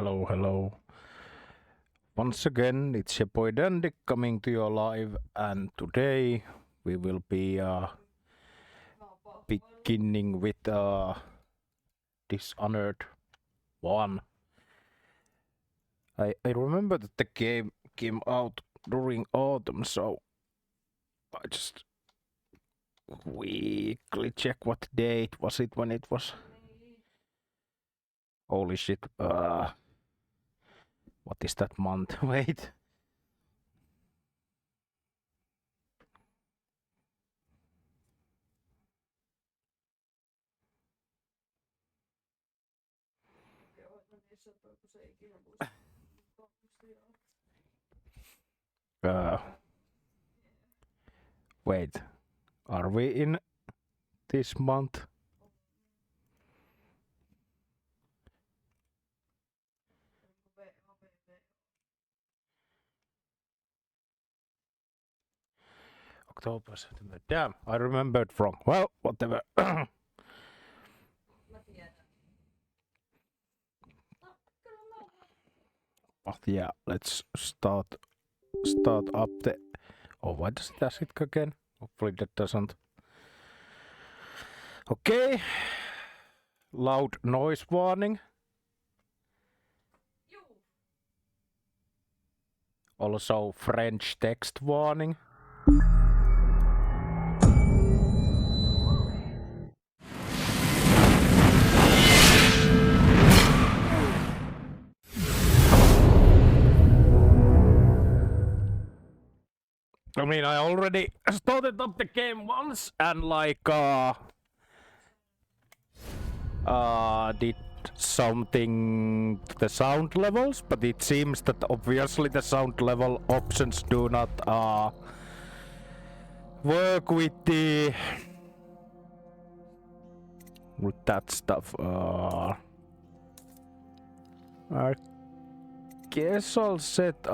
Hello, hello. Once again, it's your boy Dandy coming to you live, and today we will be beginning with Dishonored 1. I remember that the game came out during autumn, so I just quickly check what date was it when it was. Holy shit. What is that month? Wait. Wait. Are we in this month? October, September. Damn, I remembered wrong. Well, whatever. But yeah, let's start up the. Oh, why does it ask it again? Hopefully that doesn't. Okay. Loud noise warning. Also French text warning. I mean, I already started up the game once and did something to the sound levels, but it seems that obviously the sound level options do not work with that stuff. I guess I'll set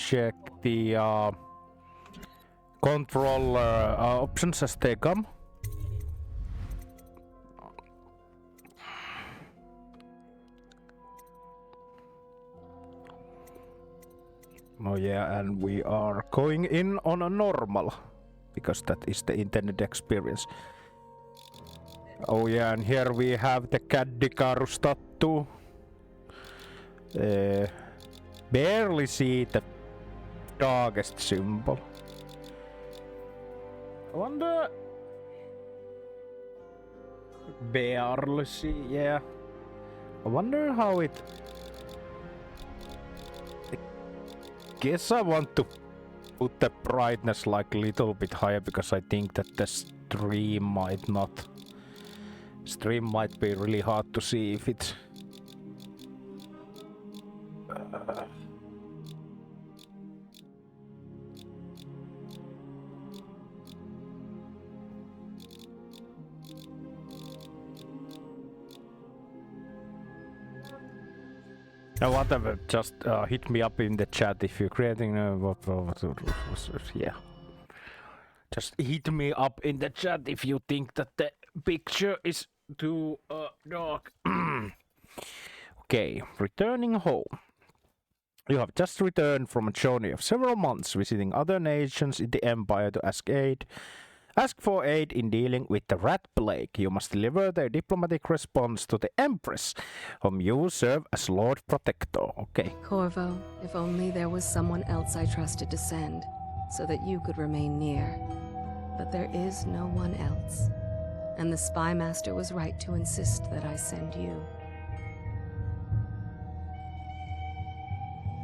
check the controller options as they come. Oh yeah, and we are going in on a normal, because that is the intended experience. Oh yeah, and here we have the Caddicarus tattoo. Barely see the darkest symbol. I wonder... Barely see, yeah. I wonder how it... I guess I want to put the brightness like a little bit higher, because I think that the stream might not... Stream might be really hard to see if it's... whatever, just hit me up in the chat if you're creating yeah. Just hit me up in the chat if you think that the picture is too dark. Okay, returning home. You have just returned from a journey of several months visiting other nations in the Empire to ask for aid in dealing with the rat plague. You must deliver their diplomatic response to the Empress, whom you serve as Lord Protector. Okay. Corvo, if only there was someone else I trusted to send, so that you could remain near. But there is no one else. And the Spy Master was right to insist that I send you.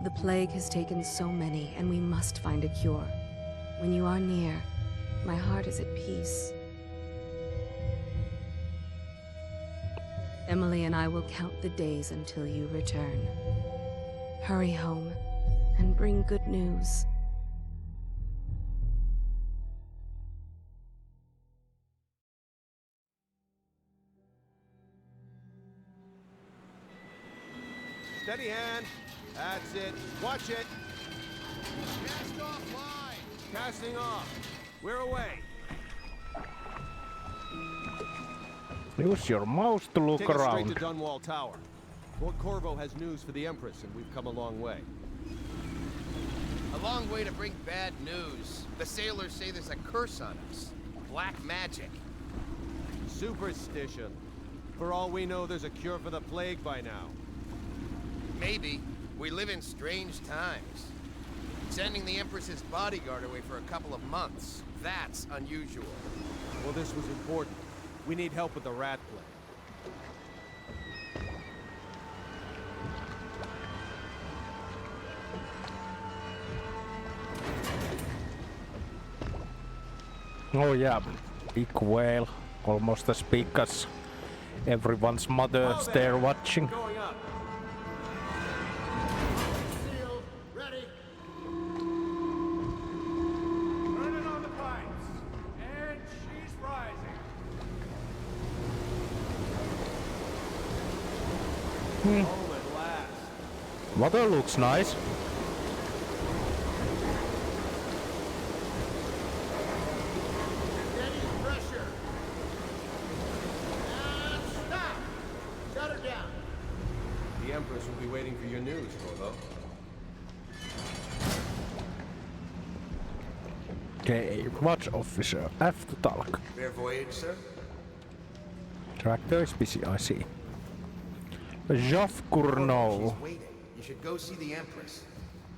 The plague has taken so many, and we must find a cure. When you are near, my heart is at peace. Emily and I will count the days until you return. Hurry home and bring good news. Steady hand. That's it. Watch it. Cast off line. Casting off. We're away. Use your mouse to look Take us straight around. to Dunwall Tower. Lord Corvo has news for the Empress, and we've come a long way. A long way to bring bad news. The sailors say there's a curse on us. Black magic. Superstition. For all we know, there's a cure for the plague by now. Maybe. We live in strange times. Sending the Empress's bodyguard away for a couple of months. That's unusual. Well, this was important. We need help with the rat plague. Oh yeah, big whale. Almost as big as everyone's mothers there watching. Going up. Sealed. Ready. Turning on the pipes. And she's rising. Home at last. Mother looks nice. Steady pressure. And stop. Shut her down. The Empress will be waiting for your news, Corvo. Okay, watch officer. After talk. Fair voyage, sir? Tractor is busy, I see. Joff Cournot. She's waiting. You should go see the Empress.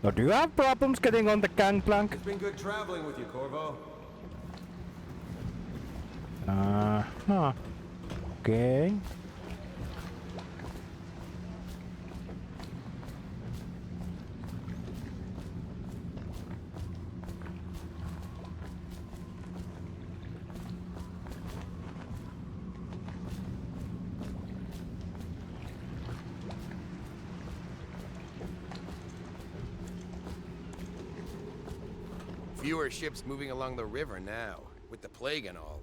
Now, do you have problems getting on the gangplank? It's been good traveling with you, Corvo. Huh. Okay. Fewer ships moving along the river now, with the plague and all.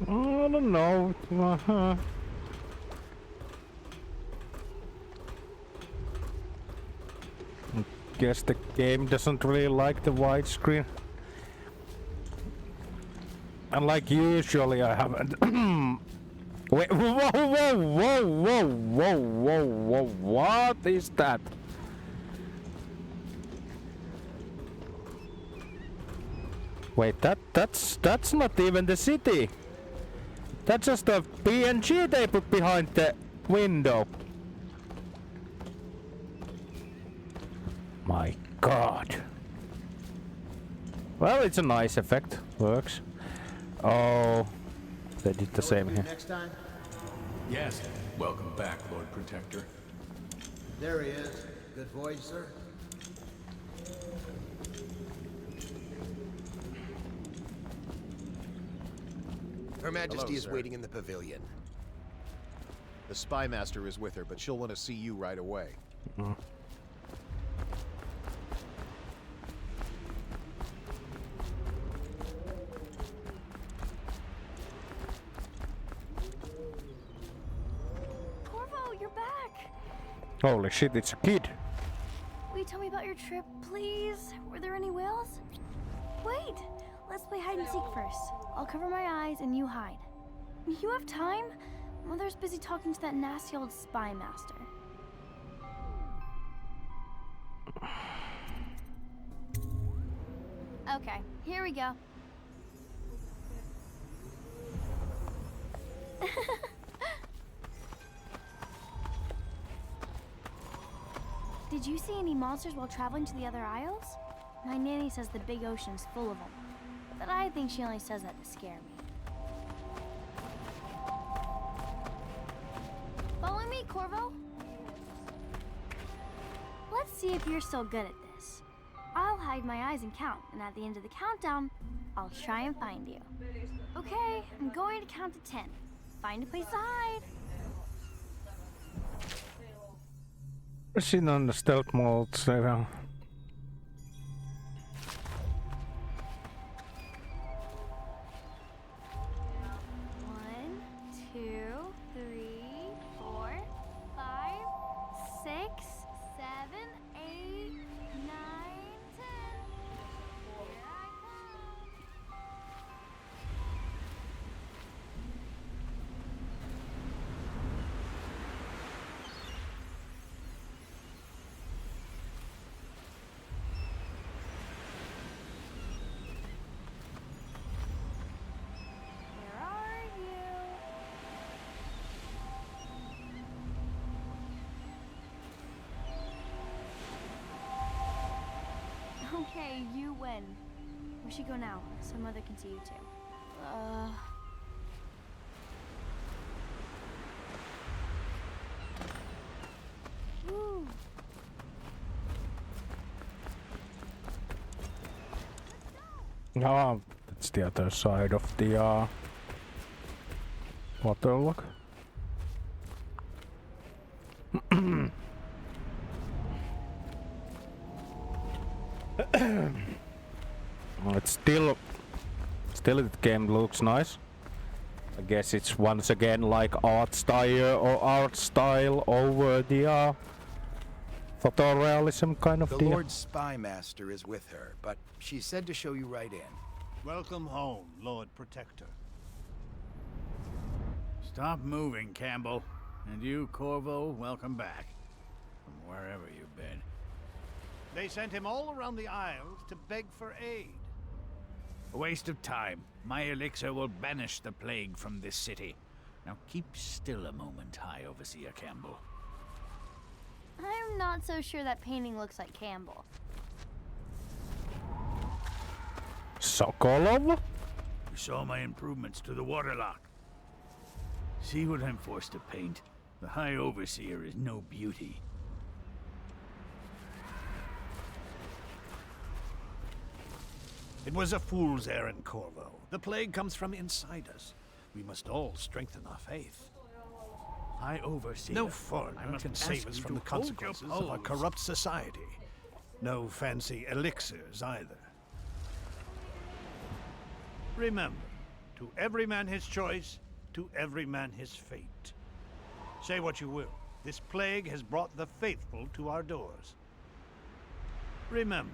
I don't know. Guess the game doesn't really like the widescreen. And like usually I haven't. Wait, whoa, what is that? Wait, that's not even the city. That's just a PNG they put behind the window. My god. Well, it's a nice effect. Works. Oh, they did the same here. Next time. Yes. Welcome back, Lord Protector. There he is. Good voyage, sir. Her Majesty Hello, is sir. waiting in the pavilion. The spy master is with her, but she'll want to see you right away. Corvo, you're back! Holy shit, it's a kid. Will you tell me about your trip, please? Were there any whales? Wait! Let's play hide and seek first. I'll cover my eyes and you hide. You have time? Mother's busy talking to that nasty old spy master. Okay, here we go. Did you see any monsters while traveling to the other isles? My nanny says the big ocean's full of them, but I think she only says that to scare me. Follow me, Corvo. Let's see if you're still good at this. I'll hide my eyes and count, and at the end of the countdown, I'll try and find you. Okay, I'm going to count to 10. Find a place to hide. Sitting on the stealth mode, so Okay, you win. We should go now, so Mother can see you too. Woo. No, it's the other side of the waterlock. It's still the game looks nice. I guess it's once again like art style over the photorealism kind of The deal. Lord Spy Master is with her, but she said to show you right in. Welcome home, Lord Protector. Stop moving, Campbell. And you, Corvo, welcome back. From wherever you've been. They sent him all around the Isles to beg for aid. A waste of time. My elixir will banish the plague from this city. Now keep still a moment, High Overseer Campbell. I'm not so sure that painting looks like Campbell. Sokolov? You saw my improvements to the waterlock. See what I'm forced to paint? The High Overseer is no beauty. It was a fool's errand, Corvo. The plague comes from inside us. We must all strengthen our faith. High Overseer, No foreigner can save us from the consequences of our corrupt society. No fancy elixirs either. Remember, to every man his choice, to every man his fate. Say what you will, this plague has brought the faithful to our doors. Remember,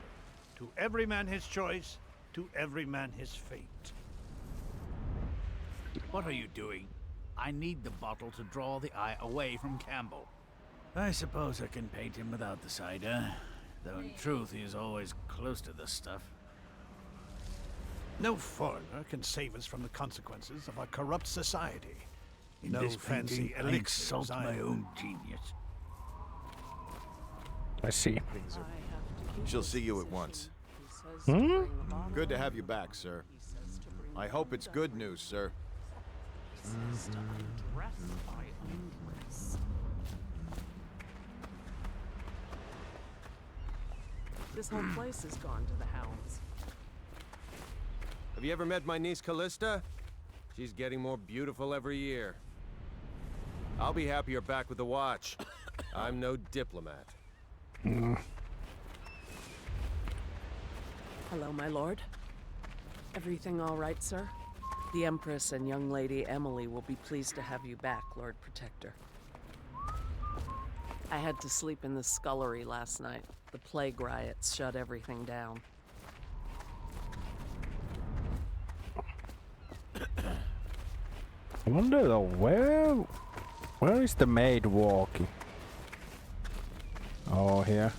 to every man his choice, to every man his fate. What are you doing? I need the bottle to draw the eye away from Campbell. I suppose I can paint him without the cider, though in truth he is always close to the stuff. No foreigner can save us from the consequences of our corrupt society. In No this fancy painting, I elixirs insult my either. own genius. I see. She'll see you at once. Hmm? Good to have you back, sir. I hope it's good news, sir. This whole place has gone to the hounds. Have you ever met my niece Callista? She's getting more beautiful every year. I'll be happy you're back with the watch. I'm no diplomat. Hello, my lord. Everything all right, sir? The Empress and young lady Emily will be pleased to have you back, Lord Protector. I had to sleep in the scullery last night. The plague riots shut everything down. I wonder though, where is the maid walking? Oh, here.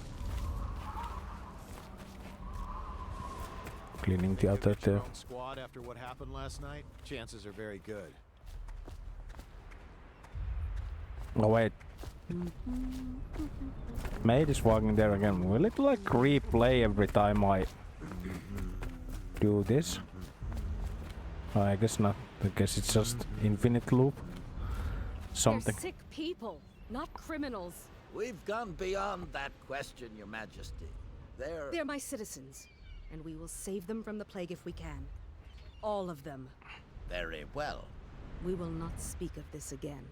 Cleaning the other Get your two. own squad after what happened last night? Chances are very good. Oh wait. Maid is walking there again. Will it like replay every time I do this? I guess not. I guess it's just infinite loop. Something. They're sick people, not criminals. We've gone beyond that question, Your Majesty. They're my citizens, and we will save them from the plague if we can. All of them. Very well. We will not speak of this again.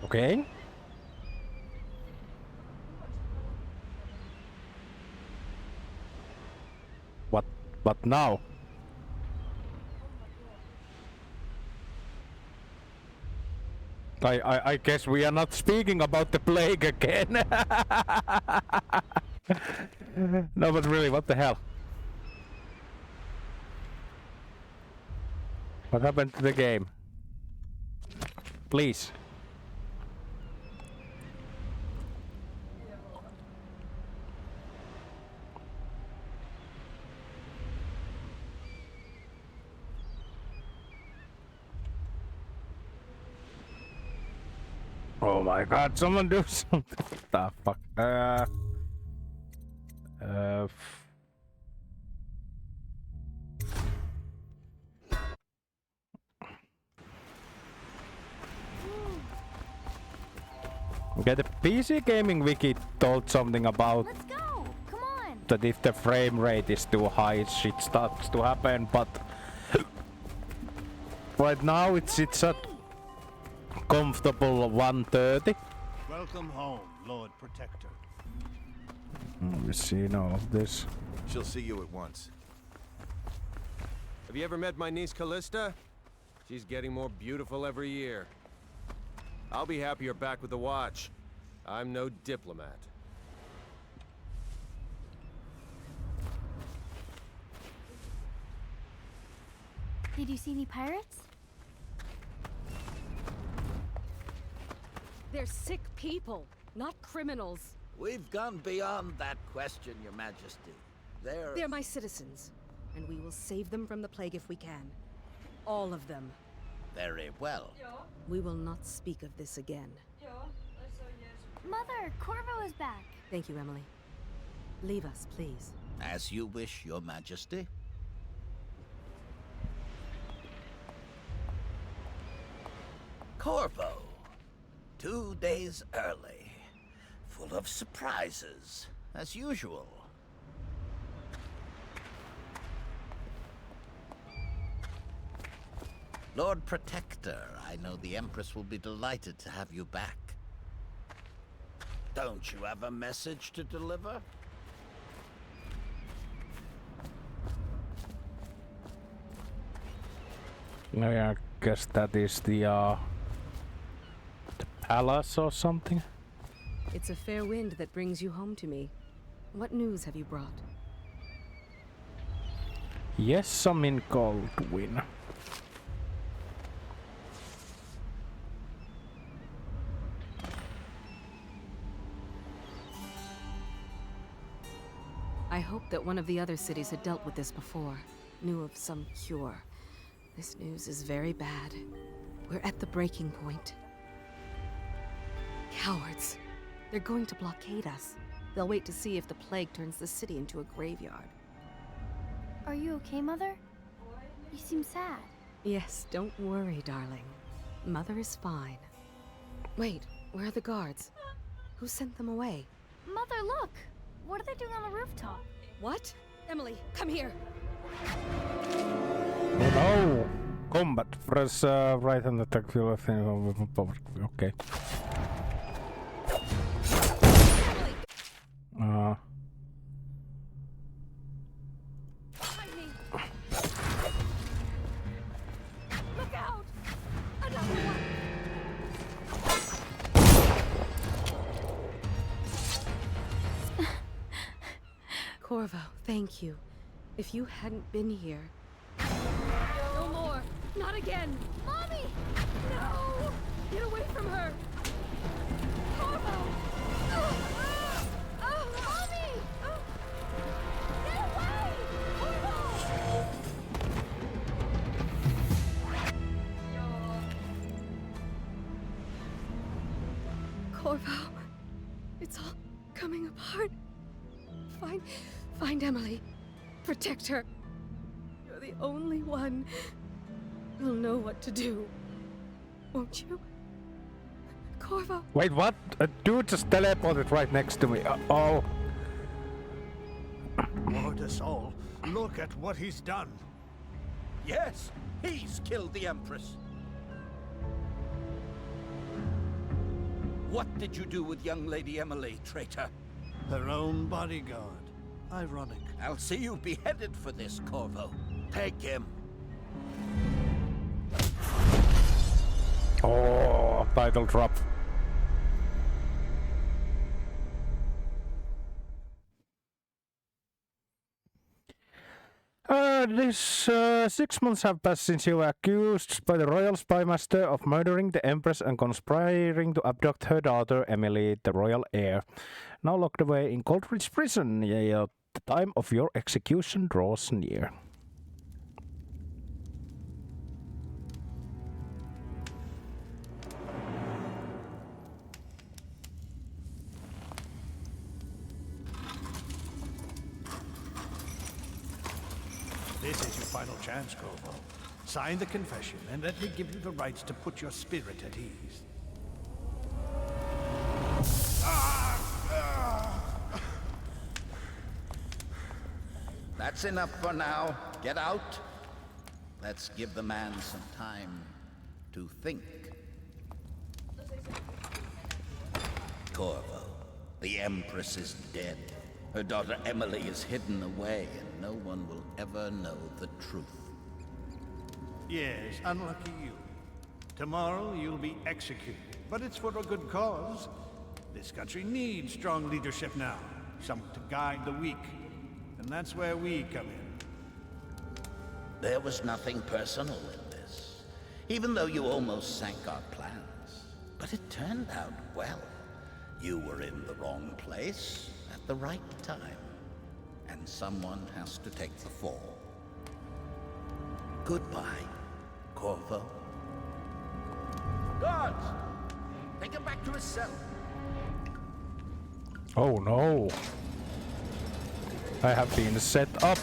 Okay. What now? I guess we are not speaking about the plague again. No, but really, what the hell? What happened to the game? Please. Oh my god, someone do something. What the fuck? Okay, the PC Gaming Wiki told something about Let's go. Come on. that if the frame rate is too high, shit starts to happen, but right now it's at comfortable 130. Welcome home, Lord Protector. Let me see now of this. She'll see you at once. Have you ever met my niece Callista? She's getting more beautiful every year. I'll be happy you're back with the watch. I'm no diplomat. Did you see any pirates? They're sick people, not criminals. We've gone beyond that question, Your Majesty. They're my citizens, and we will save them from the plague if we can. All of them. Very well. We will not speak of this again. Mother, Corvo is back. Thank you, Emily. Leave us, please. As you wish, Your Majesty. Corvo. 2 days early. Full of surprises, as usual. Lord Protector, I know the Empress will be delighted to have you back. Don't you have a message to deliver? I guess that is the palace or something. It's a fair wind that brings you home to me. What news have you brought? Yes, I'm in Goldwyn. I hoped that one of the other cities had dealt with this before, knew of some cure. This news is very bad. We're at the breaking point. Cowards. They're going to blockade us. They'll wait to see if the plague turns the city into a graveyard. Are you okay, Mother? You seem sad. Yes, don't worry, darling. Mother is fine. Wait, where are the guards? Who sent them away? Mother, look! What are they doing on the rooftop? What? Emily, come here! Oh no! Combat. Press right hand attack. Okay. Look out! Another one! Corvo, thank you. If you hadn't been here... No more! Not again! Mommy! No! Get away from her! Corvo! Mommy! Get away! Corvo, it's all coming apart. Find Emily. Protect her. You're the only one who'll know what to do. Won't you? Corvo. Wait, what? A dude just teleported right next to me. Oh. Lord us all, look at what he's done. Yes, he's killed the Empress. What did you do with young Lady Emily, traitor? Her own bodyguard. Ironic. I'll see you beheaded for this, Corvo. Take him. Oh, title drop. This 6 months have passed since you were accused by the royal spymaster of murdering the Empress and conspiring to abduct her daughter, Emily, the royal heir. Now locked away in Goldridge Prison, yeah, the time of your execution draws near. This is your final chance, Corvo. Sign the confession, and let me give you the rights to put your spirit at ease. That's enough for now. Get out. Let's give the man some time to think. Corvo, the Empress is dead. Her daughter Emily is hidden away, and no one will ever know the truth. Yes, unlucky you. Tomorrow you'll be executed, but it's for a good cause. This country needs strong leadership now, someone to guide the weak. And that's where we come in. There was nothing personal in this, even though you almost sank our plans. But it turned out well. You were in the wrong place at the right time, and someone has to take the fall. Goodbye, Corvo. Guards! Take him back to his cell. Oh no. I have been set up.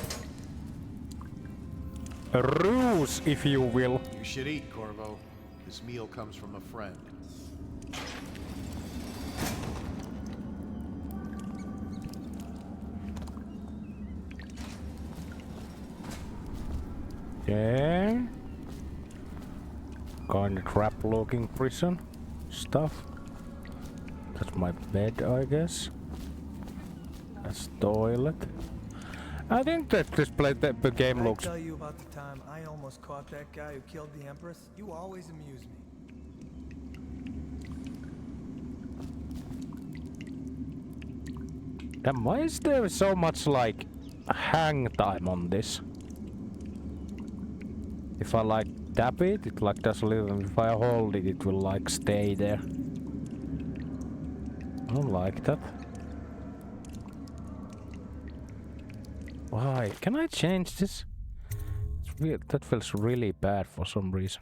A ruse, if you will. You should eat, Corvo. This meal comes from a friend. Yeah. Kinda trap-looking prison stuff. That's my bed, I guess. That's toilet. I think that this the game looks. I tell you about the time I almost caught that guy who killed the Empress? You always amuse me. Damn, why is there so much like hang time on this? If I like tap it, it like does a little. If I hold it, it will like stay there. I don't like that. Why? Can I change this? It's weird. That feels really bad for some reason.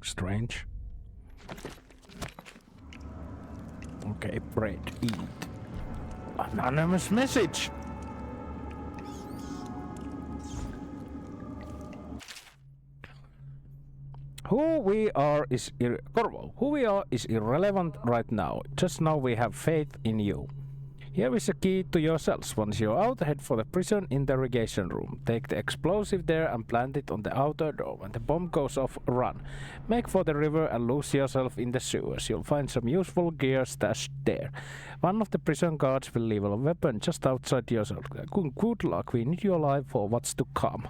Strange. Okay, bread, eat. Anonymous message. Who we are is Corvo. Who we are is irrelevant right now. Just now we have faith in you. Here is a key to your cells. Once you're out, head for the prison interrogation room. Take the explosive there and plant it on the outer door. When the bomb goes off, run. Make for the river and lose yourself in the sewers. You'll find some useful gear stashed there. One of the prison guards will leave a weapon just outside your cell. Good luck. We need you alive for what's to come.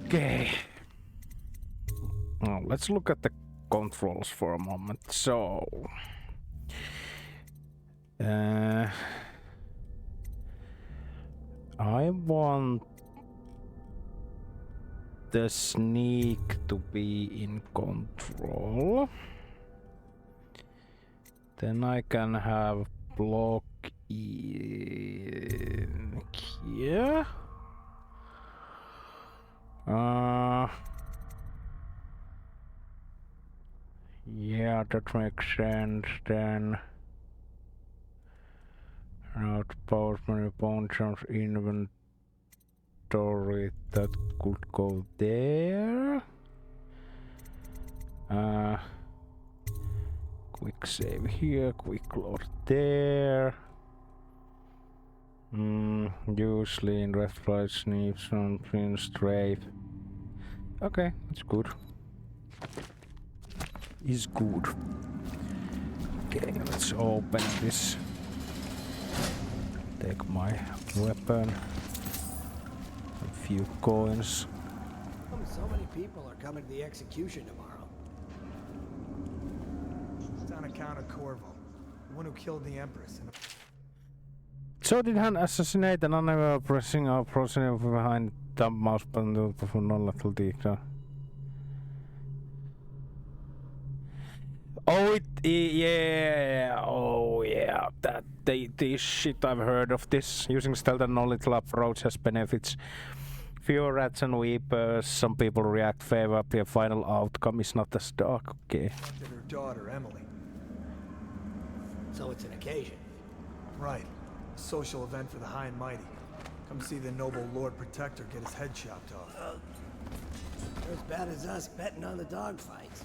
Okay. Now let's look at the controls for a moment. So I want the sneak to be in control. Then I can have block in here. Yeah, that makes sense then. Outpost many functions inventory, that could go there. Quick save here, quick load there. Use lean, left, right, sneak, something, strafe. Okay, that's good. Is good. Okay, let's open this. Take my weapon. A few coins. So many people are coming to the execution tomorrow. encounter Corvo, the one who killed the Empress. And So did hän assassinate an unaware pressing or processing behind the mouse button for non-lethal. Oh, yeah. That this shit I've heard of this. Using stealth and non-lethal approach has benefits. Fewer rats and weepers. Some people react favorably. A final outcome is not as dark. Okay. abducted her daughter, Emily. So it's an occasion. Right. A social event for the high and mighty. Come see the noble Lord Protector get his head chopped off. They're as bad as us betting on the dogfights.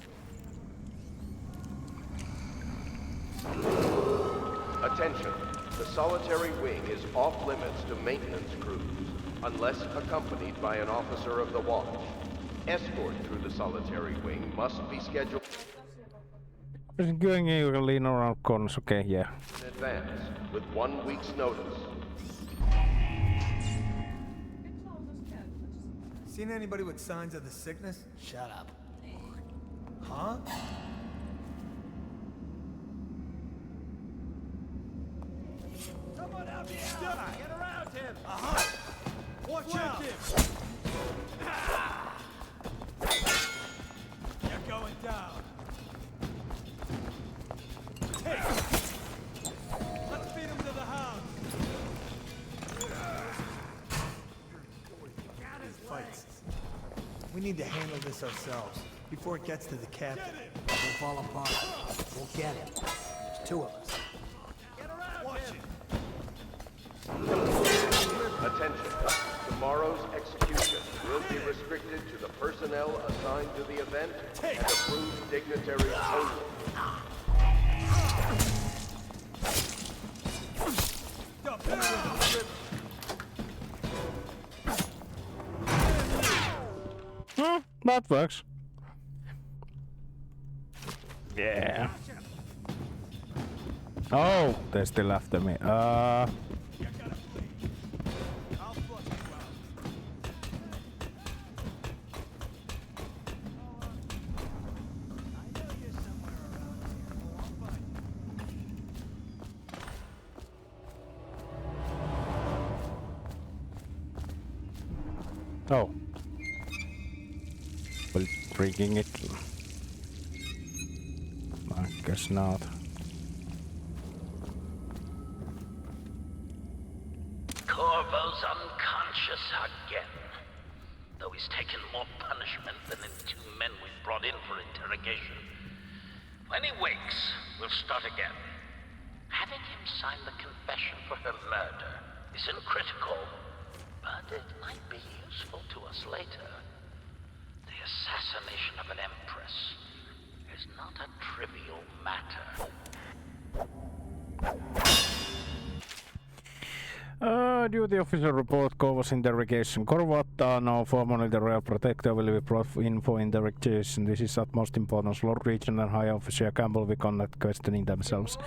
Attention. The solitary wing is off limits to maintenance crews, unless accompanied by an officer of the watch. Escort through the solitary wing must be scheduled Going you can lean around corners, okay, yeah. in advance, with 1 week's notice. Seen anybody with signs of the sickness? Shut up. Huh? Someone help me out! Get around him! Watch out! You're going down. Let's feed him to the hound. Fights. We need to handle this ourselves before it gets to the captain. We'll fall apart. We'll get him. There's two of us. Watch it. Attention. Tomorrow's execution will be restricted to the personnel assigned to the event and approved dignitaries only. That works. Yeah. Oh, they're still after me. Oh. Well, drinking it. I guess not. Corvo's unconscious again. Though he's taken more punishment than the 2 men we brought in for interrogation. When he wakes, we'll start again. Having him sign the confession for her murder isn't critical, but it might be useful to us later. The assassination of an empress is not a trivial matter. Duty officer report Corvo's interrogation. Corvo Attano, formerly the Royal Protector, will be brought in for interrogation. This is utmost importance. Lord Regent and High Officer Campbell will conduct questioning themselves.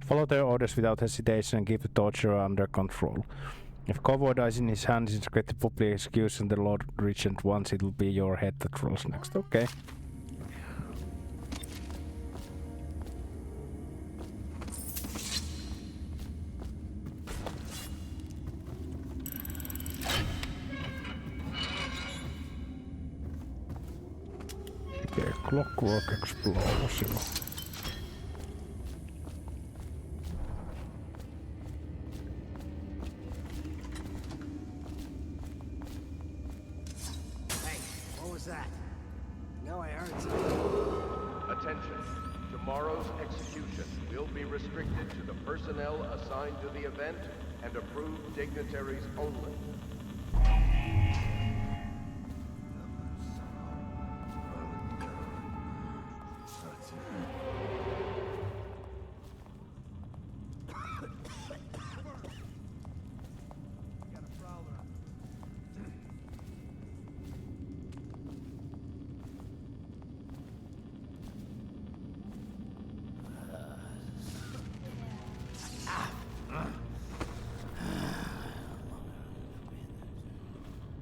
Follow their orders without hesitation and keep the torture under control. If Corvo dies in his hands, it's get the public execution the Lord Regent wants. It'll be your head that rolls next. Okay. Okay, clockwork explosion. Hey, what was that? No, I heard something. Attention. Tomorrow's execution will be restricted to the personnel assigned to the event and approved dignitaries only.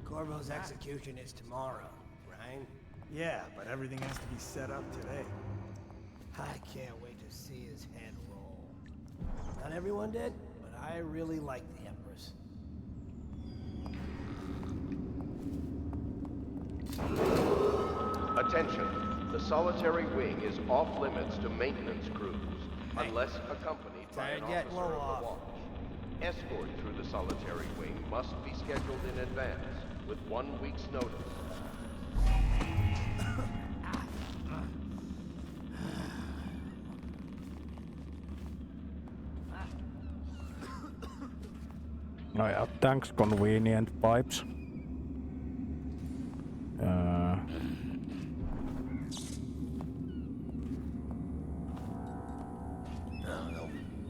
Corvo's execution is tomorrow, right? Yeah, but everything has to be set up today. I can't wait to see his head roll. Not everyone did, but I really like the Empress. Attention. The solitary wing is off limits to maintenance crews, unless accompanied by an Tired yet? officer Blow of the off. watch. Escort through the solitary wing must be scheduled in advance, with 1 week's notice. Oh yeah, thanks convenient pipes. No,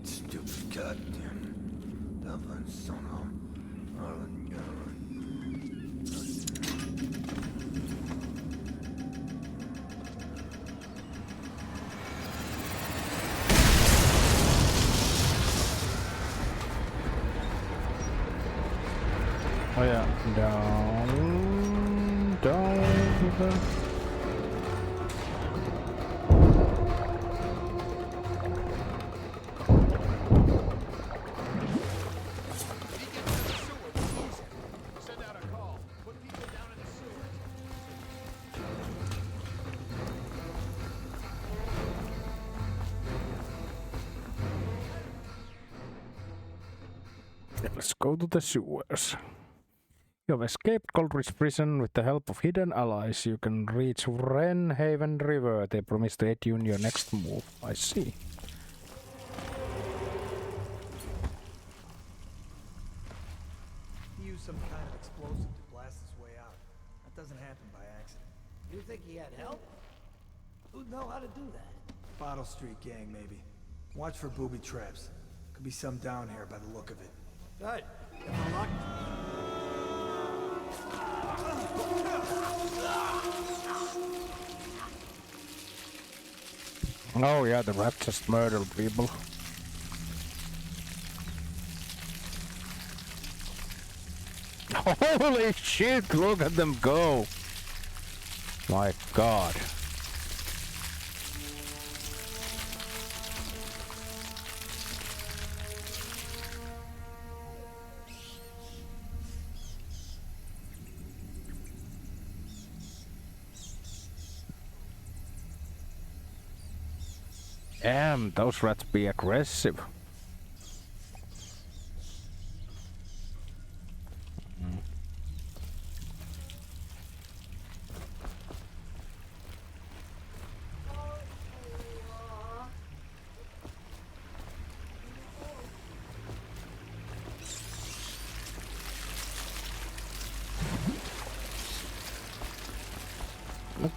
stupid goddamn Dublin son of Oh yeah, down to the... Let's go to the sewers. You have escaped Goldridge Prison with the help of hidden allies. You can reach Wrenhaven River. They promise to aid you in your next move. I see. He used some kind of explosive to blast his way out. That doesn't happen by accident. You think he had help? Who'd know how to do that? Bottle Street gang, maybe. Watch for booby traps. Could be some down here by the look of it. Good. If we're lucky. Oh yeah, the rat just murdered people. Holy shit, look at them go! My god. Damn, those rats be aggressive.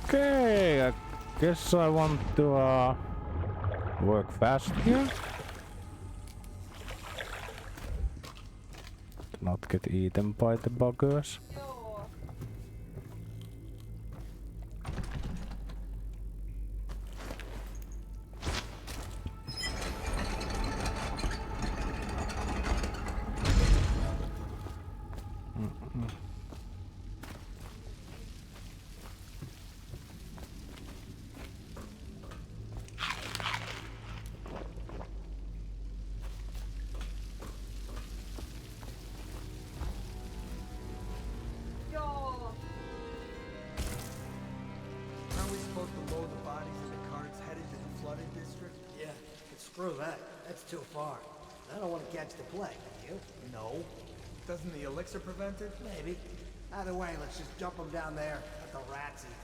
Okay, I guess I want to work fast here. Not get eaten by the buggers. Aren't we supposed to load the bodies into carts headed to the flooded district? Yeah, but screw that. That's too far. I don't want to catch the plague, do you? No. Doesn't the elixir prevent it? Maybe. Either way, let's just jump them down there. Let the rats eat them.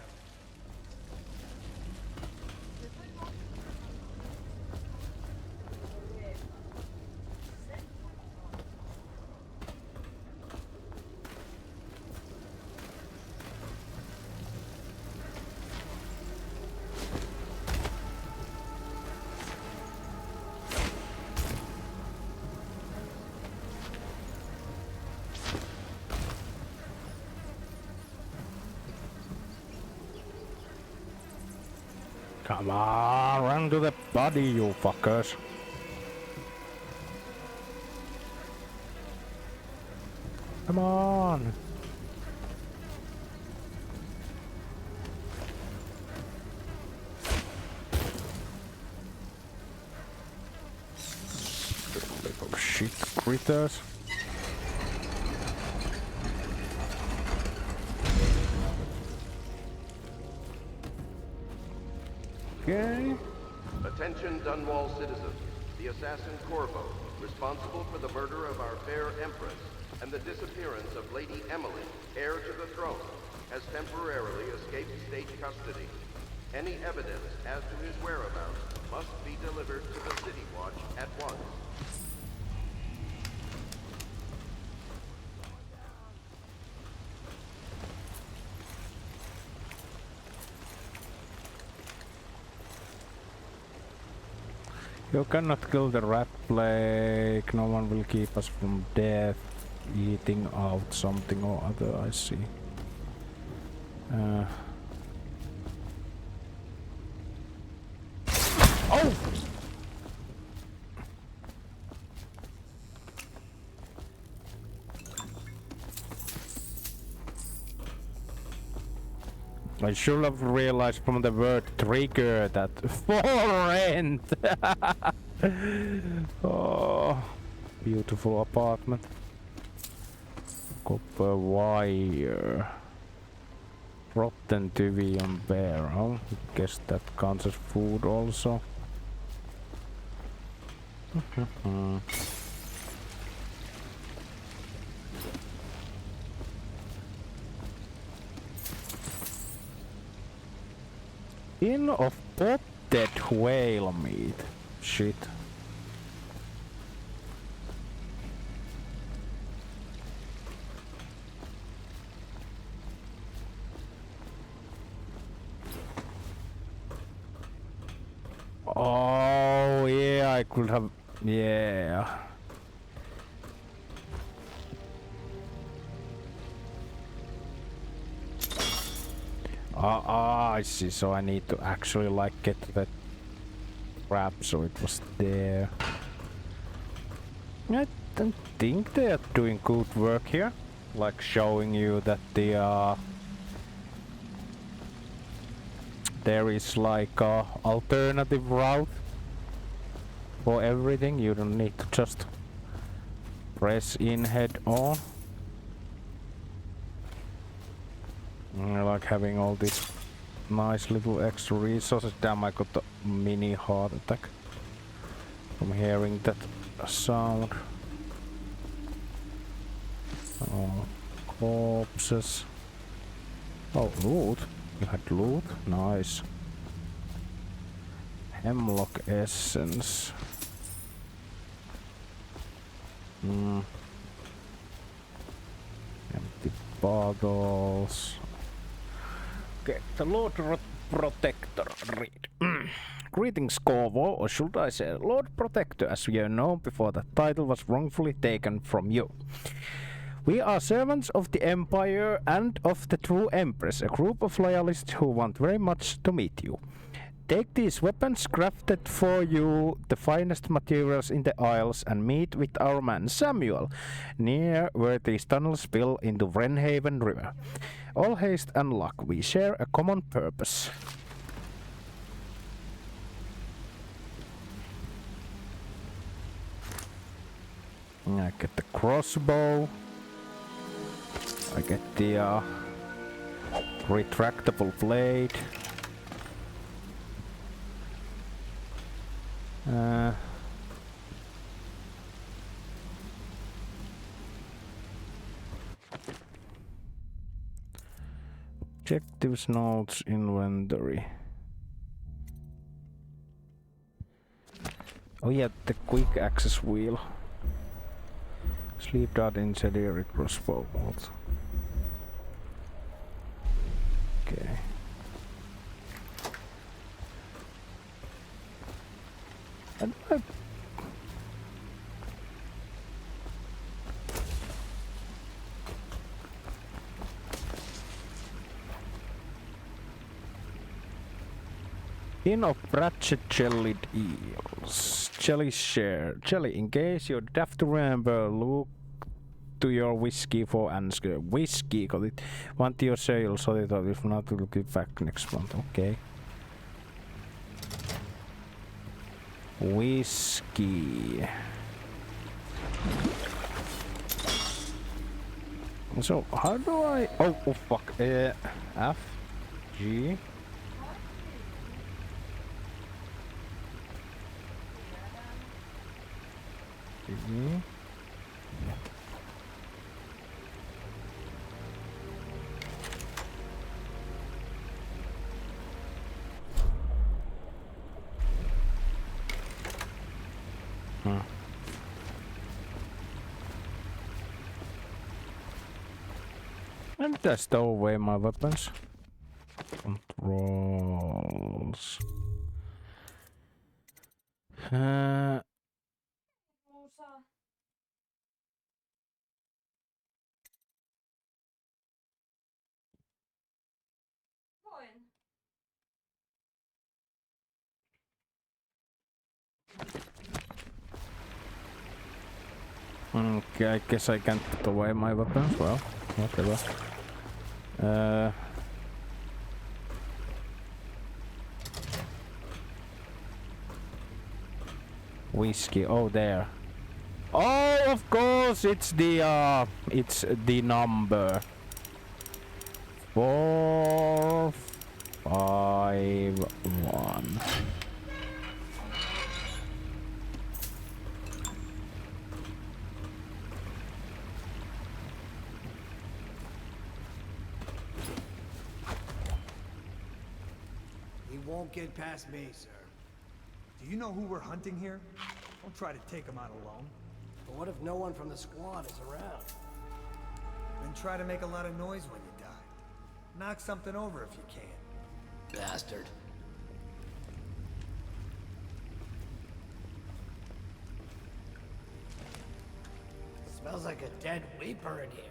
Come on, run to the body, you fuckers. Come on. fritters. Okay. Attention Dunwall citizens. The assassin Corvo, responsible for the murder of our fair Empress and the disappearance of Lady Emily, heir to the throne, has temporarily escaped state custody. Any evidence as to his whereabouts must be delivered to the City Watch at once. You cannot kill the rat plague. No one will keep us from death. Eating out something or other, I see. Oh! I should have realized from the word trigger that for rent. Oh, beautiful apartment. Copper wire. Rotten Tyvian barrel. Guess that counts as food also. Tin of potted whale meat. Shit. Oh yeah, I could have. Yeah. I see. So I need to actually like get that crap. So it was there. I don't think they are doing good work here, like showing you that the there is like a alternative route for everything. You don't need to just press in head on. Like having all these nice little extra resources. Damn, I got a mini heart attack from hearing that sound. Oh, corpses. Oh, loot. You had loot? Nice. Hemlock essence. Empty bottles. Okay, the Lord Protector read. Greetings, Corvo, or should I say Lord Protector, as you know before that title was wrongfully taken from you. We are servants of the Empire and of the true Empress, a group of loyalists who want very much to meet you. Take these weapons crafted for you, the finest materials in the Isles, and meet with our man Samuel, near where these tunnels spill into Wrenhaven River. All haste and luck, we share a common purpose. I get the crossbow. I get the retractable blade. Objectives, notes, inventory. Oh yeah, the quick access wheel. Sleep dart incendiary crossbow bolt. Okay. And tin of Pratchett jellied eels. Jelly share. Jelly, in case you have to remember, look to your whiskey for answer. Whiskey, got it. Want your sale, so that if not, we'll give back next month. Okay. Whiskey. So how do I? Oh fuck! F, G. E. And I stow away my weapons. Controls. Okay, I guess I can't put away my weapons. Well, whatever. Whiskey. Oh, there. Oh, of course, it's the number 451. He won't get past me, sir. Do you know who we're hunting here? Don't try to take him out alone. But what if no one from the squad is around? Then try to make a lot of noise when you die. Knock something over if you can. Bastard. Smells like a dead weeper in here.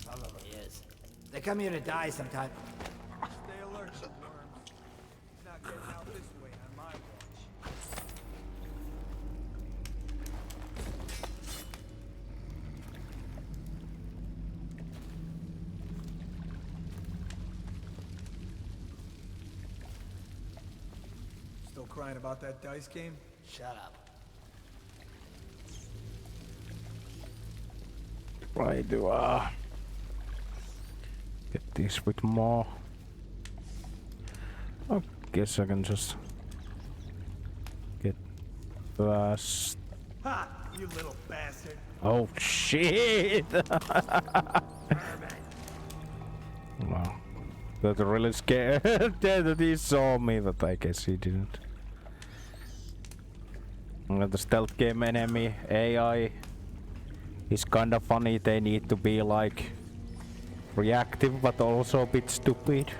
Probably is. They come here to die sometime. Stay alert, you worms. Not getting out this way on my watch. Still crying about that dice game? Shut up. Why do I get this with more? I guess I can just get fast. Ha! You little bastard. Oh shit! Wow. Got really scared that he saw me, but I guess he didn't. The stealth game enemy AI is kinda funny. They need to be like reactive but also a bit stupid.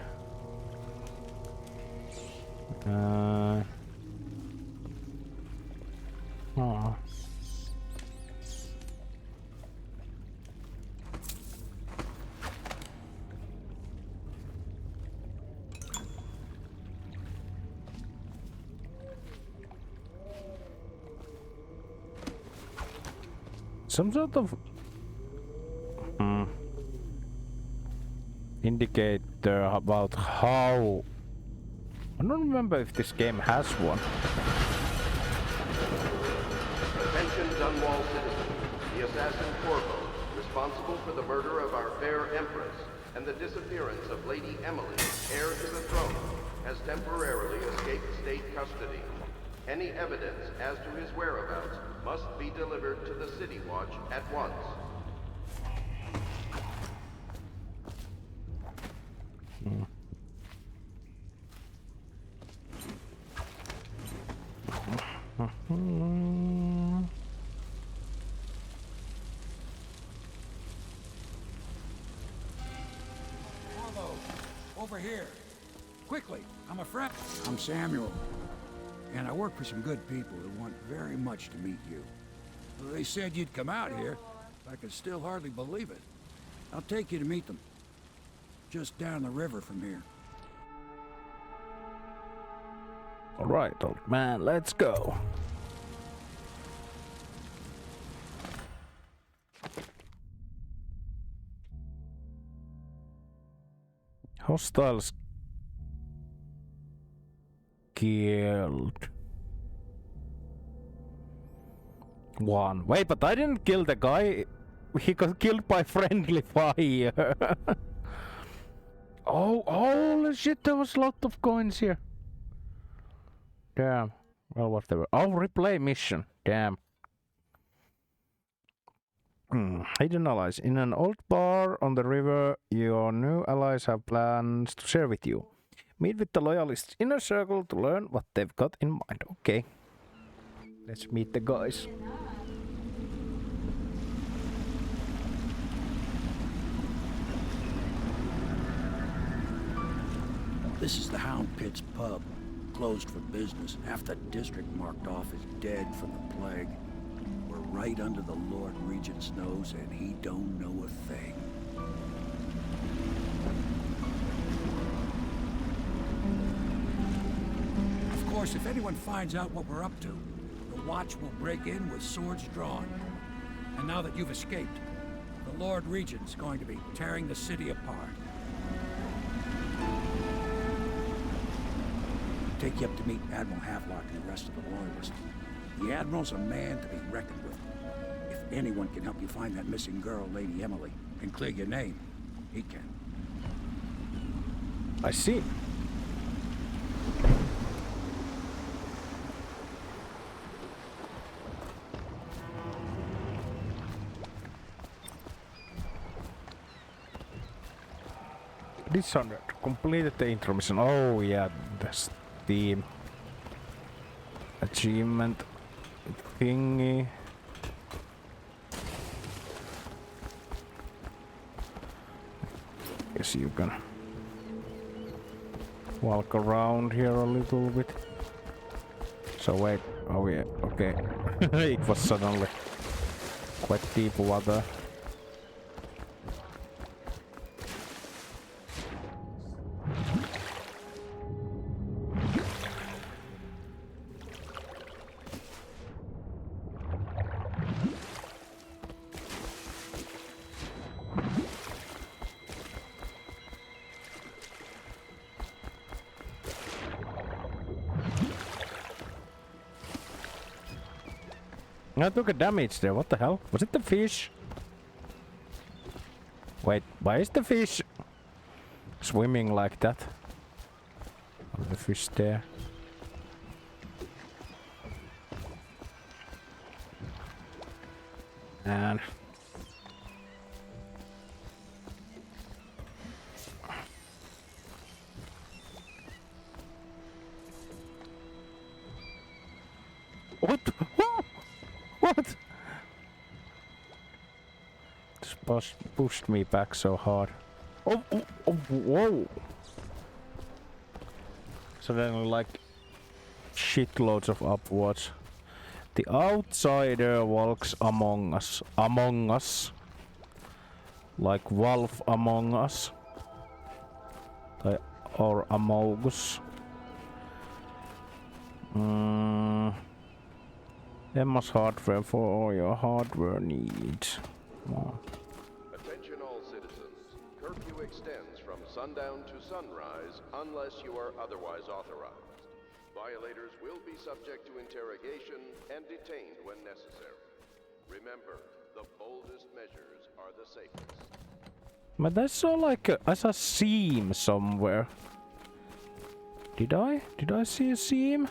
Oh. Some sort of indicator about how... I don't remember if this game has one. Attention Dunwall citizens. The assassin Corvo, responsible for the murder of our fair Empress and the disappearance of Lady Emily, heir to the throne, has temporarily escaped state custody. Any evidence as to his whereabouts must be delivered to the City Watch at once. Corvo, over here. Quickly, I'm a friend. I'm Samuel. And I work for some good people who want very much to meet you. They said you'd come out here. I can still hardly believe it. I'll take you to meet them. Just down the river from here. Alright, old man, let's go. Hostiles killed. One. Wait, but I didn't kill the guy. He got killed by friendly fire. Oh, holy shit, there was a lot of coins here. Damn. Well, whatever. Oh, replay mission. Damn. Hidden allies. In an old bar on the river, your new allies have plans to share with you. Meet with the loyalists' inner circle to learn what they've got in mind. Okay. Let's meet the guys. This is the Hound Pits pub. Closed for business. Half the district marked off as dead from the plague. We're right under the Lord Regent's nose, and he don't know a thing. Of course, if anyone finds out what we're up to, the Watch will break in with swords drawn. And now that you've escaped, the Lord Regent's going to be tearing the city apart. Take you up to meet Admiral Havelock and the rest of the Loyalists. The Admiral's a man to be reckoned with. If anyone can help you find that missing girl, Lady Emily, and clear your name, he can. I see. Dishonored. Completed the intro mission. Oh yeah, that's the achievement thingy. Guess you can walk around here a little bit. So wait, oh yeah, okay. It was suddenly quite deep water. I took a damage there, what the hell? Was it the fish? Wait, why is the fish swimming like that? Oh, the fish there. And what? What? Just pushed me back so hard. Oh, oh, oh, whoa! So then, like, shitloads of upwards. The outsider walks among us. Among us. Like Wolf Among Us. Or Among Us. Emma's hardware for all your hardware needs. Wow. Attention all citizens. Curfew extends from sundown to sunrise unless you are otherwise authorized. Violators will be subject to interrogation and detained when necessary. Remember, the boldest measures are the safest. But I saw like I saw a seam somewhere. Did I? Did I see a seam?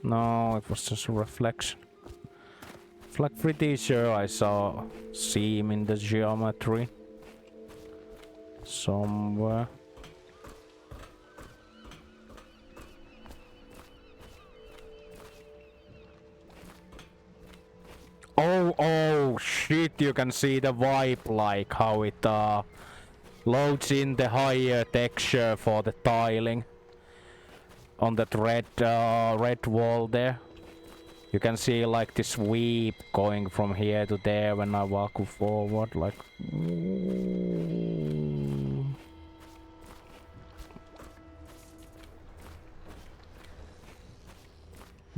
No, it was just a reflection. Like pretty sure I saw a seam in the geometry somewhere. Oh shit, you can see the vibe, like how it loads in the higher texture for the tiling on that red wall there. You can see like this sweep going from here to there when I walk forward, like.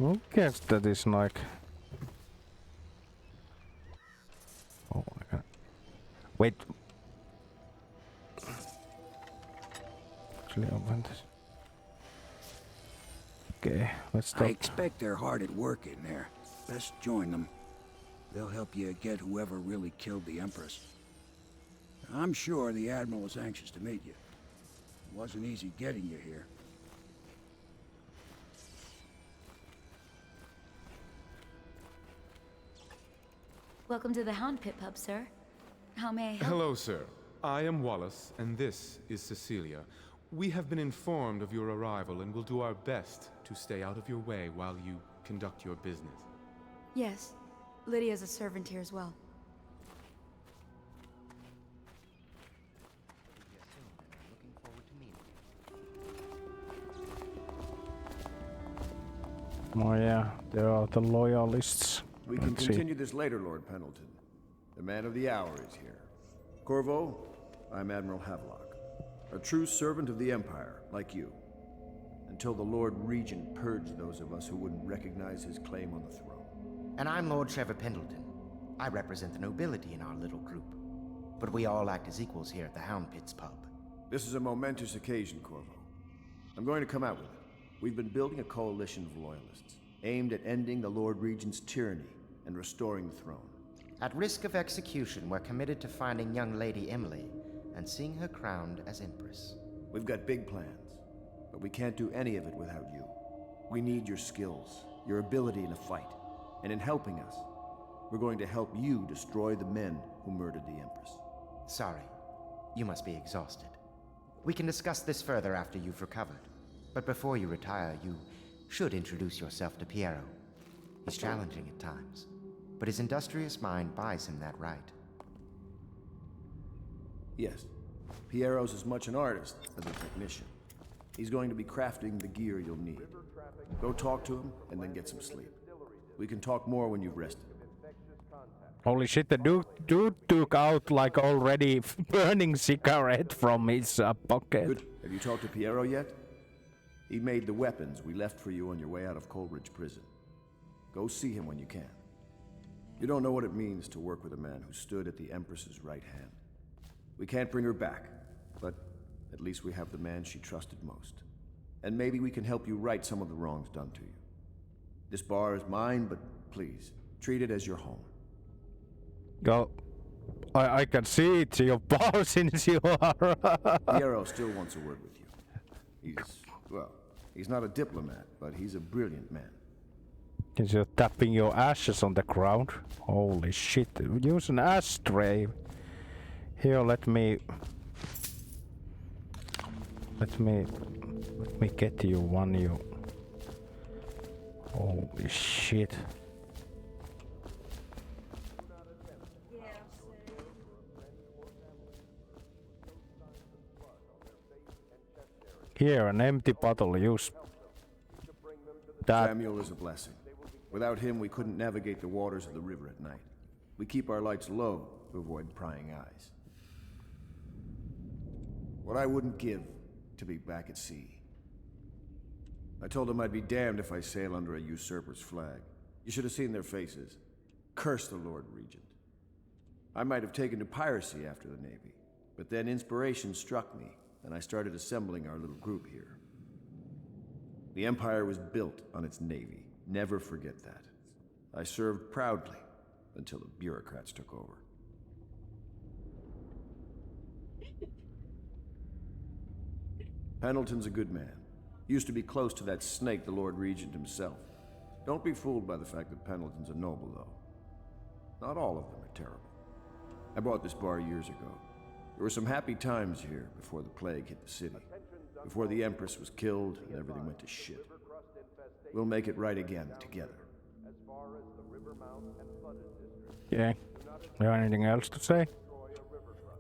I guess that is like. Oh my god. Wait. actually open this. Okay, let's stop. I expect they're hard at work in there. Best join them. They'll help you get whoever really killed the Empress. I'm sure the Admiral is anxious to meet you. It wasn't easy getting you here. Welcome to the Hound Pit Pub, sir. How may I help? Hello, sir. I am Wallace, and this is Cecilia. We have been informed of your arrival and will do our best to stay out of your way while you conduct your business. Yes. Lydia's a servant here as well. Oh yeah, there are the loyalists. We can continue this later, Lord Pendleton. The man of the hour is here. Corvo, I'm Admiral Havelock, a true servant of the Empire, like you. Until the Lord Regent purged those of us who wouldn't recognize his claim on the throne. And I'm Lord Trevor Pendleton. I represent the nobility in our little group. But we all act as equals here at the Hound Pit's pub. This is a momentous occasion, Corvo. I'm going to come out with it. We've been building a coalition of loyalists, aimed at ending the Lord Regent's tyranny and restoring the throne. At risk of execution, we're committed to finding young Lady Emily and seeing her crowned as Empress. We've got big plans, but we can't do any of it without you. We need your skills, your ability in a fight, and in helping us, we're going to help you destroy the men who murdered the Empress. Sorry, you must be exhausted. We can discuss this further after you've recovered. But before you retire, you should introduce yourself to Piero. He's challenging at times, but his industrious mind buys him that right. Yes, Piero's as much an artist as a technician. He's going to be crafting the gear you'll need. Go talk to him and then get some sleep. We can talk more when you've rested. Holy shit, the dude took out like already burning cigarette from his pocket. Good. Have you talked to Piero yet? He made the weapons we left for you on your way out of Coleridge Prison. Go see him when you can. You don't know what it means to work with a man who stood at the Empress's right hand. We can't bring her back, but at least we have the man she trusted most. And maybe we can help you right some of the wrongs done to you. This bar is mine, but please, treat it as your home. Go. I can see it's your bar since you are. Piero still wants a word with you. He's not a diplomat, but he's a brilliant man. Since you're tapping your ashes on the ground. Holy shit. Use an ashtray. Here, let me get you one, you. Holy shit. Here, an empty bottle, use that. Samuel is a blessing. Without him, we couldn't navigate the waters of the river at night. We keep our lights low to avoid prying eyes. What I wouldn't give to be back at sea. I told them I'd be damned if I sail under a usurper's flag. You should have seen their faces. Curse the Lord Regent. I might have taken to piracy after the Navy, but then inspiration struck me, and I started assembling our little group here. The Empire was built on its Navy. Never forget that. I served proudly until the bureaucrats took over. Pendleton's a good man. Used to be close to that snake, the Lord Regent himself. Don't be fooled by the fact that Pendleton's a noble, though. Not all of them are terrible. I bought this bar years ago. There were some happy times here before the plague hit the city. Before the Empress was killed and everything went to shit. We'll make it right again, together. Yeah. You have anything else to say?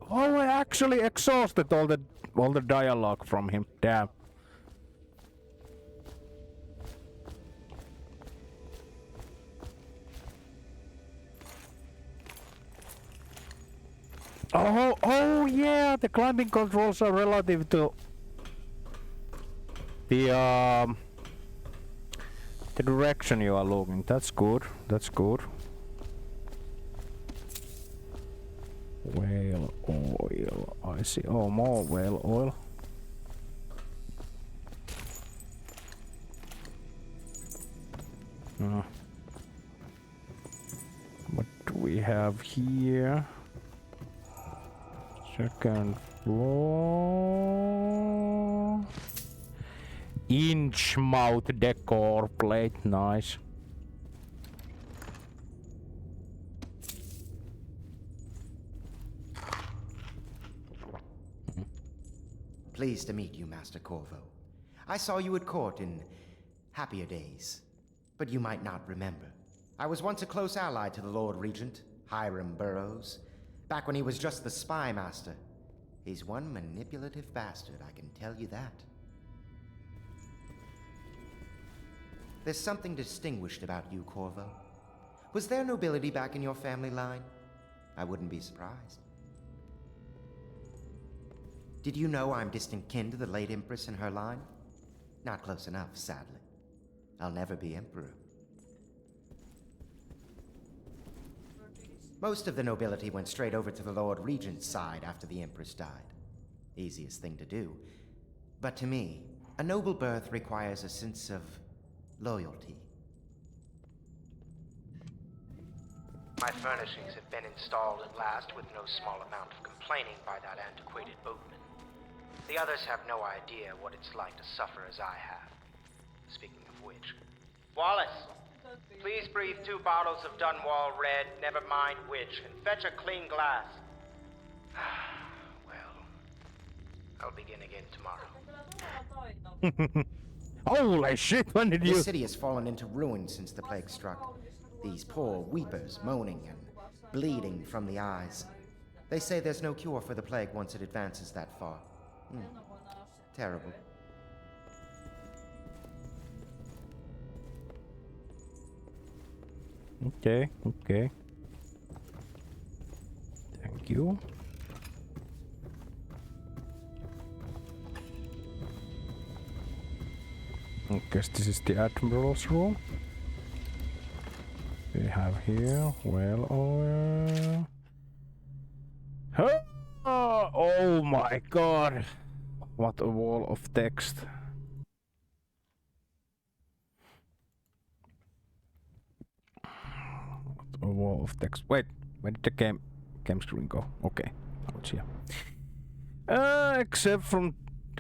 Oh, I actually exhausted all the dialogue from him. Damn. Oh yeah, the climbing controls are relative to the direction you are looking. That's good. That's good. Whale oil. I see. Oh, more whale oil. have here? Second floor. Inch mouth decor plate, nice. Pleased to meet you, Master Corvo. I saw you at court in happier days, but you might not remember. I was once a close ally to the Lord Regent, Hiram Burroughs, back when he was just the spy master. He's one manipulative bastard, I can tell you that. There's something distinguished about you, Corvo. Was there nobility back in your family line? I wouldn't be surprised. Did you know I'm distant kin to the late Empress and her line? Not close enough, sadly. I'll never be Emperor. Most of the nobility went straight over to the Lord Regent's side after the Empress died. Easiest thing to do. But to me, a noble birth requires a sense of loyalty. My furnishings have been installed at last with no small amount of complaining by that antiquated boatman. The others have no idea what it's like to suffer as I have. Speaking of which... Wallace! Please breathe 2 bottles of Dunwall Red, never mind which, and fetch a clean glass. Well, I'll begin again tomorrow. Holy shit, when did you... The city has fallen into ruin since the plague struck. These poor weepers moaning and bleeding from the eyes. They say there's no cure for the plague once it advances that far. Terrible. Okay. Thank you. I guess this is the Admiral's room. We have here well oil. Oh my god! What a wall of text. What a wall of text. Wait, where did the game screen go? Okay, now it's here.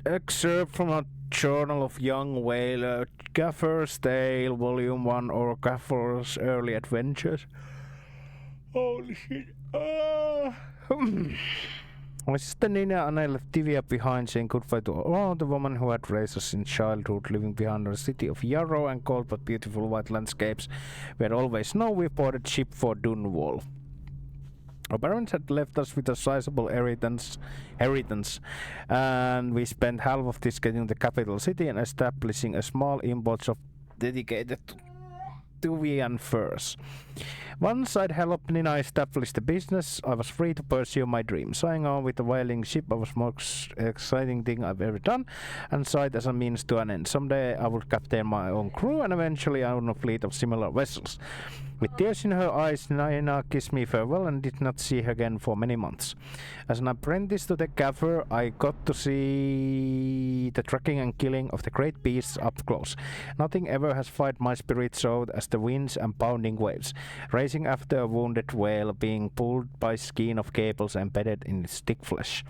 Excerpt from a Journal of Young Whaler, Gaffer's Tale, Volume 1, or Gaffer's Early Adventures. Holy shit. My sister Nina and I left Tivia behind, saying goodbye to all the woman who had raised us in childhood, living behind the city of Yarrow and cold but beautiful white landscapes where always snow. We boarded ship for Dunwall. Our parents had left us with a sizable inheritance, and we spent half of this getting the capital city and establishing a small import shop dedicated to Tuvian furs. Once I'd helped Nina establish the business, I was free to pursue my dream. Signing on with the whaling ship was the most exciting thing I've ever done, and saw it as a means to an end. Someday I would captain my own crew and eventually own a fleet of similar vessels. With tears in her eyes, Nina kissed me farewell and did not see her again for many months. As an apprentice to the gaffer, I got to see the tracking and killing of the great beasts up close. Nothing ever has fired my spirit so as the winds and pounding waves, racing after a wounded whale, being pulled by skein of cables embedded in its thick flesh.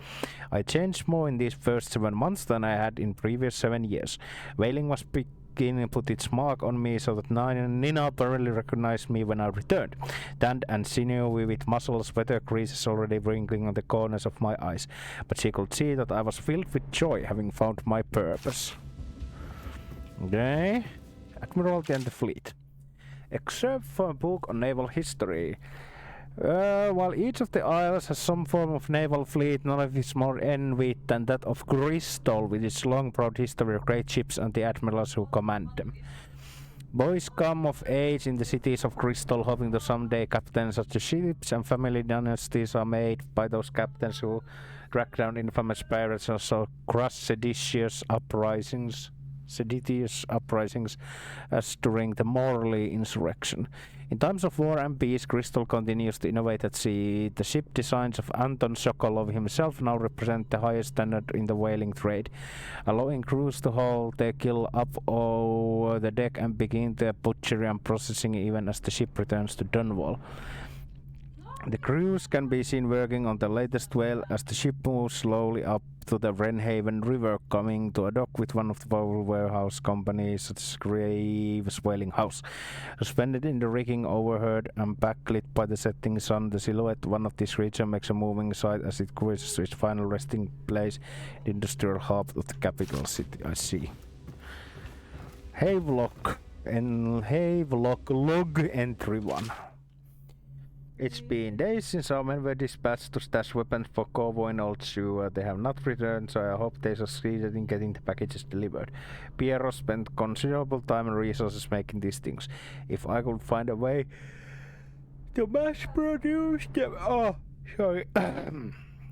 I changed more in these first 7 months than I had in previous 7 years. Whaling was beginning to put its mark on me so that Nina apparently recognized me when I returned. Tanned and sinewy with muscles, weather creases already wrinkling on the corners of my eyes, but she could see that I was filled with joy having found my purpose. Okay. Admiralty and the Fleet. Except for a book on naval history. While each of the isles has some form of naval fleet, none of it is more envied than that of Crystal, with its long proud history of great ships and the admirals who command them. Boys come of age in the cities of Crystal, hoping to someday captain such ships, and family dynasties are made by those captains who drag down infamous pirates and so crush seditious uprisings as during the Morley insurrection. In times of war and peace, Crystal continues to innovate at sea. The ship designs of Anton Sokolov himself now represent the highest standard in the whaling trade, allowing crews to haul their kill up over the deck and begin their butchery and processing even as the ship returns to Dunwall. The crews can be seen working on the latest whale as the ship moves slowly up to the Wrenhaven River, coming to a dock with one of the powerful warehouse companies such as Graves Whaling House. Suspended in the rigging, overhead and backlit by the setting sun, the silhouette one of these creatures makes a moving sight as it cruises to its final resting place, the industrial hub of the capital city. I see. Havelock log entry 1. It's been days since our men were dispatched to stash weapons for Corvo in Old Sewer. They have not returned, so I hope they succeeded in getting the packages delivered. Piero spent considerable time and resources making these things. If I could find a way to mass produce them...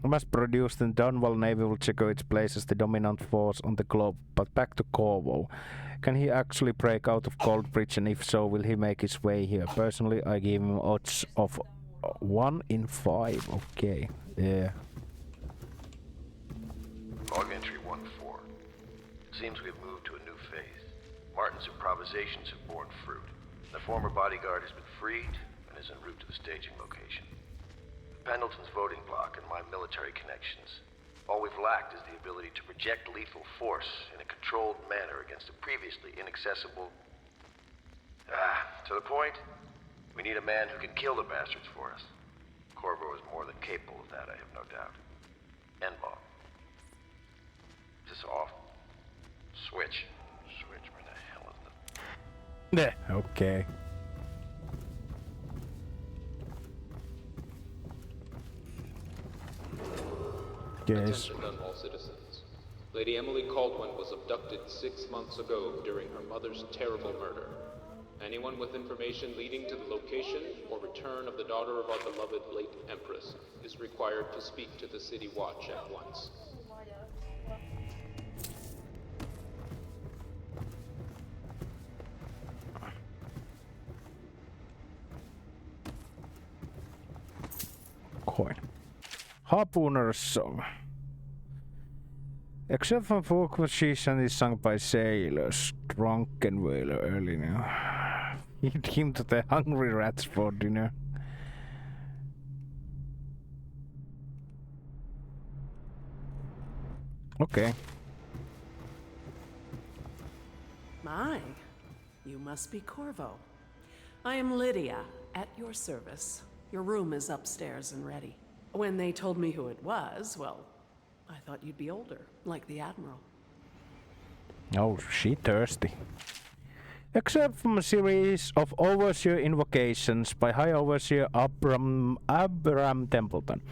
mass produce them, Dunwall Navy will secure its place as the dominant force on the globe. But back to Corvo. Can he actually break out of Coldbridge, and if so, will he make his way here? Personally, I give him odds of 1 in 5. Okay, yeah. Log entry 1-4. It seems we've moved to a new phase. Martin's improvisations have borne fruit. The former bodyguard has been freed and is en route to the staging location. Pendleton's voting block and my military connections. All we've lacked is the ability to project lethal force in a controlled manner against a previously inaccessible... to the point, we need a man who can kill the bastards for us. Corvo is more than capable of that, I have no doubt. N-Law. Is this off? Switch. Where the hell is the... Okay. Yes. Attention Dunwall citizens. Lady Emily Caldwell was abducted 6 months ago during her mother's terrible murder. Anyone with information leading to the location or return of the daughter of our beloved late Empress is required to speak to the City Watch at once. Coin. Harpooner's Song. Except for folk musician is sung by sailors, drunken whaler early now. Feed him to the hungry rats for dinner. Okay. My, you must be Corvo. I am Lydia, at your service. Your room is upstairs and ready. When they told me who it was, well, I thought you'd be older, like the Admiral. Oh, she thirsty. Except from a series of overseer invocations by High Overseer Abraham Templeton.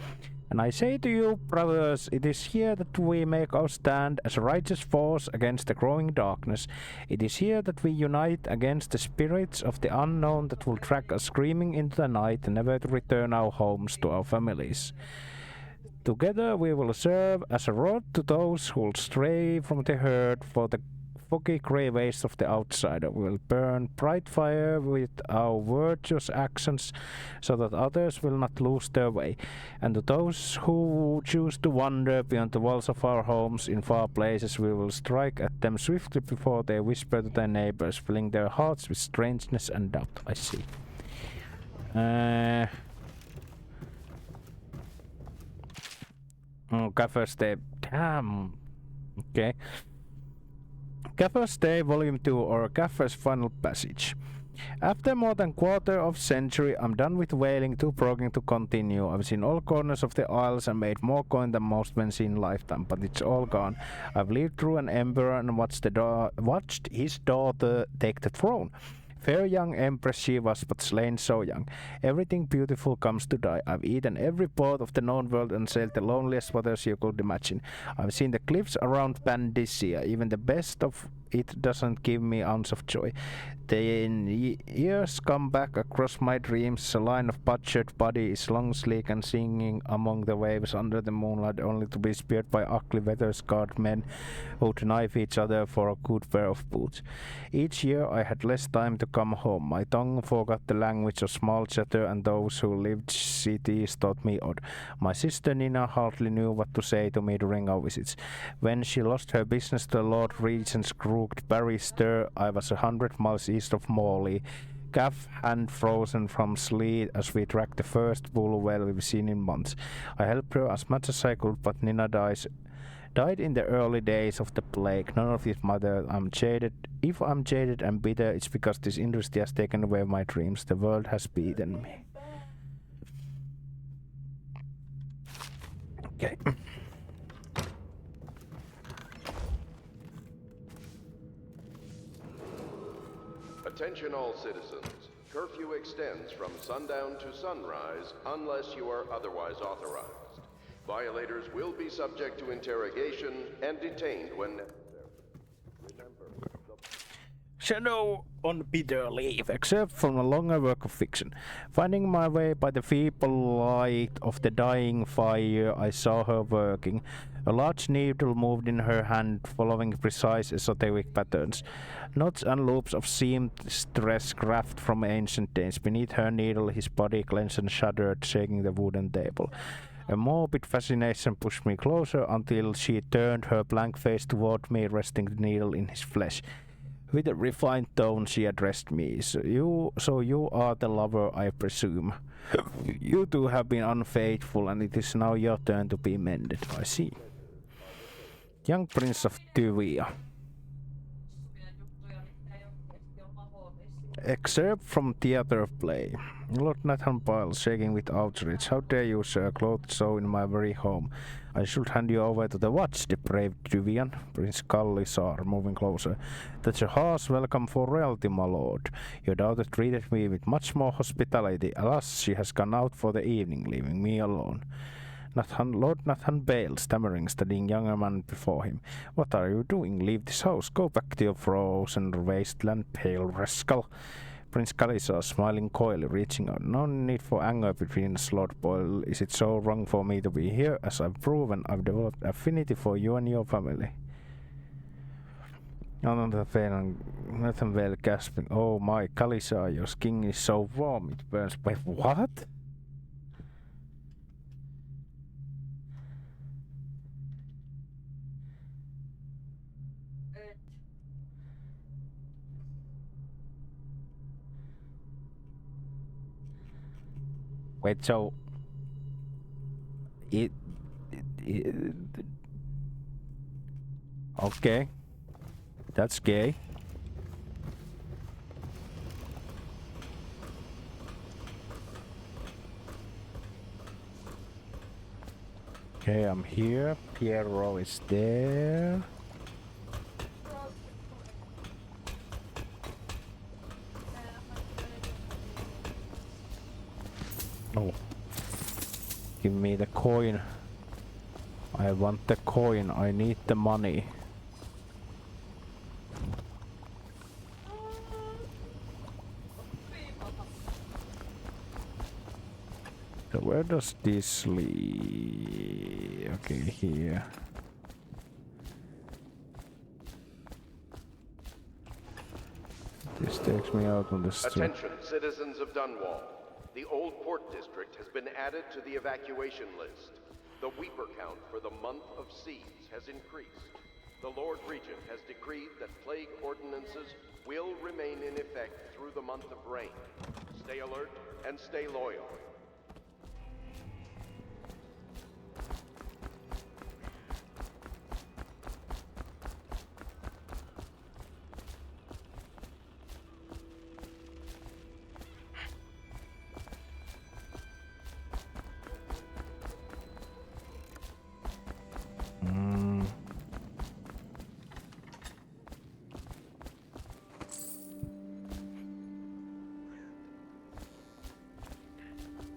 And I say to you, brothers, it is here that we make our stand as a righteous force against the growing darkness. It is here that we unite against the spirits of the unknown that will drag us screaming into the night, never to return our homes to our families. Together we will serve as a rod to those who will stray from the herd, for the foggy grey waste of the outsider. We will burn bright fire with our virtuous actions, so that others will not lose their way. And to those who choose to wander beyond the walls of our homes in far places, we will strike at them swiftly before they whisper to their neighbors, filling their hearts with strangeness and doubt. I see. Gaffer's Day. Damn. Okay. Gaffer's Day Volume 2, or Gaffer's Final Passage. After more than quarter of century, I'm done with whaling, too broken to continue. I've seen all corners of the Isles and made more coin than most men see in lifetime, but it's all gone. I've lived through an emperor and watched his daughter take the throne. Fair young empress she was, but slain so young. Everything beautiful comes to die. I've eaten every port of the known world and sailed the loneliest waters you could imagine. I've seen the cliffs around Pandisia. Even the best of it doesn't give me an ounce of joy. Then years come back across my dreams. A line of butchered bodies, long, sleek, and singing among the waves under the moonlight, only to be speared by ugly, weather-scarred men who'd knife each other for a good pair of boots. Each year I had less time to come home. My tongue forgot the language of small chatter, and those who lived cities thought me odd. My sister Nina hardly knew what to say to me during our visits. When she lost her business to the Lord Regent's crooked barrister, I was 100 miles east of Morley, calf hand frozen from sleet as we tracked the first bull whale we've seen in months. I helped her as much as I could, but Nina died in the early days of the plague. None of it mattered. I'm jaded. If I'm jaded and bitter, it's because this industry has taken away my dreams. The world has beaten me. Okay. Attention all citizens. Curfew extends from sundown to sunrise unless you are otherwise authorized. Violators will be subject to interrogation and detained when necessary. Remember, Shadow on bitter leave, except from a longer work of fiction. Finding my way by the feeble light of the dying fire, I saw her working. A large needle moved in her hand, following precise esoteric patterns. Knots and loops of seamstress craft from ancient days. Beneath her needle, his body clenched and shuddered, shaking the wooden table. A morbid fascination pushed me closer until she turned her blank face toward me, resting the needle in his flesh. With a refined tone, she addressed me. So you are the lover, I presume. You two have been unfaithful, and it is now your turn to be mended. I see. Young Prince of Tyvia. Excerpt from Theatre of Play. Lord Nathan Pyle, shaking with outrage. How dare you, sir, clothed so in my very home? I should hand you over to the watch, depraved Tyvian. Prince Kallisar, moving closer. That's a harsh welcome for royalty, my lord. Your daughter treated me with much more hospitality. Alas, she has gone out for the evening, leaving me alone. Lord Nathan Bale, stammering, studying younger man before him. What are you doing? Leave this house. Go back to your frozen wasteland, pale rascal. Prince Kalisa, smiling coyly, reaching out. No need for anger between us, Lord Boyle. Is it so wrong for me to be here? As I've proven, I've developed affinity for you and your family. Nathan Bale gasping. Oh my, Kalisa, your skin is so warm, it burns. Wait, what? Wait, so it okay, that's gay. Okay, I'm here. Piero is there. Oh. Give me the coin. I want the coin. I need the money. So where does this lead? Okay, here. This takes me out on the street. Attention, citizens of Dunwall. The Old Port District has been added to the evacuation list. The Weeper count for the month of siege has increased. The Lord Regent has decreed that plague ordinances will remain in effect through the month of rain. Stay alert and stay loyal.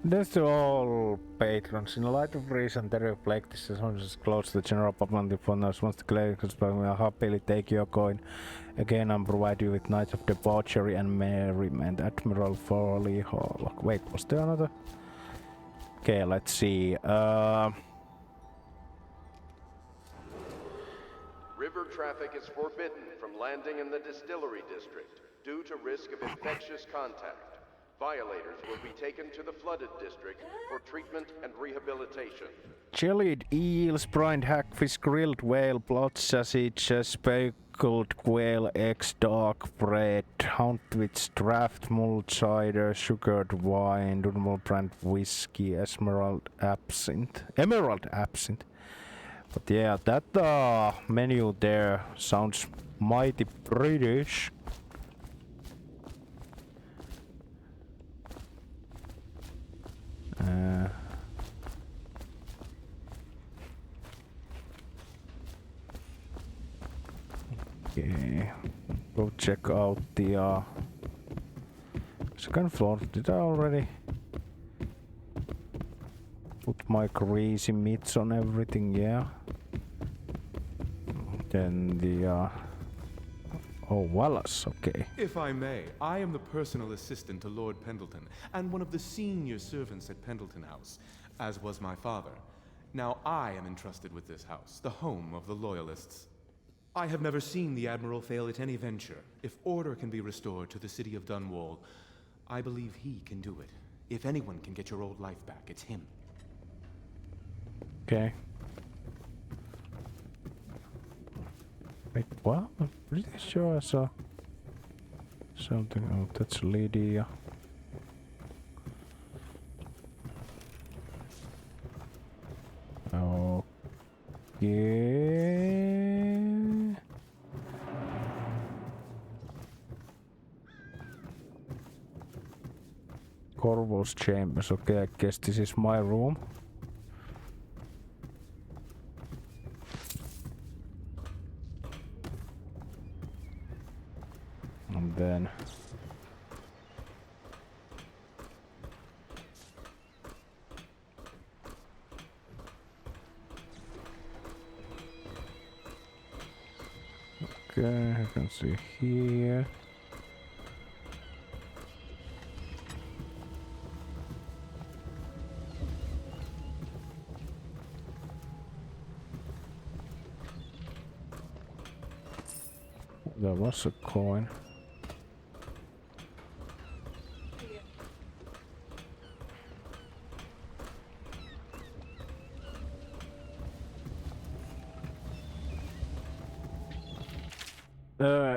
That's to all patrons. In light of recent terror plague, this is close to the general public. For those wants to claim, will happily take your coin again and provide you with nights of debauchery and merriment. Admiral Farley Hall. Wait, was there another? Okay, let's see. River traffic is forbidden from landing in the distillery district due to risk of infectious contact. Violators will be taken to the flooded district for treatment and rehabilitation. Jellied eels, brined hackfish, grilled whale, blood sausages, pickled quail, eggs, dark bread, houndwich, draft mulled cider, sugared wine, normal brand whiskey, emerald absinthe. But yeah, that menu there sounds mighty British. Okay, go check out the second floor. Did I already put my greasy mitts on everything? Yeah. Then the oh, Wallace, okay. If I may, I am the personal assistant to Lord Pendleton, and one of the senior servants at Pendleton House, as was my father. Now I am entrusted with this house, the home of the Loyalists. I have never seen the Admiral fail at any venture. If order can be restored to the city of Dunwall, I believe he can do it. If anyone can get your old life back, it's him. Okay. Wait, what? I'm pretty sure I saw something. Oh, that's Lydia. Okay. Corvo's chambers. Okay, I guess this is my room. And then okay, I can see here. There was a coin.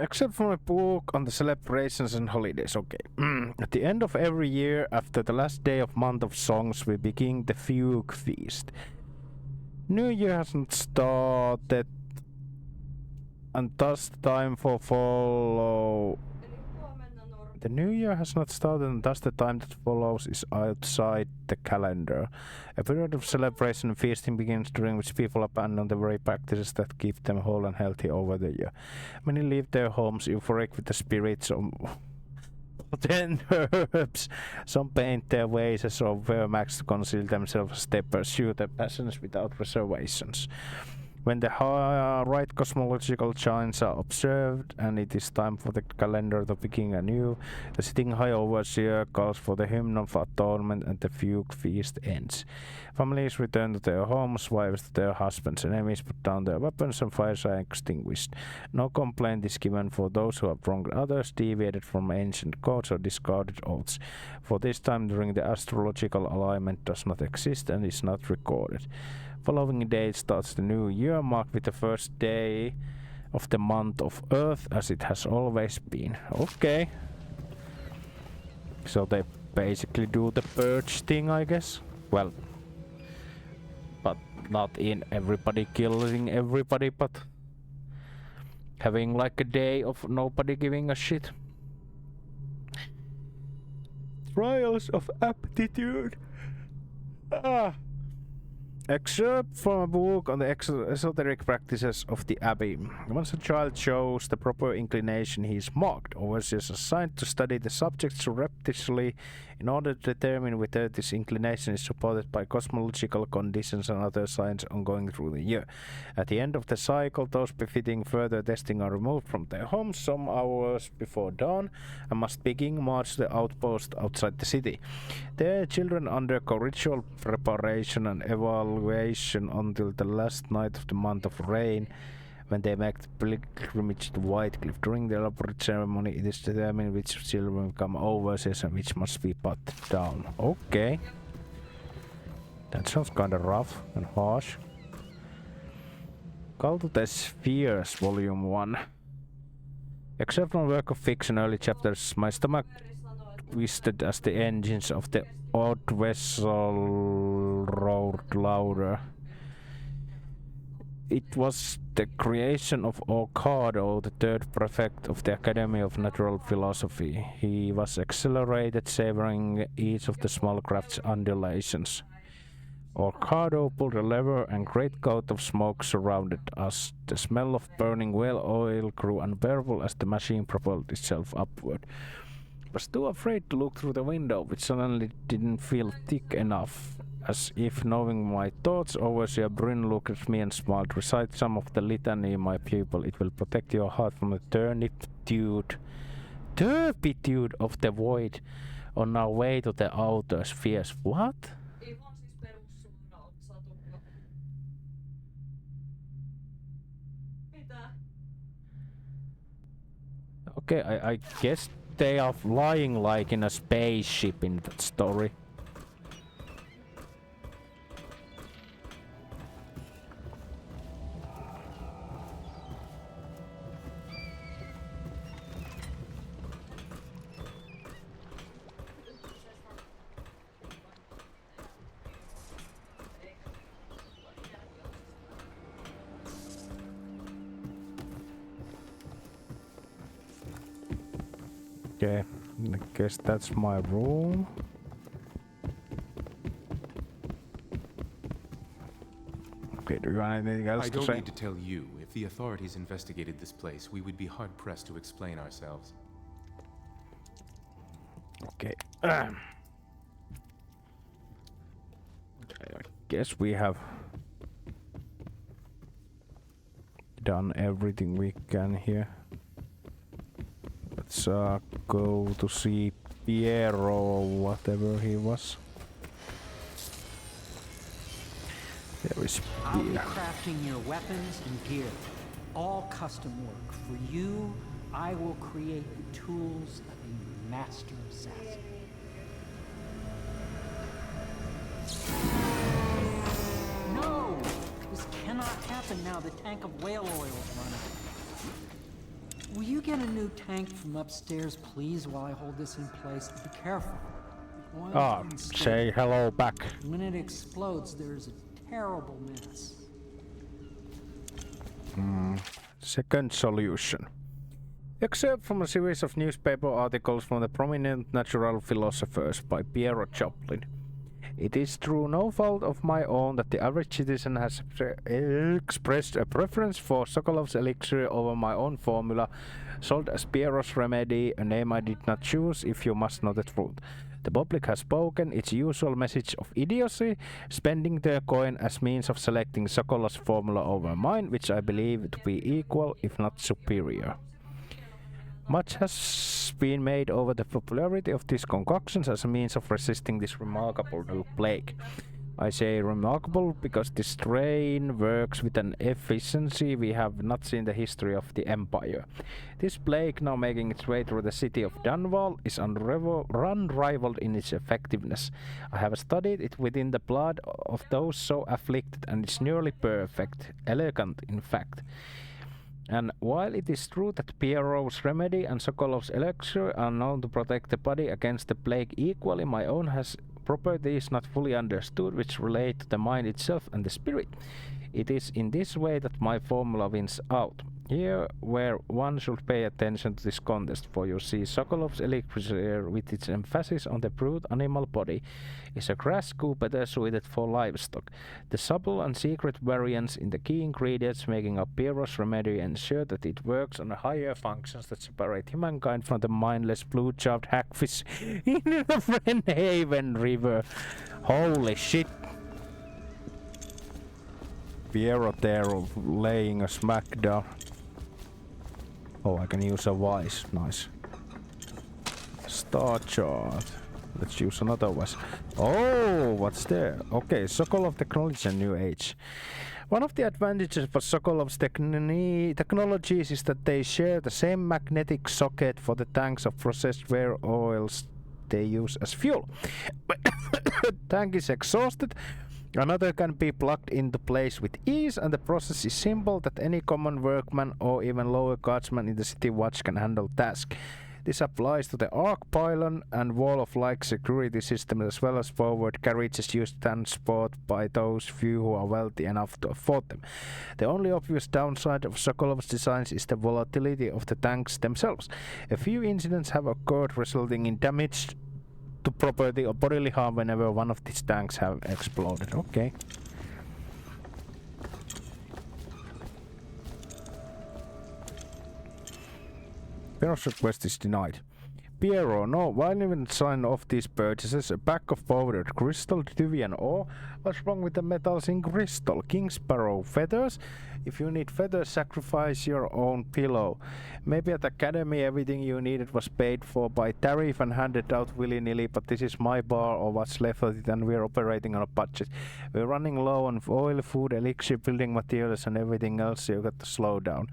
Except for a book on the celebrations and holidays, okay. At the end of every year, after the last day of month of songs, we begin the Fugue Feast. New Year hasn't started, and thus the time for follow. The New Year has not started, and thus the time that follows is outside the calendar. A period of celebration and feasting begins, during which people abandon the very practices that keep them whole and healthy over the year. Many leave their homes euphoric with the spirits of then herbs. Some paint their faces or wear masks to conceal themselves as they pursue their passions without reservations. When the right cosmological signs are observed and it is time for the calendar to begin anew, the sitting high overseer calls for the hymn of atonement and the Fugue Feast ends. Families return to their homes, wives to their husbands, enemies put down their weapons and fires are extinguished. No complaint is given for those who have wronged others, deviated from ancient codes or discarded oaths. For this time during the astrological alignment does not exist and is not recorded. Following day starts the new year, marked with the first day of the month of Earth, as it has always been. Okay. So they basically do the purge thing, I guess. Well, but not in everybody killing everybody, but having like a day of nobody giving a shit. Trials of aptitude. Excerpt from a book on the esoteric practices of the Abbey. Once a child shows the proper inclination, he is marked. Overseers assigned to study the subject surreptitiously in order to determine whether this inclination is supported by cosmological conditions and other signs ongoing through the year. At the end of the cycle, those befitting further testing are removed from their homes some hours before dawn and must begin march to the outpost outside the city. Their children undergo ritual preparation and evaluation until the last night of the month of rain, when they make the pilgrimage to White Cliff. During the elaborate ceremony, it is determined which children become overseers and which must be put down. Okay. That sounds kinda rough and harsh. Call to the Spheres, Volume 1. Exceptional work of fiction, early chapters. My stomach twisted as the engines of the odd vessel roared louder. It was the creation of Orcado, the third prefect of the Academy of Natural Philosophy. He was accelerated, savoring each of the small craft's undulations. Orcado pulled a lever and great cloud of smoke surrounded us. The smell of burning whale oil grew unbearable as the machine propelled itself upward. I was too afraid to look through the window, which suddenly didn't feel thick enough. As if knowing my thoughts, Overseer Bryn looked at me and smiled. Recite some of the litany, my pupil. It will protect your heart from the turpitude of the void on our way to the outer spheres. What? Okay, I guess they are flying like in a spaceship in that story. Okay, I guess that's my room. Okay, do you want anything else to say? I don't need to tell you. If the authorities investigated this place, we would be hard-pressed to explain ourselves. Okay. I guess we have done everything we can here. Let's go to see Piero or whatever he was. There is I'll be crafting your weapons and gear. All custom work. For you, I will create the tools of a master assassin. No! This cannot happen now. The tank of whale oil is running. Will you get a new tank from upstairs, please, while I hold this in place? Be careful. Say hello back. When it explodes, there's a terrible mess. Second solution. Excerpt from a series of newspaper articles from the prominent natural philosophers by Piero Joplin. It is through no fault of my own that the average citizen has expressed a preference for Sokolov's elixir over my own formula, sold as Piero's remedy, a name I did not choose, if you must know the truth. The public has spoken its usual message of idiocy, spending their coin as means of selecting Sokolov's formula over mine, which I believe to be equal, if not superior. Much has been made over the popularity of these concoctions as a means of resisting this remarkable new plague. I say remarkable because this strain works with an efficiency we have not seen in the history of the Empire. This plague, now making its way through the city of Dunwall, is unrivaled in its effectiveness. I have studied it within the blood of those so afflicted, and it's nearly perfect, elegant in fact. And while it is true that Piero's remedy and Sokolov's elixir are known to protect the body against the plague equally, my own has properties not fully understood which relate to the mind itself and the spirit. It is in this way that my formula wins out. Here where one should pay attention to this contest, for you see Sokolov's elixir, with its emphasis on the brute animal body, is a grass scoop better suited for livestock. The subtle and secret variance in the key ingredients making up Piero's remedy ensure that it works on higher functions that separate humankind from the mindless blue-jawed hackfish in the Friendhaven River. Holy shit! Piero there laying a smackdown. Oh, I can use a vice. Nice. Star chart. Let's use another vice. Oh, what's there? Okay, Sokolov Technology and New Age. One of the advantages of Sokolov's technologies is that they share the same magnetic socket for the tanks of processed whale oils they use as fuel. When the tank is exhausted, another can be plugged into place with ease, and the process is simple that any common workman or even lower guardsman in the city watch can handle the task. This applies to the arc pylon and wall-of-light security systems as well as forward carriages used to transport by those few who are wealthy enough to afford them. The only obvious downside of Sokolov's designs is the volatility of the tanks themselves. A few incidents have occurred resulting in damage to property or bodily harm whenever one of these tanks have exploded. Okay. Piero's request is denied. Piero, no, why didn't sign off these purchases? A pack of powdered crystal, Divian ore? What's wrong with the metals in crystal? King Sparrow feathers? If you need feathers, sacrifice your own pillow. Maybe at Academy everything you needed was paid for by tariff and handed out willy-nilly, but this is my bar or what's left of it, and we're operating on a budget. We're running low on oil, food, elixir, building materials and everything else, so you got to slow down.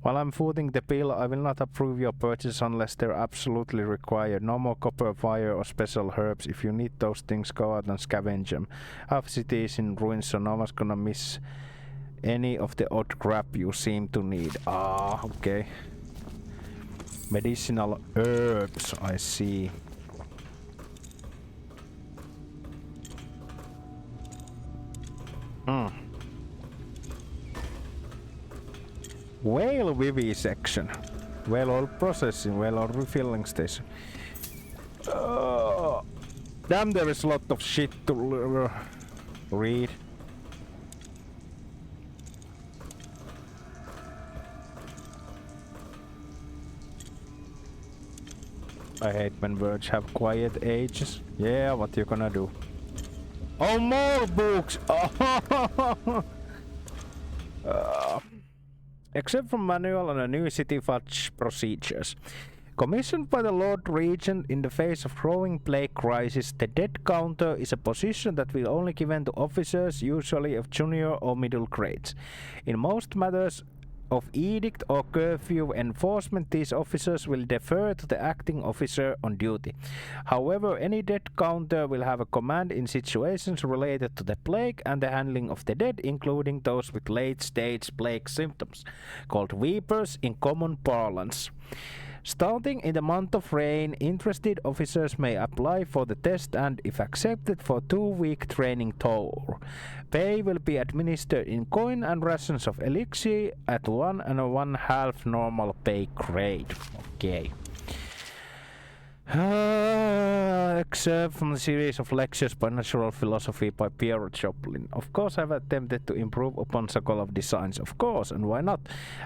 While I'm footing the bill, I will not approve your purchase unless they're absolutely required. No more copper wire or special herbs. If you need those things, go out and scavenge them. Half city is in ruins, so no one's gonna miss any of the odd crap you seem to need. Ah, okay. Medicinal herbs, I see. Whale vivisection. Whale oil processing, whale oil refilling station. Damn, there is a lot of shit to read. I hate when words have quiet ages. Yeah, what you gonna do? Oh, more books! Except for manual and a new city fudge procedures. Commissioned by the Lord Regent in the face of growing plague crisis, the dead counter is a position that will only given to officers, usually of junior or middle grades. In most matters of edict or curfew enforcement, these officers will defer to the acting officer on duty. However, any dead counter will have a command in situations related to the plague and the handling of the dead, including those with late-stage plague symptoms, called weepers in common parlance. Starting in the month of rain, interested officers may apply for the test and, if accepted, for 2-week training tour. Pay will be administered in coin and rations of elixir at 1 1/2 normal pay grade. Okay. Excerpt from the series of lectures by Natural Philosophy by Pierre Joplin. Of course, I've attempted to improve upon Sokolov designs, of course, and why not?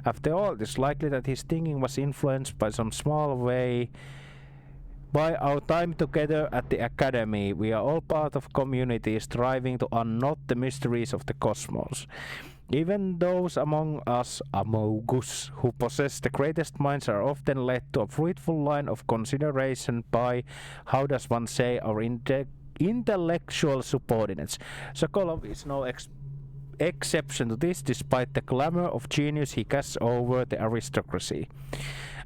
After all, it is likely that his thinking was influenced by some small way by our time together at the Academy. We are all part of communities striving to unknot the mysteries of the cosmos. Even those among us, amogus, who possess the greatest minds are often led to a fruitful line of consideration by, how does one say, our intellectual subordinates. Sokolov is no exception to this, despite the glamour of genius he casts over the aristocracy.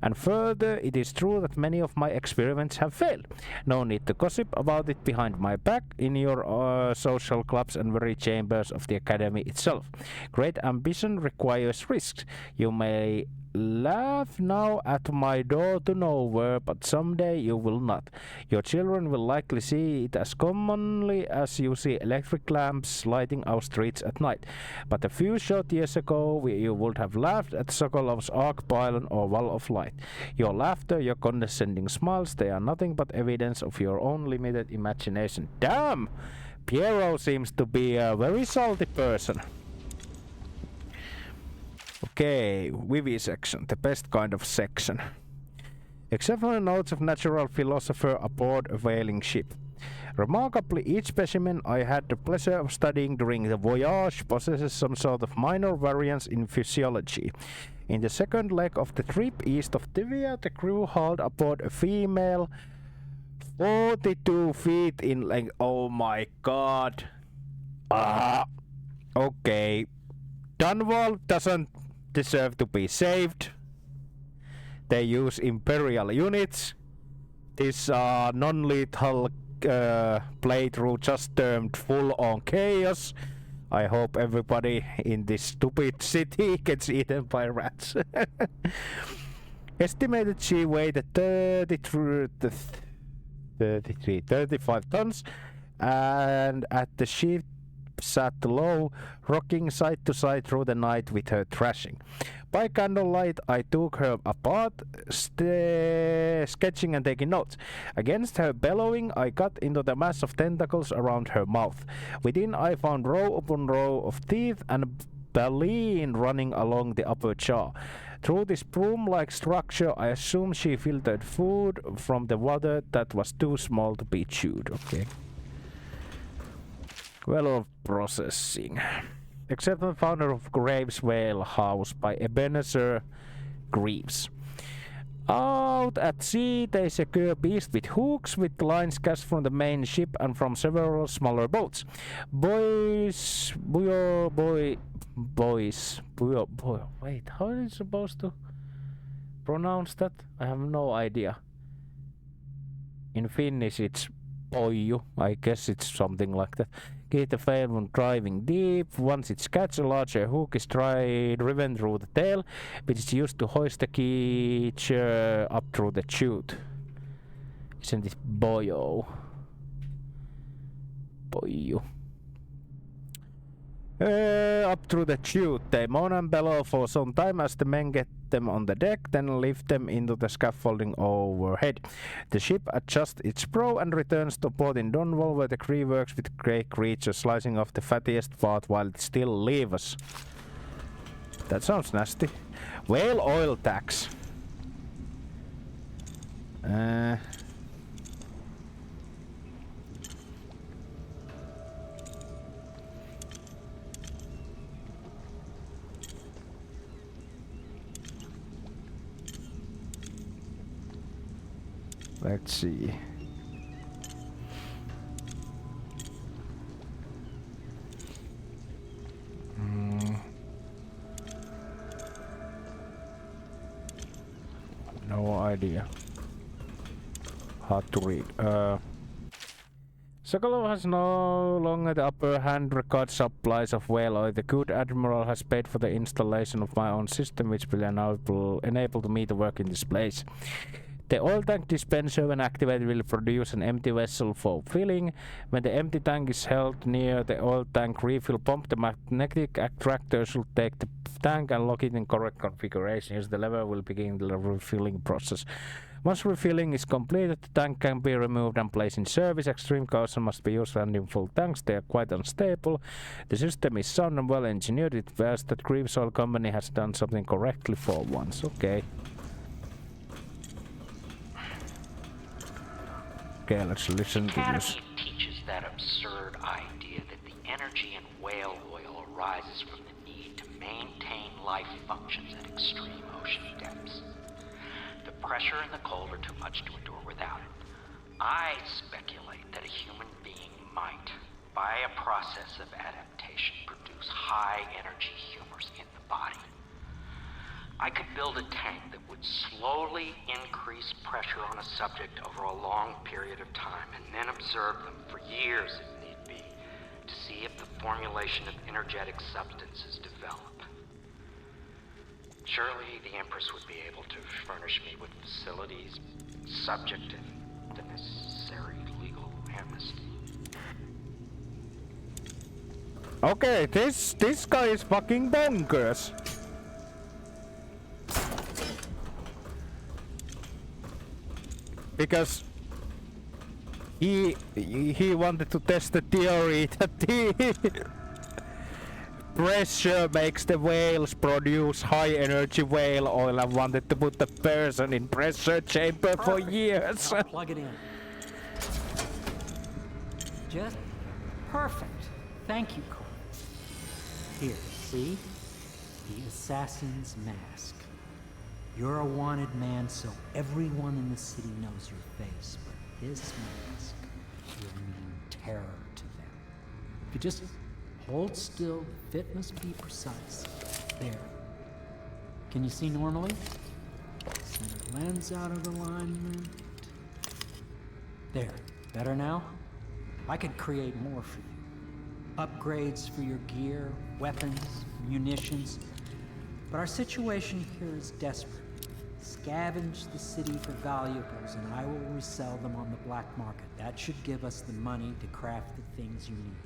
And further, it is true that many of my experiments have failed. No need to gossip about it behind my back in your social clubs and very chambers of the Academy itself. Great ambition requires risks. You may laugh now at my door to nowhere, but someday you will not. Your children will likely see it as commonly as you see electric lamps lighting our streets at night. But a few short years ago, you would have laughed at Sokolov's arc pylon or wall of light. Your laughter, your condescending smiles, they are nothing but evidence of your own limited imagination. Damn! Piero seems to be a very salty person. Okay, vivisection, the best kind of section. Except for the notes of natural philosopher aboard a whaling ship. Remarkably, each specimen I had the pleasure of studying during the voyage possesses some sort of minor variance in physiology. In the second leg of the trip east of Tivia, the crew hauled aboard a female 42 feet in length. Oh my god. Okay. Dunwall doesn't deserve to be saved. They use Imperial units. This non-lethal playthrough just termed full-on chaos. I hope everybody in this stupid city gets eaten by rats. Estimated she weighed 35 tons, and at the ship sat low, rocking side to side through the night with her thrashing. By candlelight, I took her apart, sketching and taking notes. Against her bellowing, I cut into the mass of tentacles around her mouth. Within, I found row upon row of teeth and a baleen running along the upper jaw. Through this broom-like structure, I assume she filtered food from the water that was too small to be chewed. Okay. Well of processing. Except the founder of Graves Whale House by Ebenezer Greaves. Out at sea, they secure beast with hooks with lines cast from the main ship and from several smaller boats. Boys, wait, how are you supposed to pronounce that? I have no idea. In Finnish, it's poiju. I guess it's something like that. Get the fail when driving deep. Once it's catch, a larger hook is driven through the tail, which is used to hoist the creature up through the chute. Isn't it boyo? Boyo. Up through the chute. They moan and bellow for some time as the men get them on the deck, then lift them into the scaffolding overhead. The ship adjusts its prow and returns to port in Dunwall, where the crew works with grey creatures, slicing off the fattiest part while it still leaves. That sounds nasty. Whale oil tax. Let's see. No idea. Hard to read. Sokolov has no longer the upper hand regarding supplies of whale oil. The good admiral has paid for the installation of my own system, which will enable me to work in this place. The oil tank dispenser, when activated, will produce an empty vessel for filling. When the empty tank is held near the oil tank refill pump, the magnetic attractors will take the tank and lock it in correct configuration. Here's the lever will begin the refilling process. Once refilling is completed, the tank can be removed and placed in service. Extreme caution must be used when in full tanks. They are quite unstable. The system is sound and well engineered. It bears that Greaves Oil Company has done something correctly for once. Okay. Okay, let's listen to this. Academy teaches that absurd idea that the energy in whale oil arises from the need to maintain life functions at extreme ocean depths. The pressure and the cold are too much to endure without it. I speculate that a human being might, by a process of adaptation, produce high-energy humors in the body. I could build a tank that would slowly increase pressure on a subject over a long period of time and then observe them for years if need be to see if the formulation of energetic substances develop. Surely the Empress would be able to furnish me with facilities subject to the necessary legal amnesty. Okay, this guy is fucking bonkers. Because he wanted to test the theory that the pressure makes the whales produce high energy whale oil and wanted to put the person in pressure chamber for years. Now plug it in. Just perfect. Thank you, Cole. Here, see? The assassin's mask. You're a wanted man, so everyone in the city knows your face, but this mask will mean terror to them. If you just Hold still, the fit must be precise. There. Can you see normally? Center lens out of alignment. There. Better now? I could create more for you. Upgrades for your gear, weapons, munitions. But our situation here is desperate. Scavenge the city for valuables and I will resell them on the black market. That should give us the money to craft the things you need.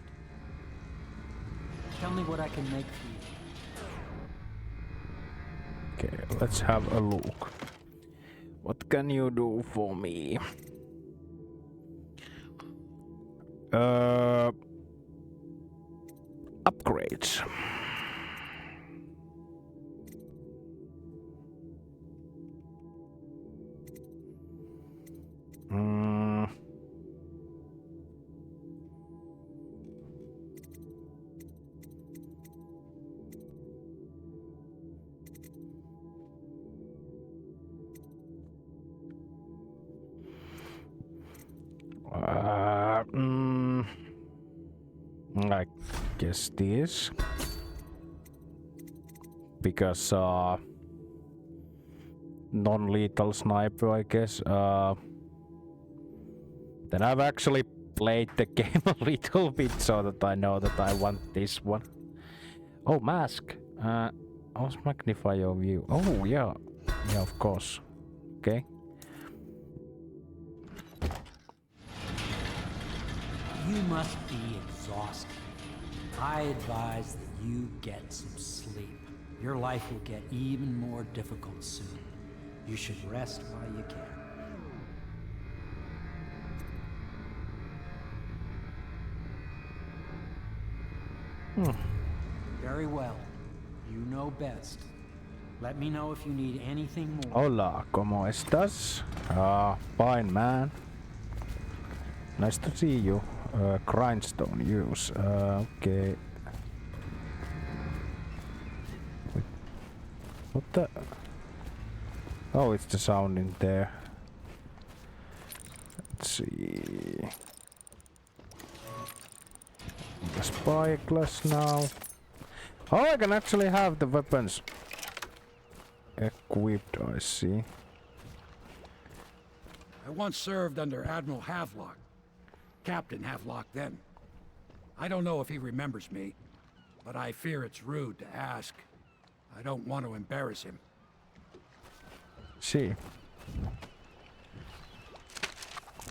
Tell me what I can make for you. Okay, let's have a look. What can you do for me? Upgrades. I guess this. Because non-lethal sniper, I guess. Then I've actually played the game a little bit so that I know that I want this one. Oh, mask. How's magnify your view? Oh, yeah. Yeah, of course. Okay. You must be exhausted. I advise that you get some sleep. Your life will get even more difficult soon. You should rest while you can. Very well. You know best. Let me know if you need anything more. Hola, ¿cómo estás? Fine, man. Nice to see you. Grindstone use. Okay. Wait. What the? Oh, it's the sound in there. Let's see. The spyglass now. Oh, I can actually have the weapons equipped, I see. I once served under Admiral Havelock. Captain Havelock then. I don't know if he remembers me, but I fear it's rude to ask. I don't want to embarrass him. See.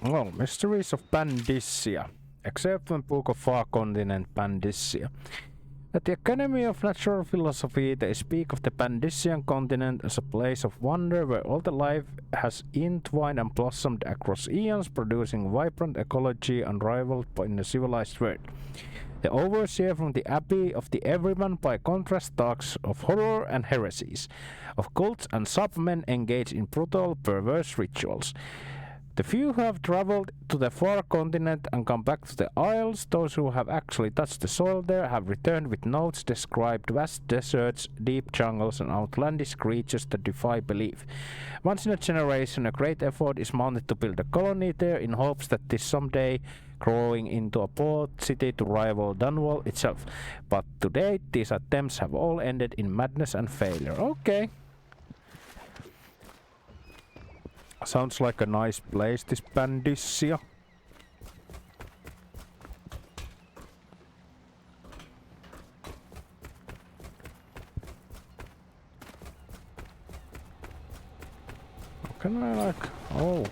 Well, Mysteries of Pandyssia. Except when Book of Far Continent Pandyssia. At the Academy of Natural Philosophy, they speak of the Pandyssian continent as a place of wonder where all the life has entwined and blossomed across eons, producing vibrant ecology unrivaled in the civilized world. The overseer from the Abbey of the Everyman, by contrast, talks of horror and heresies, of cults and submen engaged in brutal, perverse rituals. The few who have traveled to the far continent and come back to the Isles, those who have actually touched the soil there, have returned with notes described vast deserts, deep jungles, and outlandish creatures that defy belief. Once in a generation, a great effort is mounted to build a colony there in hopes that this someday growing into a port city to rival Dunwall itself. But to date, these attempts have all ended in madness and failure. Okay. Sounds like a nice place, this Pandyssia. Can I like... Oh.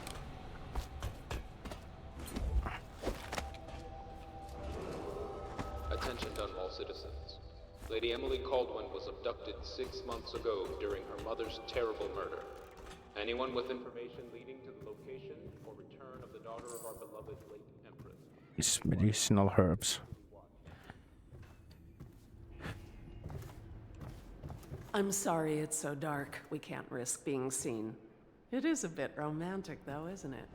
Attention Dunwall citizens. Lady Emily Caldwell was abducted 6 months ago during her mother's terrible murder. Anyone with information leading to the location or return of the daughter of our beloved late Empress. It's medicinal herbs. I'm sorry it's so dark. We can't risk being seen. It is a bit romantic though, isn't it?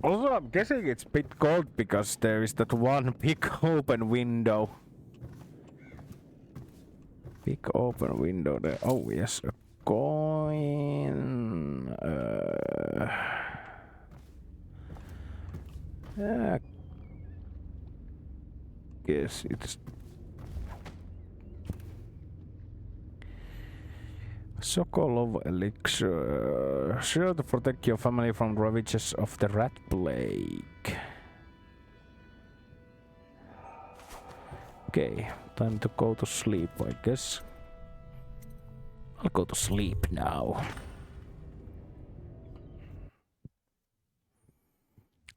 Also, I'm guessing it's a bit cold because there is that one big open window. Big open window there. Oh yes, a coin. is. It's Sokolov elixir. Sure to protect your family from ravages of the rat plague. Okay, time to go to sleep, I guess. I'll go to sleep now.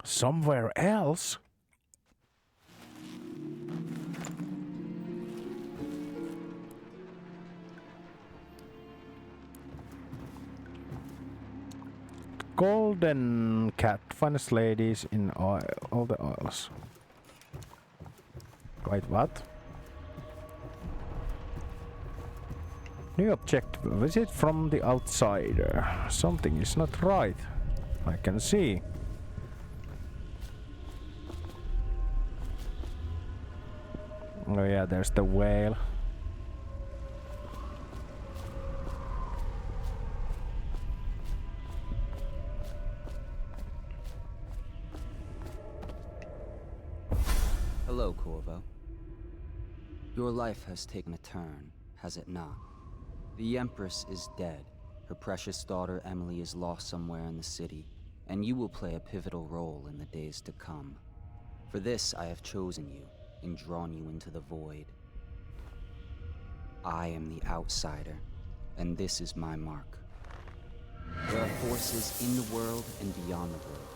Somewhere else? Golden cat, finest ladies in all the isles. Wait, what? New objective, visit from the outsider. Something is not right. I can see. Oh yeah, there's the whale. Hello, Corvo. Your life has taken a turn, has it not? The Empress is dead. Her precious daughter Emily is lost somewhere in the city, and you will play a pivotal role in the days to come. For this, I have chosen you and drawn you into the void. I am the outsider, and this is my mark. There are forces in the world and beyond the world,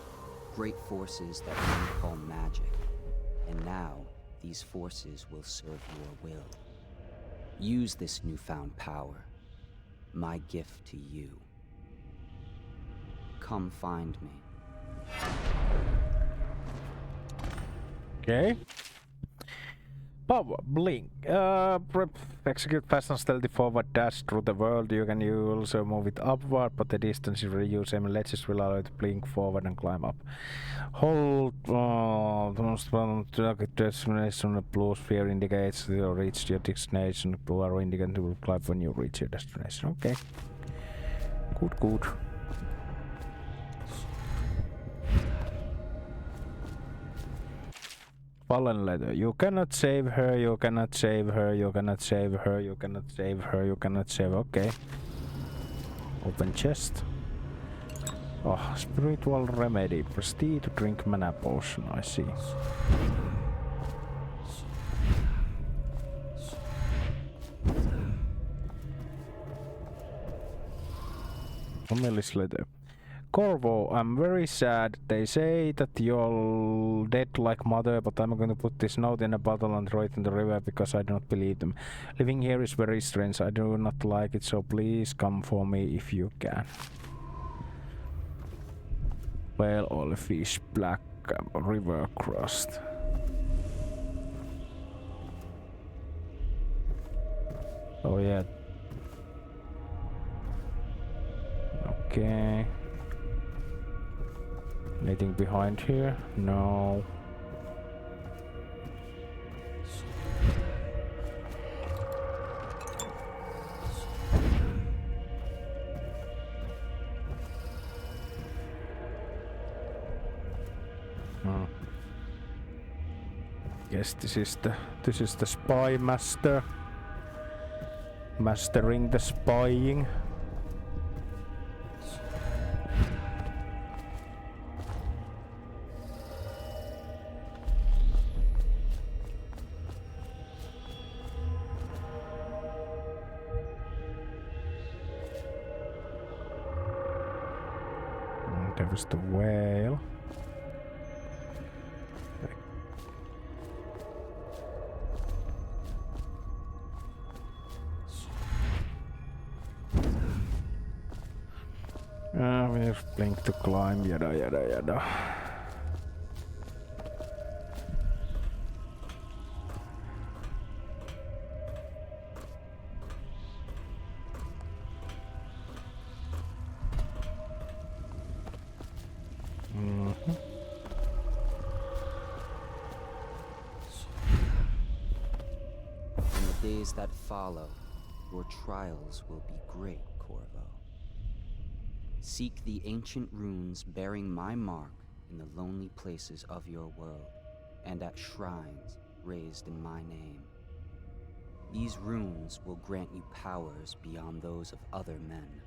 great forces that men call magic. And now, these forces will serve your will. Use this newfound power, my gift to you. Come find me. Okay. Power, blink. Execute fast and stealthy forward dash through the world. You can also move it upward, but the distance you reduce aim ledges will allow you to blink forward and climb up. Hold target destination. The blue sphere indicates you reached your destination. Blue arrow indicates you will climb when you reach your destination. Okay. Good. Fallen letter. You cannot save her, you cannot save her, you cannot save her, you cannot save her, you cannot save. Okay. Open chest. Oh, spiritual remedy. Press T to drink mana potion. I see. Emily's letter. Corvo, I'm very sad. They say that you're dead like mother, but I'm going to put this note in a bottle and throw it in the river because I do not believe them. Living here is very strange. I do not like it, so please come for me if you can. Whale, all fish, black, river crossed. Oh yeah. Okay. Anything behind here? No. Yes, this is the spy master. Mastering the spying. There was the whale. We're blink to climb, yada yada yada. In the days that follow, your trials will be great, Corvo. Seek the ancient runes bearing my mark in the lonely places of your world, and at shrines raised in my name. These runes will grant you powers beyond those of other men.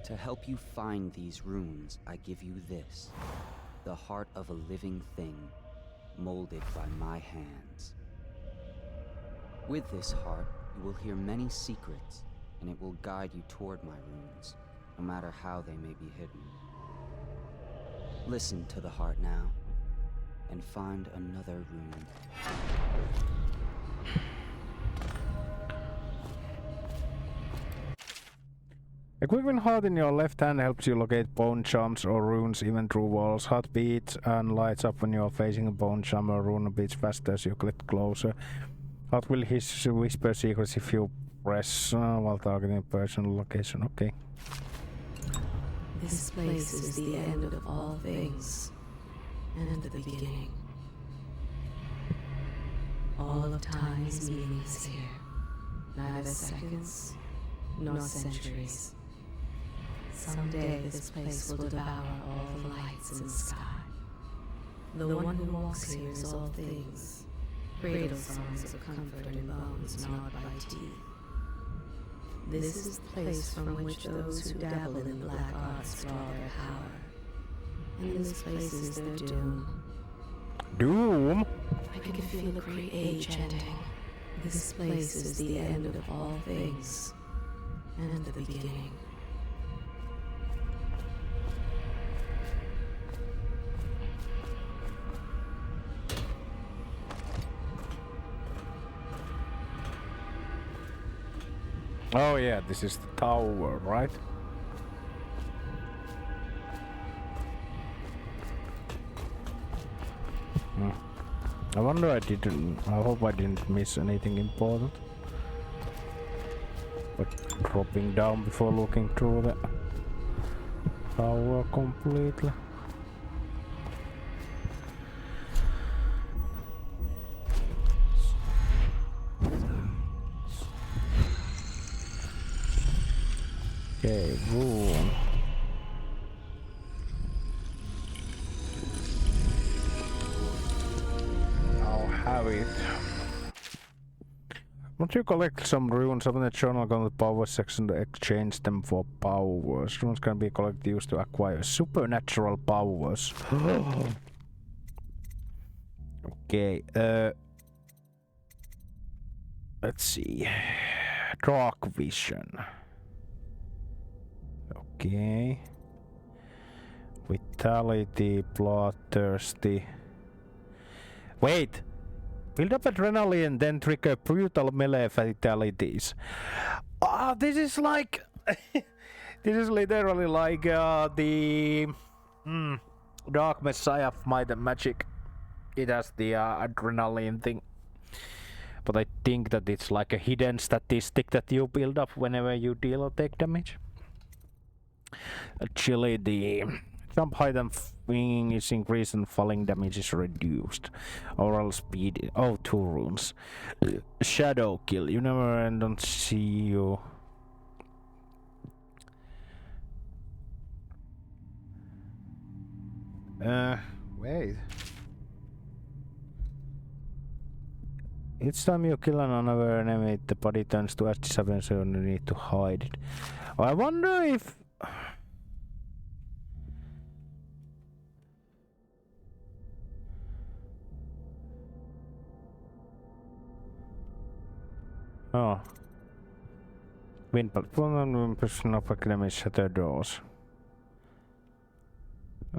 To help you find these runes, I give you this, the heart of a living thing, molded by my hands. With this heart, you will hear many secrets, and it will guide you toward my runes, no matter how they may be hidden. Listen to the heart now, and find another rune. Equipping heart in your left hand helps you locate bone charms or runes even through walls. Heart beats and lights up when you are facing a bone charm or rune beats faster as you get closer. Heart will whisper secrets if you press while targeting a personal location. Okay. This place is the end of all things, and the beginning. All of time is meaningless here. Neither seconds nor centuries. Someday this place will devour all the lights in the sky. The one who walks here is all things. Cradle songs of comfort and bones gnawed by teeth. This is the place from which those who dabble in black arts draw their power. And this place is their doom. Doom? I can feel a great age ending. This place is the end of all things, and the beginning. Oh yeah, this is the tower, right? I wonder I hope I didn't miss anything important. But dropping down before looking through the tower completely. Okay, rune. I'll have it. Once you collect some runes, open the journal, go to the power section to exchange them for powers. Runes can be collected used to acquire supernatural powers. Okay, let's see. Dark vision. Okay. Vitality, bloodthirsty. Wait! Build up adrenaline, then trigger brutal melee fatalities. Ah, this is like... this is literally like the... Dark Messiah of Might and Magic. It has the adrenaline thing. But I think that it's like a hidden statistic that you build up whenever you deal or take damage. Actually, the jump height and swinging is increased and falling damage is reduced. Overall speed. Oh, 2 runes. Shadow kill. You never and don't see you. Wait. Each time you kill an unaware enemy, the body turns to ash disappears, so you need to hide it. I wonder if... Oh. Wind person of academy shatter doors.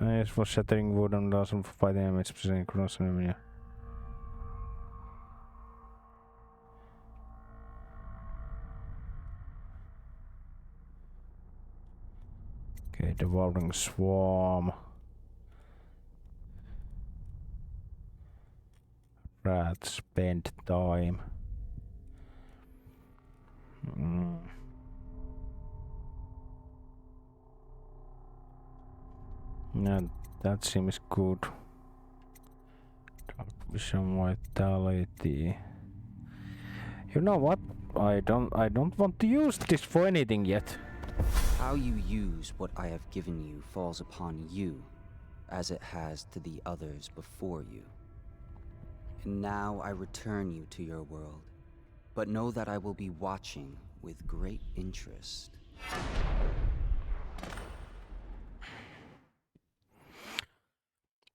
It's for shattering wooden doors and for fighting enemies, specifically across the menu. Okay, devouring swarm. Rat spend time. Yeah, that seems good. Dark vision, vitality. You know what? I don't want to use this for anything yet. How you use what I have given you falls upon you, as it has to the others before you. And now I return you to your world. But know that I will be watching with great interest.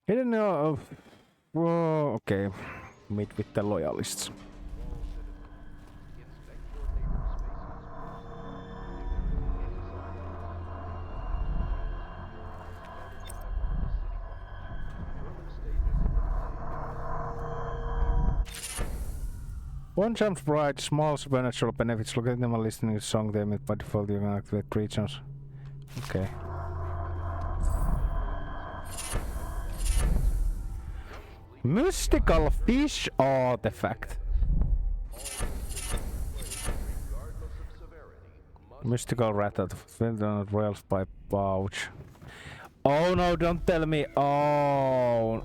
Didn't know. Okay. Meet with the loyalists. One jumps bright, small supernatural benefits. Look at them while listening to the song. They by default you can activate regions. Okay. Mystical fish artifact. Mystical rat out of Royal Spy pouch. Oh no, don't tell me. Oh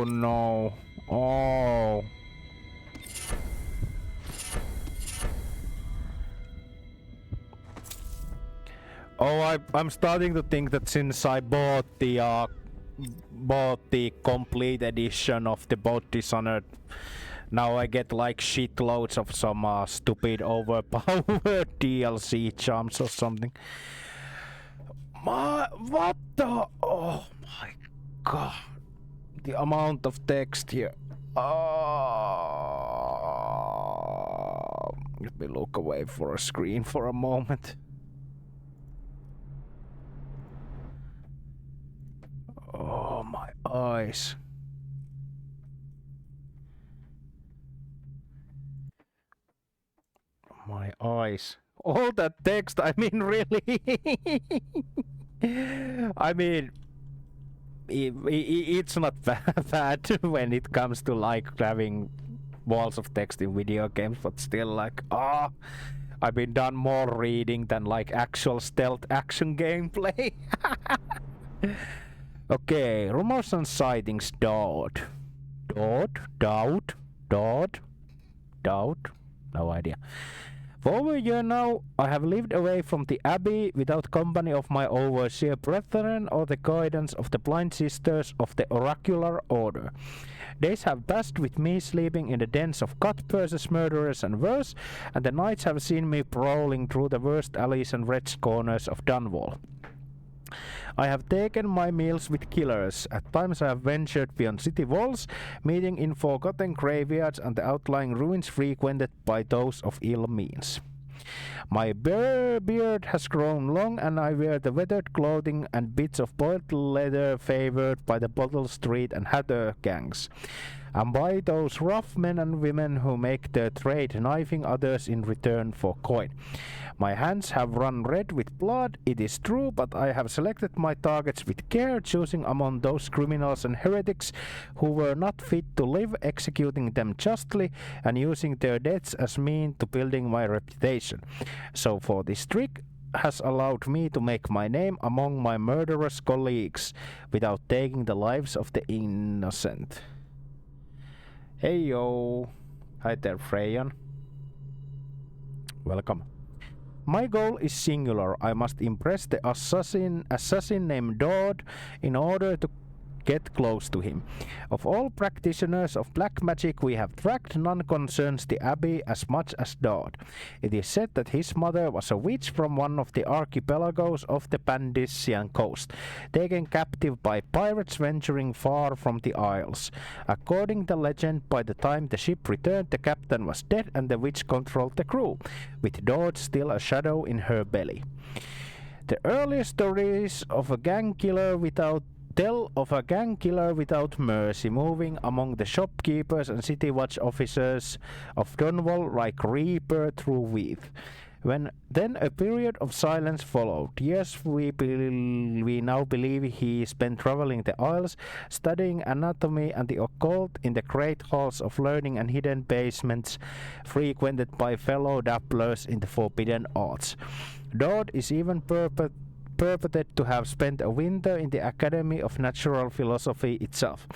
no. Oh. Oh, I'm starting to think that since I bought the complete edition of the boat Dishonored, now I get like shitloads of some stupid overpowered DLC charms or something. What the? Oh my god. The amount of text here. Let me look away for a screen for a moment. Oh, my eyes. My eyes. All that text, I mean, really? I mean, it's not bad when it comes to like having walls of text in video games, but still like, I've been done more reading than like actual stealth action gameplay. Okay, rumors and sightings. Doubt. No idea. For over a year now, I have lived away from the Abbey without company of my overseer brethren or the guidance of the blind sisters of the oracular order. Days have passed with me sleeping in the dens of cutpurses, murderers, and worse, and the nights have seen me prowling through the worst alleys and wretched corners of Dunwall. I have taken my meals with killers. At times I have ventured beyond city walls, meeting in forgotten graveyards and the outlying ruins frequented by those of ill means. My beard has grown long, and I wear the weathered clothing and bits of boiled leather favored by the Bottle Street and Hatter gangs, and by those rough men and women who make their trade knifing others in return for coin. My hands have run red with blood, it is true, but I have selected my targets with care, choosing among those criminals and heretics who were not fit to live, executing them justly, and using their deaths as means to building my reputation. So for this trick has allowed me to make my name among my murderous colleagues, without taking the lives of the innocent. Hey yo! Hi there, Freyan. Welcome. My goal is singular. I must impress the assassin named Dodd in order to get close to him. Of all practitioners of black magic we have tracked, none concerns the Abbey as much as Dodd. It is said that his mother was a witch from one of the archipelagos of the Pandician coast, taken captive by pirates venturing far from the Isles. According to legend, by the time the ship returned, the captain was dead and the witch controlled the crew, with Dodd still a shadow in her belly. The earliest stories of a gang killer without mercy, moving among the shopkeepers and city watch officers of Dunwall like reaper through wheat. Then a period of silence followed. Years we now believe he spent traveling the Isles, studying anatomy and the occult in the great halls of learning and hidden basements frequented by fellow dabblers in the forbidden arts. Dodd is even purported to have spent a winter in the Academy of Natural Philosophy itself,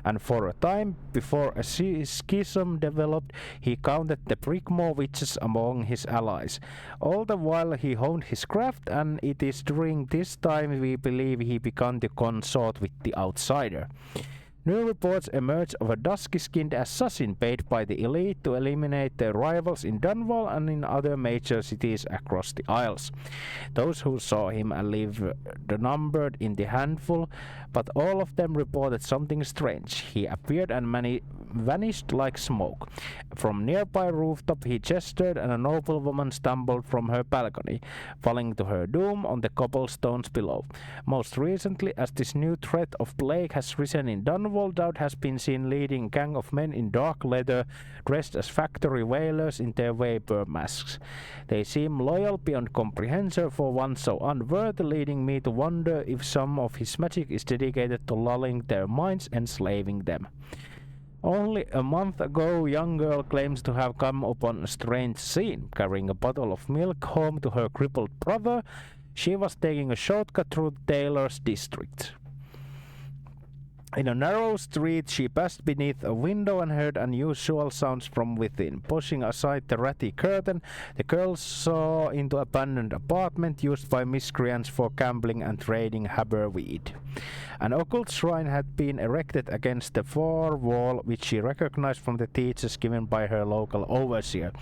and for a time, before a schism developed, he counted the Brickmore witches among his allies. All the while he honed his craft, and it is during this time we believe he began to consort with the outsider. New reports emerge of a dusky-skinned assassin paid by the elite to eliminate their rivals in Dunwall and in other major cities across the Isles. Those who saw him lived numbered in the handful, but all of them reported something strange. He appeared and vanished like smoke. From nearby rooftop he gestured and a noblewoman stumbled from her balcony, falling to her doom on the cobblestones below. Most recently, as this new threat of plague has risen in Dunwall, Dowd has been seen leading a gang of men in dark leather, dressed as factory whalers in their vapor masks. They seem loyal beyond comprehension for one so unworthy, leading me to wonder if some of his magic is dedicated to lulling their minds, enslaving them. Only a month ago, a young girl claims to have come upon a strange scene. Carrying a bottle of milk home to her crippled brother, she was taking a shortcut through Taylor's district. In a narrow street, she passed beneath a window and heard unusual sounds from within. Pushing aside the ratty curtain, the girl saw into an abandoned apartment used by miscreants for gambling and trading haberweed. An occult shrine had been erected against the far wall, which she recognized from the teachers given by her local overseer.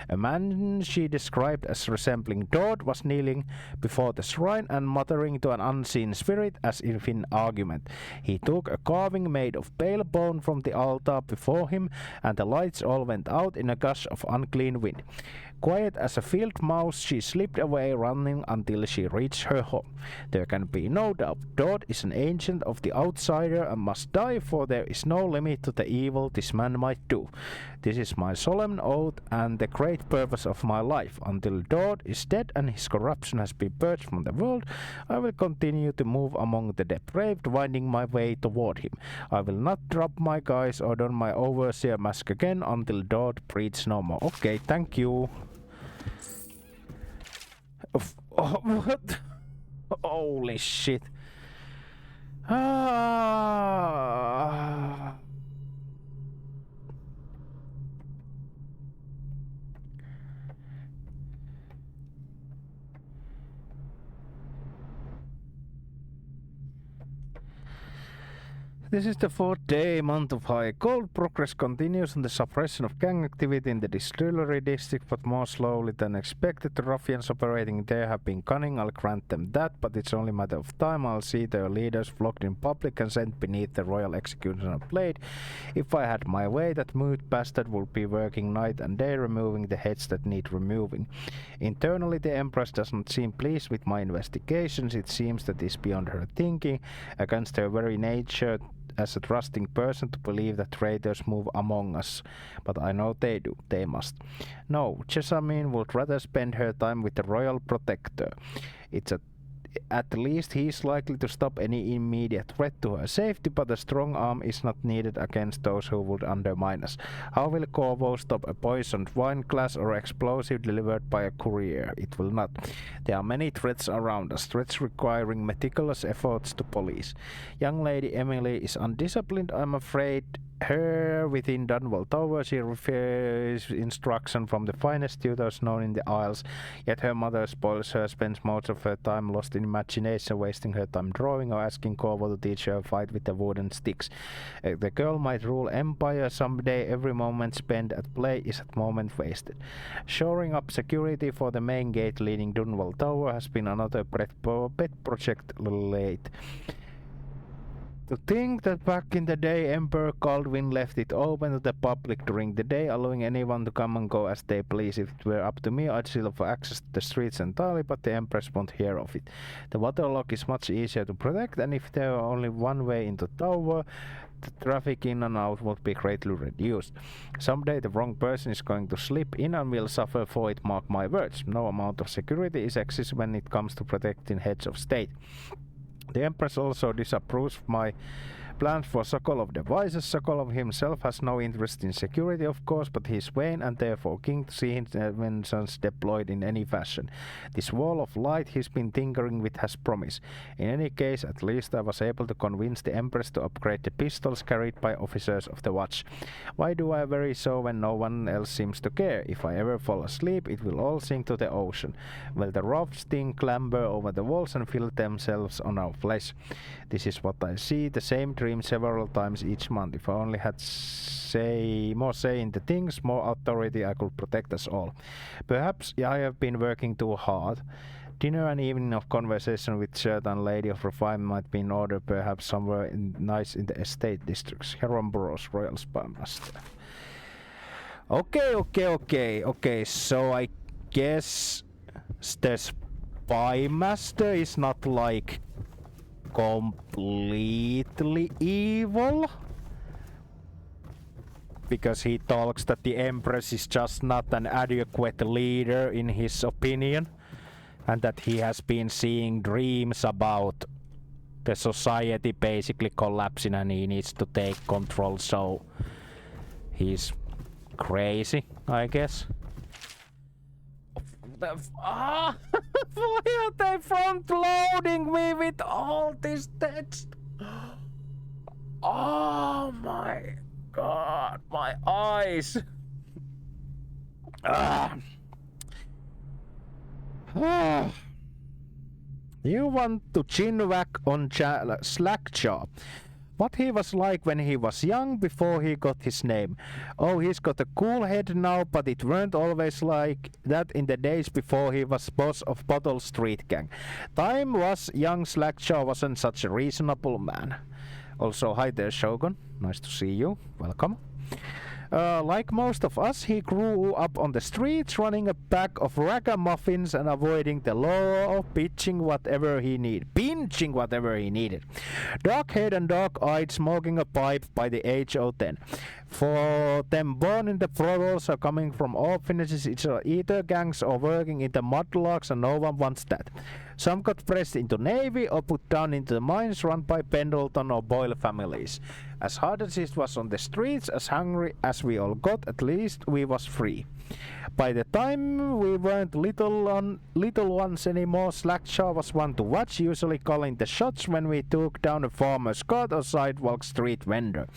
A man she described as resembling Dodd was kneeling before the shrine and muttering to an unseen spirit as if in argument. He took a carving made of pale bone from the altar before him, and the lights all went out in a gush of unclean wind. Quiet as a field mouse, she slipped away, running until she reached her home. There can be no doubt Dodd is an agent of the outsider and must die, for there is no limit to the evil this man might do. This is my solemn oath and the great purpose of my life. Until Dodd is dead and his corruption has been purged from the world, I will continue to move among the depraved, winding my way toward him. I will not drop my guys or don my overseer mask again until Dodd breathes no more. Okay, thank you. What? Holy shit. This is the fourth day, month of high cold. Progress continues on the suppression of gang activity in the distillery district, but more slowly than expected. The ruffians operating there have been cunning, I'll grant them that, but it's only a matter of time. I'll see their leaders flogged in public and sent beneath the royal executioner blade. If I had my way, that mute bastard would be working night and day, removing the heads that need removing. Internally, the Empress does not seem pleased with my investigations. It seems that it's beyond her thinking, against her very nature as a trusting person, to believe that traitors move among us. But I know they do. They must. No, Jessamine would rather spend her time with the royal protector. At least he is likely to stop any immediate threat to her safety, but a strong arm is not needed against those who would undermine us. How will Corvo stop a poisoned wine glass or explosive delivered by a courier? It will not. There are many threats around us, threats requiring meticulous efforts to police. Young Lady Emily is undisciplined, I'm afraid. Her within Dunwall Tower, she receives instruction from the finest tutors known in the Isles, yet her mother spoils her, spends most of her time lost in imagination, wasting her time drawing or asking Corvo to teach her a fight with the wooden sticks. The girl might rule empire someday. Every moment spent at play is a moment wasted. Shoring up security for the main gate leading Dunwall Tower has been another pet project late. To think that back in the day Emperor Baldwin left it open to the public during the day, allowing anyone to come and go as they please. If it were up to me, I'd still have access to the streets entirely, but the Empress won't hear of it. The waterlock is much easier to protect, and if there were only one way into tower, the traffic in and out would be greatly reduced. Someday the wrong person is going to slip in and will suffer for it, mark my words. No amount of security is excessive when it comes to protecting heads of state. The Empress also disapproves of my plans for Sokolov devices. Sokolov himself has no interest in security, of course, but he's vain and therefore keen to see his inventions deployed in any fashion. This wall of light he's been tinkering with has promise. In any case, at least I was able to convince the Empress to upgrade the pistols carried by officers of the watch. Why do I worry so when no one else seems to care? If I ever fall asleep, it will all sink to the ocean. Will the roughs clamber over the walls and feel themselves on our flesh? This is what I see, the same dream dream several times each month. If I only had more say in the things, more authority, I could protect us all. Perhaps I have been working too hard. Dinner and evening of conversation with certain lady of refinement might be in order, perhaps somewhere nice in the estate districts. Heron Burroughs, Royal Spy Master. Okay. So I guess the Spy Master is not like completely evil, because he talks that the Empress is just not an adequate leader in his opinion, and that he has been seeing dreams about the society basically collapsing and he needs to take control, so he's crazy, I guess. Why are they front loading me with all this text? Oh my god, my eyes. You want to chin whack on Slackjaw. What he was like when he was young, before he got his name. Oh, he's got a cool head now, but it weren't always like that in the days before he was boss of Bottle Street Gang. Time was young Slackjaw wasn't such a reasonable man. Also, hi there, Shogun. Nice to see you. Welcome. Like most of us, he grew up on the streets, running a pack of ragamuffins and avoiding the law, pinching whatever he needed. Dark-haired and dark-eyed, smoking a pipe by the age of 10. For them born in the brothels or coming from orphanages, it's either gangs or working in the mudlarks, and no one wants that. Some got pressed into Navy or put down into the mines run by Pendleton or Boyle families. As hard as it was on the streets, as hungry as we all got, at least we was free. By the time we weren't little ones anymore, Slackjaw was one to watch, usually calling the shots when we took down a farmer's cart or sidewalk street vendor.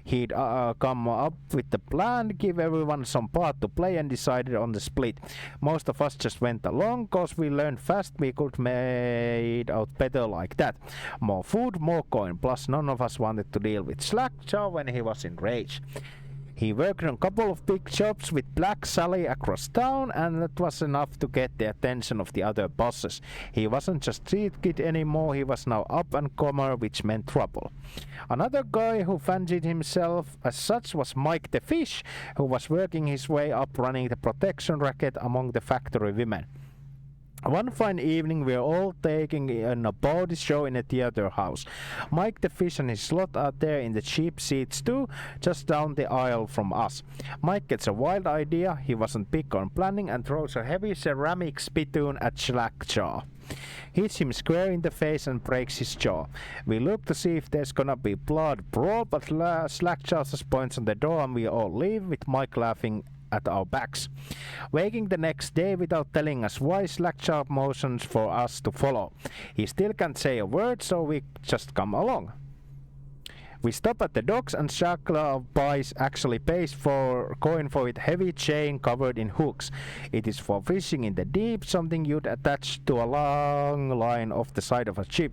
He'd come up with the plan, give everyone some part to play, and decided on the split. Most of us just went along, cause we learned fast we could made out better like that. More food, more coin, plus none of us wanted to deal with Slackjaw when he was enraged. He worked on a couple of big jobs with Black Sally across town, and that was enough to get the attention of the other bosses. He wasn't just street kid anymore, he was now up-and-comer, which meant trouble. Another guy who fancied himself as such was Mike the Fish, who was working his way up running the protection racket among the factory women. One fine evening, we are all taking in a body show in a theater house. Mike the Fish and his slot are there in the cheap seats too, just down the aisle from us. Mike gets a wild idea, he wasn't big on planning, and throws a heavy ceramic spittoon at Slackjaw. Hits him square in the face and breaks his jaw. We look to see if there's gonna be blood brawl, but Slackjaw just points on the door and we all leave, with Mike laughing at our backs. Waking the next day without telling us why, Slackjaw motions for us to follow. He still can't say a word, so we just come along. We stop at the docks and Shakla actually pays for coin for it, heavy chain covered in hooks. It is for fishing in the deep, something you'd attach to a long line off the side of a ship.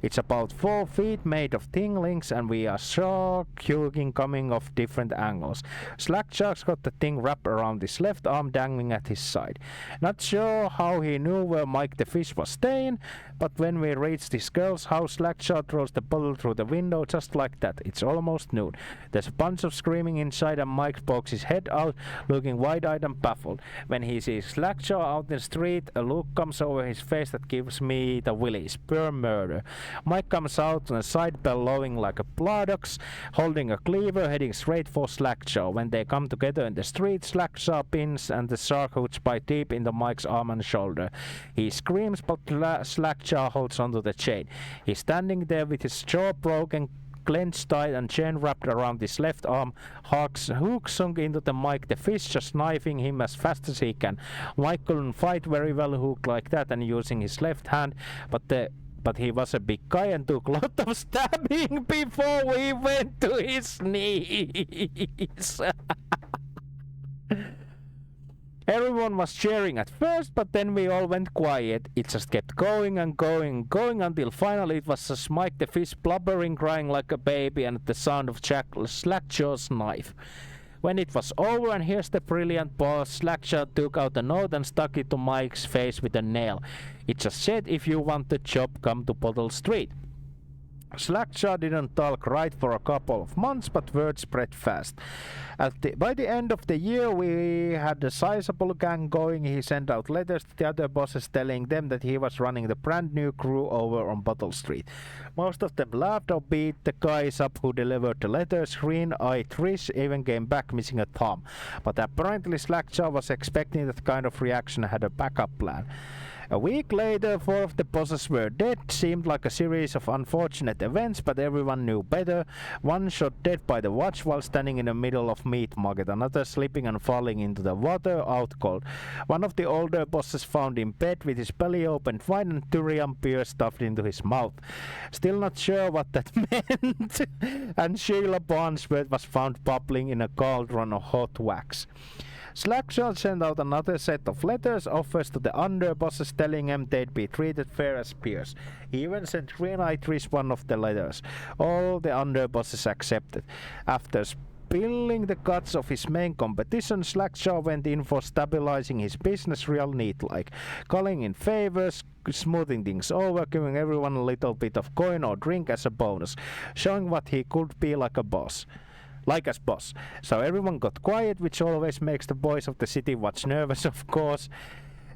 It's about 4 feet, made of tinglings, and we are shark hooking coming off different angles. Slackjaw's got the thing wrapped around his left arm, dangling at his side. Not sure how he knew where Mike the Fish was staying, but when we reached his girl's house, Slackjaw throws the bottle through the window just like that. It's almost noon. There's a bunch of screaming inside and Mike pokes his head out, looking wide-eyed and baffled. When he sees Slackjaw out in the street, a look comes over his face that gives me the willies. Pure murder. Mike comes out on a side bellowing like a bulldogs, holding a cleaver, heading straight for Slackjaw. When they come together in the street, Slackjaw pins and the shark hooks bite deep into Mike's arm and shoulder. He screams, but Slackjaw holds onto the chain. He's standing there with his jaw broken, clenched tight and chain wrapped around his left arm, hook sunk into the Mike the Fish, just knifing him as fast as he can. Mike couldn't fight very well hook like that and using his left hand, but he was a big guy and took a lot of stabbing before we went to his knees. Everyone was cheering at first, but then we all went quiet. It just kept going and going and going until finally it was just Mike the fish blubbering, crying like a baby, and the sound of Slackjaw's knife. When it was over, and here's the brilliant boss, Slackjaw took out a note and stuck it to Mike's face with a nail. It just said, "If you want the job, come to Bottle Street." Slackjaw didn't talk right for a couple of months, but word spread fast. By the end of the year, we had a sizable gang going. He sent out letters to the other bosses telling them that he was running the brand new crew over on Bottle Street. Most of them laughed or beat the guys up who delivered the letters. Green-eyed Trish even came back missing a thumb. But apparently Slackjaw was expecting that kind of reaction and had a backup plan. A week later, 4 of the bosses were dead. Seemed like a series of unfortunate events, but everyone knew better. One shot dead by the watch while standing in the middle of meat market. Another slipping and falling into the water, out cold. One of the older bosses found in bed with his belly open wide and durian beer stuffed into his mouth. Still not sure what that meant. And Sheila Barnesworth was found bubbling in a cauldron of hot wax. Slackjaw sent out another set of letters, offers to the underbosses telling them they'd be treated fair as peers. He even sent Green-eyed Trish one of the letters. All the underbosses accepted. After spilling the guts of his main competition, Slackjaw went in for stabilizing his business real neat-like, calling in favors, smoothing things over, giving everyone a little bit of coin or drink as a bonus, showing what he could be like boss. So everyone got quiet, which always makes the boys of the city watch nervous, of course.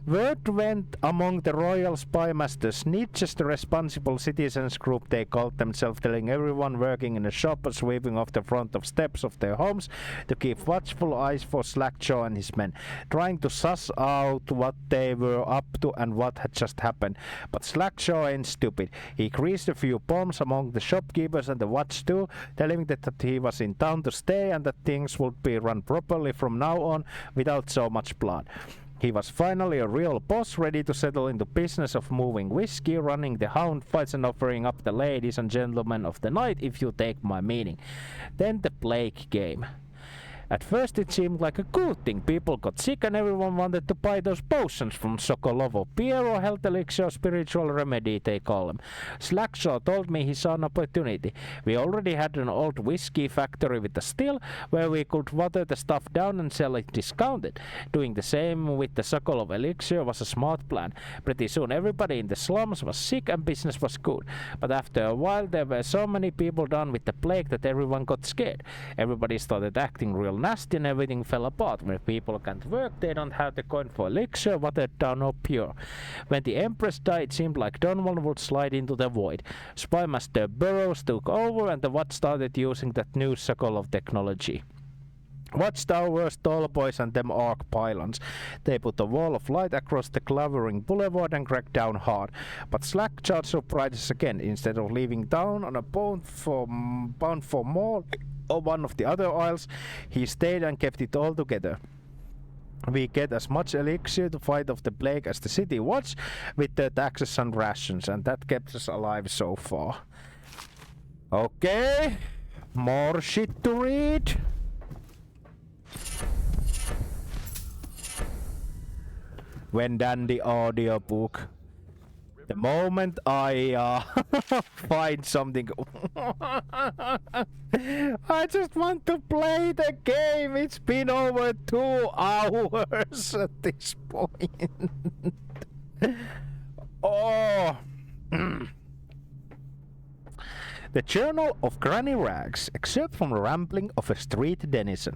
Word went among the Royal Spymasters, Nietzsche's the responsible citizens group they called themselves, telling everyone working in the shop or sweeping off the front of steps of their homes to keep watchful eyes for Slackjaw and his men, trying to suss out what they were up to and what had just happened. But Slackjaw ain't stupid. He greased a few bombs among the shopkeepers and the watch too, telling them that he was in town to stay and that things would be run properly from now on without so much blood. He was finally a real boss, ready to settle into business of moving whiskey, running the hound fights and offering up the ladies and gentlemen of the night, if you take my meaning. Then the plague came. At first it seemed like a good thing. People got sick and everyone wanted to buy those potions from Sokolovo. Piero health elixir, spiritual remedy they call them. Slackjaw told me he saw an opportunity. We already had an old whiskey factory with a still where we could water the stuff down and sell it discounted. Doing the same with the Sokolov elixir was a smart plan. Pretty soon everybody in the slums was sick and business was good. But after a while there were so many people down with the plague that everyone got scared. Everybody started acting real nasty and everything fell apart. When people can't work, they don't have the coin for elixir, watered down or pure. When the Empress died, it seemed like Donwan would slide into the void. Spymaster Burroughs took over and the Watch started using that new Sokolov technology. Watchtowers, tall boys and them arc pylons. They put a wall of light across the clavering boulevard and cracked down hard. But Slackjaw surprised us again. Instead of leaving town on a bound for more or one of the other aisles, he stayed and kept it all together. We get as much elixir to fight off the plague as the city watch with the taxes and rations, and that kept us alive so far. Okay, more shit to read. When done the audiobook. The moment I find something, I just want to play the game. It's been over 2 hours at this point. Oh. The Journal of Granny Rags, excerpt from the rambling of a street denizen.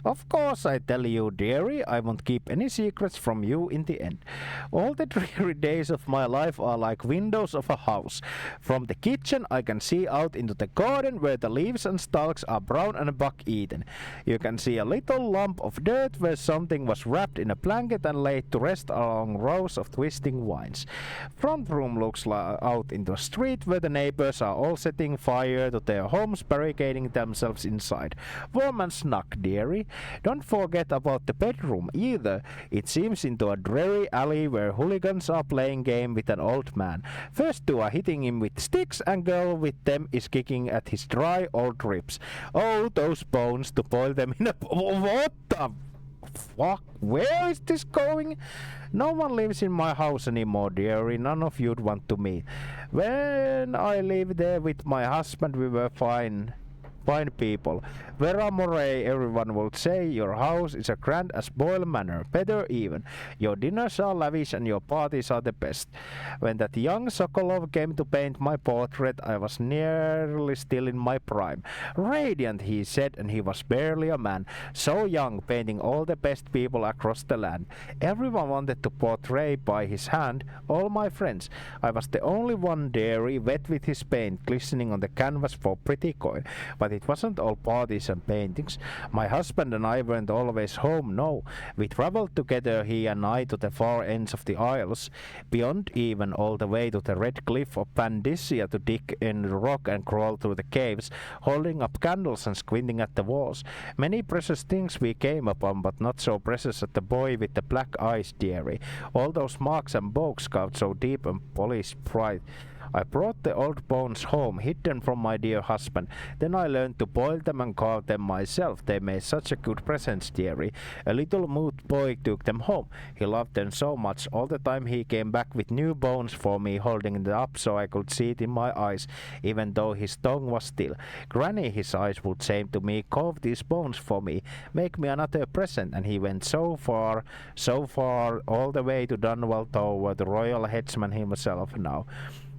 Of course, I tell you, dearie, I won't keep any secrets from you in the end. All the dreary days of my life are like windows of a house. From the kitchen, I can see out into the garden where the leaves and stalks are brown and buck-eaten. You can see a little lump of dirt where something was wrapped in a blanket and laid to rest along rows of twisting vines. Front room looks out into a street where the neighbors are all setting fire to their homes, barricading themselves inside. Warm and snug, dearie. Don't forget about the bedroom either. It seems into a dreary alley where hooligans are playing game with an old man. First two are hitting him with sticks, and girl with them is kicking at his dry old ribs. Oh, those bones, to boil them in a... What the... fuck? Where is this going? No one lives in my house anymore, dearie. None of you'd want to meet. When I lived there with my husband, we were fine people. Vera Moray, everyone would say, your house is as grand as Boyle Manor, better even. Your dinners are lavish and your parties are the best. When that young Sokolov came to paint my portrait, I was nearly still in my prime. Radiant, he said, and he was barely a man. So young, painting all the best people across the land. Everyone wanted to portray by his hand, all my friends. I was the only one dairy, wet with his paint, glistening on the canvas for pretty coin. But it wasn't all parties and paintings. My husband and I weren't always home, no. We traveled together, he and I, to the far ends of the Isles, beyond even all the way to the red cliff of Pandisia to dig in the rock and crawl through the caves, holding up candles and squinting at the walls. Many precious things we came upon, but not so precious as the boy with the black eyes, dearie. All those marks and bows carved so deep and polished bright. I brought the old bones home, hidden from my dear husband. Then I learned to boil them and carve them myself. They made such a good presents, dearie. A little mute boy took them home. He loved them so much. All the time he came back with new bones for me, holding them up so I could see it in my eyes, even though his tongue was still. Granny, his eyes would say to me, carve these bones for me, make me another present. And he went so far, all the way to Dunwell Tower, the royal headsman himself now.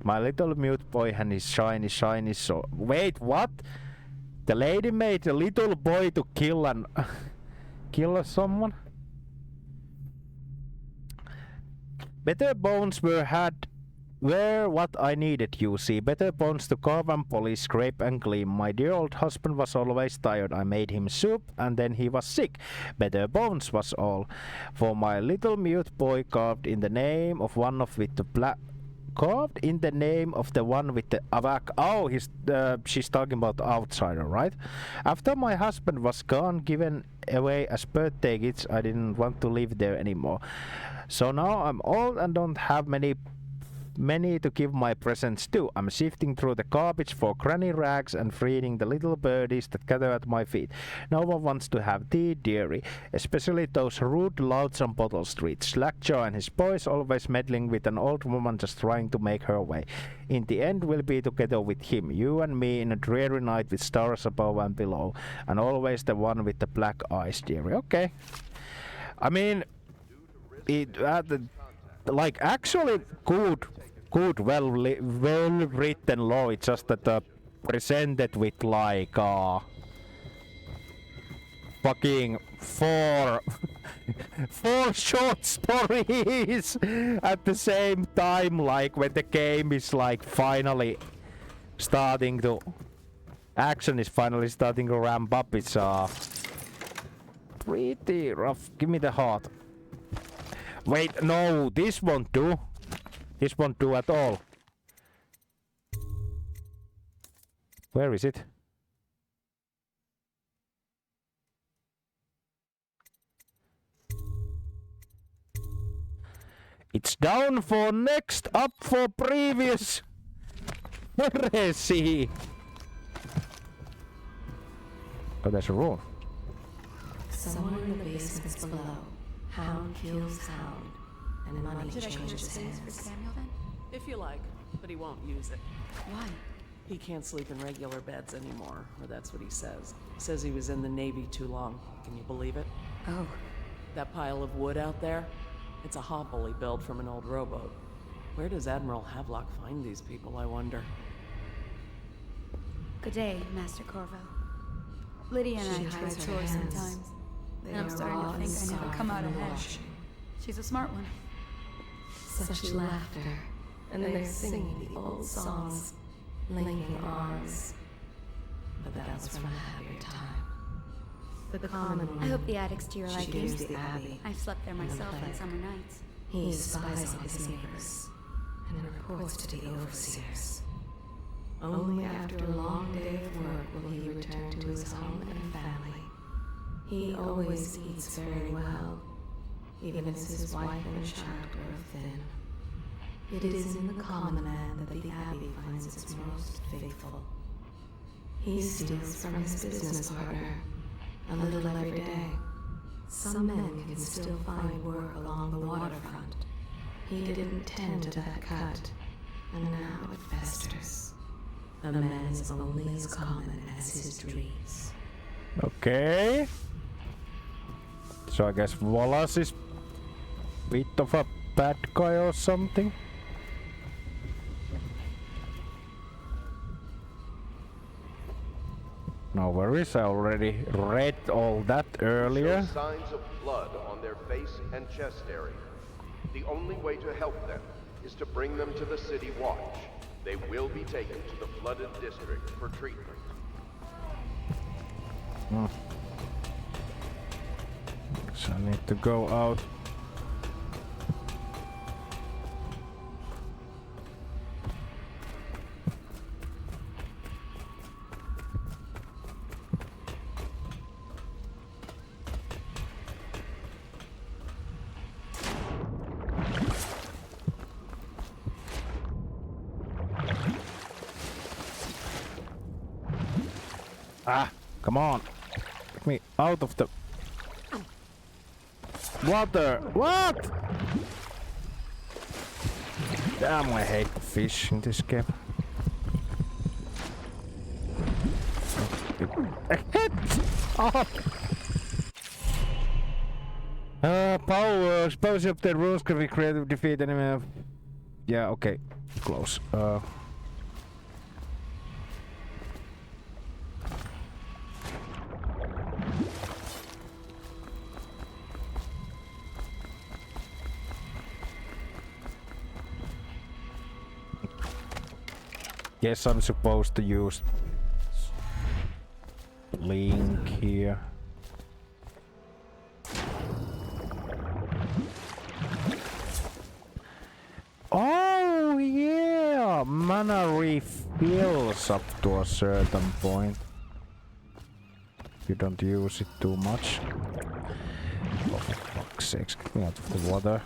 My little mute boy and his shiny sword. Wait, what? The lady made a little boy to kill someone? Better bones were what I needed, you see. Better bones to carve and polish, scrape and clean. My dear old husband was always tired. I made him soup and then he was sick. Better bones was all. For my little mute boy carved in the name of one of with the black... Carved in the name of the one with the avak. Oh, she's talking about the outsider, right? After my husband was gone, given away as birthday gifts, I didn't want to live there anymore. So now I'm old and don't have many to give my presents to. I'm sifting through the garbage for granny rags and feeding the little birdies that gather at my feet. No one wants to have tea, dearie, especially those rude louts on Bottle Street. Slackjaw and his boys always meddling with an old woman just trying to make her way. In the end, we'll be together with him, you and me, in a dreary night with stars above and below, and always the one with the black eyes, dearie. Okay. I mean, actually good, well written law. It's just that presented with like fucking four short stories at the same time, like when the game is like finally starting to action is finally starting to ramp up. It's pretty rough. Give me the heart. Wait, no, this won't do. This won't do at all. Where is it? It's down for next, up for previous. Heresy. Oh, there's a room. Somewhere in the basements below, Hound kills Hound, and money changes hands. For Samuel, then? If you like, but he won't use it. Why? He can't sleep in regular beds anymore, or that's what he says. He says he was in the Navy too long. Can you believe it? Oh. That pile of wood out there? It's a hovel he built from an old rowboat. Where does Admiral Havelock find these people, I wonder? Good day, Master Corvo. Lydia and I try chores sometimes, and I'm starting to think I never come out ahead. She's a smart one. Such laughter, and they're singing the old songs, linking arms. But that was from a happier time. The common one. I hope the attic's to your liking. She gives the Abbey. I've slept there myself on summer nights. He spies on his neighbors and reports to the overseers. Only after a long day of work will he return to his home and family. He always eats very well, even as his wife and child grow thin. It is in the common man that the Abbey finds its most faithful. He steals from his business partner a little every day, Some men can still find work along the waterfront. He didn't tend to that cut, and now it festers. A man is only as common as his dreams. Okay. So I guess Wallace is a bit of a bad guy or something. No worries, I already read all that earlier. Show signs of blood on their face and chest area. The only way to help them is to bring them to the City Watch. They will be taken to the flooded district for treatment. So I need to go out. Ah, come on. Get me out of the water. What? Damn, I hate fish in this game. Power. Exposure of the rules can be creative defeat enemy. Yeah, okay. Close. Guess I'm supposed to use Link here. Oh yeah, mana refills up to a certain point. You don't use it too much. Oh, for fuck's sake, get me out of the water.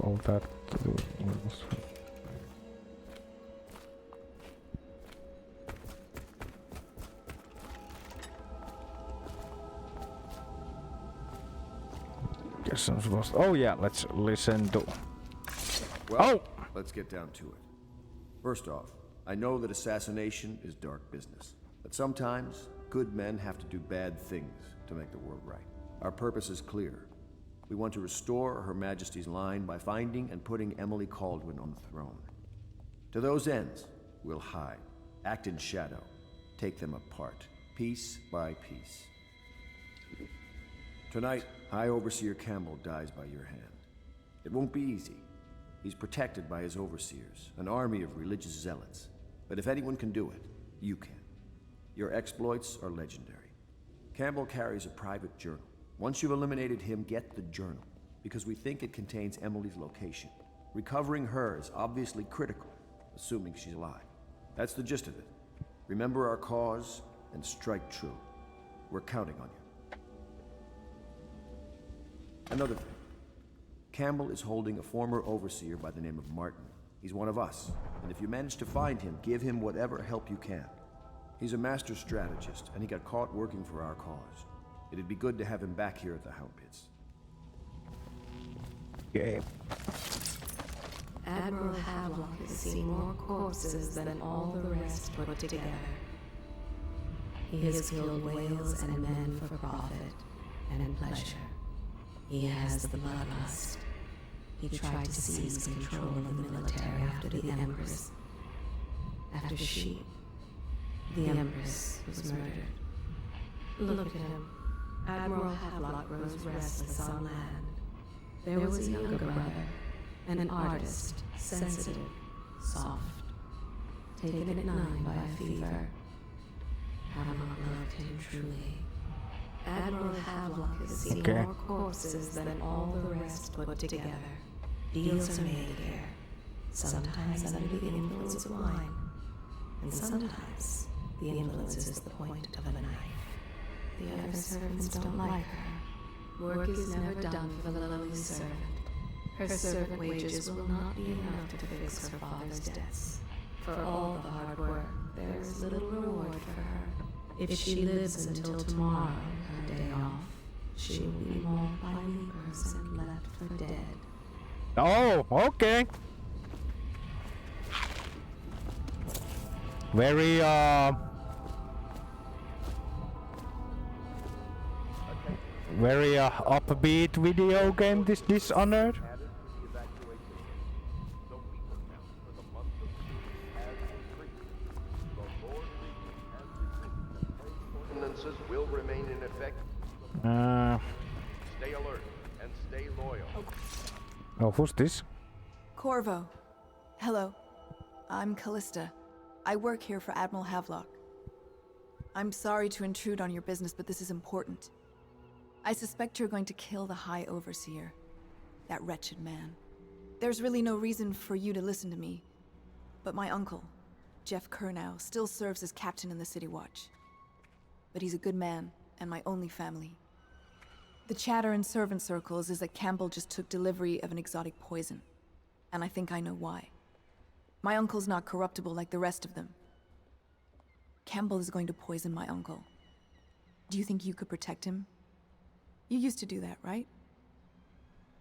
All that to do. Guess I'm supposed to. Oh yeah, let's listen to. Well, let's get down to it. First off, I know that assassination is dark business, but sometimes good men have to do bad things to make the world right. Our purpose is clear. We want to restore Her Majesty's line by finding and putting Emily Caldwin on the throne. To those ends, we'll hide, act in shadow, take them apart, piece by piece. Tonight, High Overseer Campbell dies by your hand. It won't be easy. He's protected by his overseers, an army of religious zealots. But if anyone can do it, you can. Your exploits are legendary. Campbell carries a private journal. Once you've eliminated him, get the journal, because we think it contains Emily's location. Recovering her is obviously critical, assuming she's alive. That's the gist of it. Remember our cause and strike true. We're counting on you. Another thing. Campbell is holding a former overseer by the name of Martin. He's one of us, and if you manage to find him, give him whatever help you can. He's a master strategist, and he got caught working for our cause. It'd be good to have him back here at the Hound Pits. Yeah. Admiral Havelock has seen more corpses than all the rest put together. He has killed whales and men for profit and pleasure. He has the bloodlust. He tried to seize control of the military after the Empress. After she, the Empress, was murdered. Look at him. Admiral Havelock grows restless on land. There was a younger brother, an artist, sensitive, soft, taken at 9 by a fever. Havelock loved him truly. Admiral Havelock has seen more corpses than all the rest put together. Deals are made here, sometimes under the influence of wine, and sometimes the influence is the point of a knife. The other servants don't like her, Work is never done for the lowly servant. Her servant wages will not be enough to fix her father's debts. For all the hard work, there is little reward for her. If she lives until tomorrow, her day off, she will be mauled by leapers and left for dead. Oh, okay. Very very upbeat video game, this Dishonored. Ordinances will remain in effect. Stay alert and stay loyal. Oh, who's this? Corvo. Hello. I'm Callista. I work here for Admiral Havelock. I'm sorry to intrude on your business, but this is important. I suspect you're going to kill the High Overseer. That wretched man. There's really no reason for you to listen to me. But my uncle, Jeff Kernow, still serves as captain in the City Watch. But he's a good man, and my only family. The chatter in servant circles is that Campbell just took delivery of an exotic poison. And I think I know why. My uncle's not corruptible like the rest of them. Campbell is going to poison my uncle. Do you think you could protect him? You used to do that, right?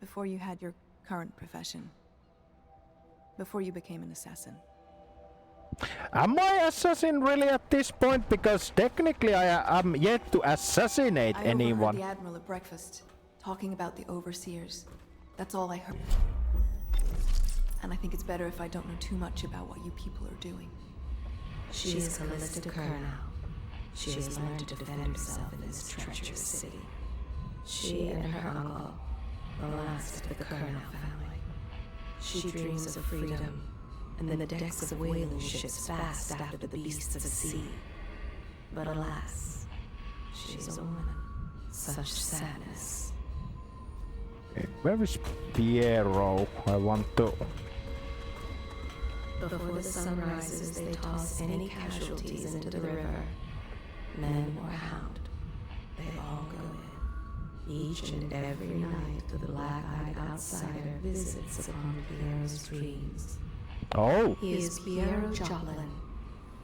Before you had your current profession. Before you became an assassin. Am I assassin really at this point? Because technically I am yet to assassinate anyone. I overheard the Admiral at breakfast, talking about the Overseers. That's all I heard. And I think it's better if I don't know too much about what you people are doing. She is Callista Kernow. She has learned to defend herself in this treacherous city. She and her uncle, the last of the Kernow family. She dreams of freedom, and the decks of whaling ships fast after the beasts of the sea. But alas, she is a woman. Such sadness. Okay, where is Piero? I want to... Before the sun rises, they toss any casualties into the river. Men or hound, they all go in. Each and every night, the black-eyed outsider visits upon Piero's dreams. Oh! He is Piero Joplin.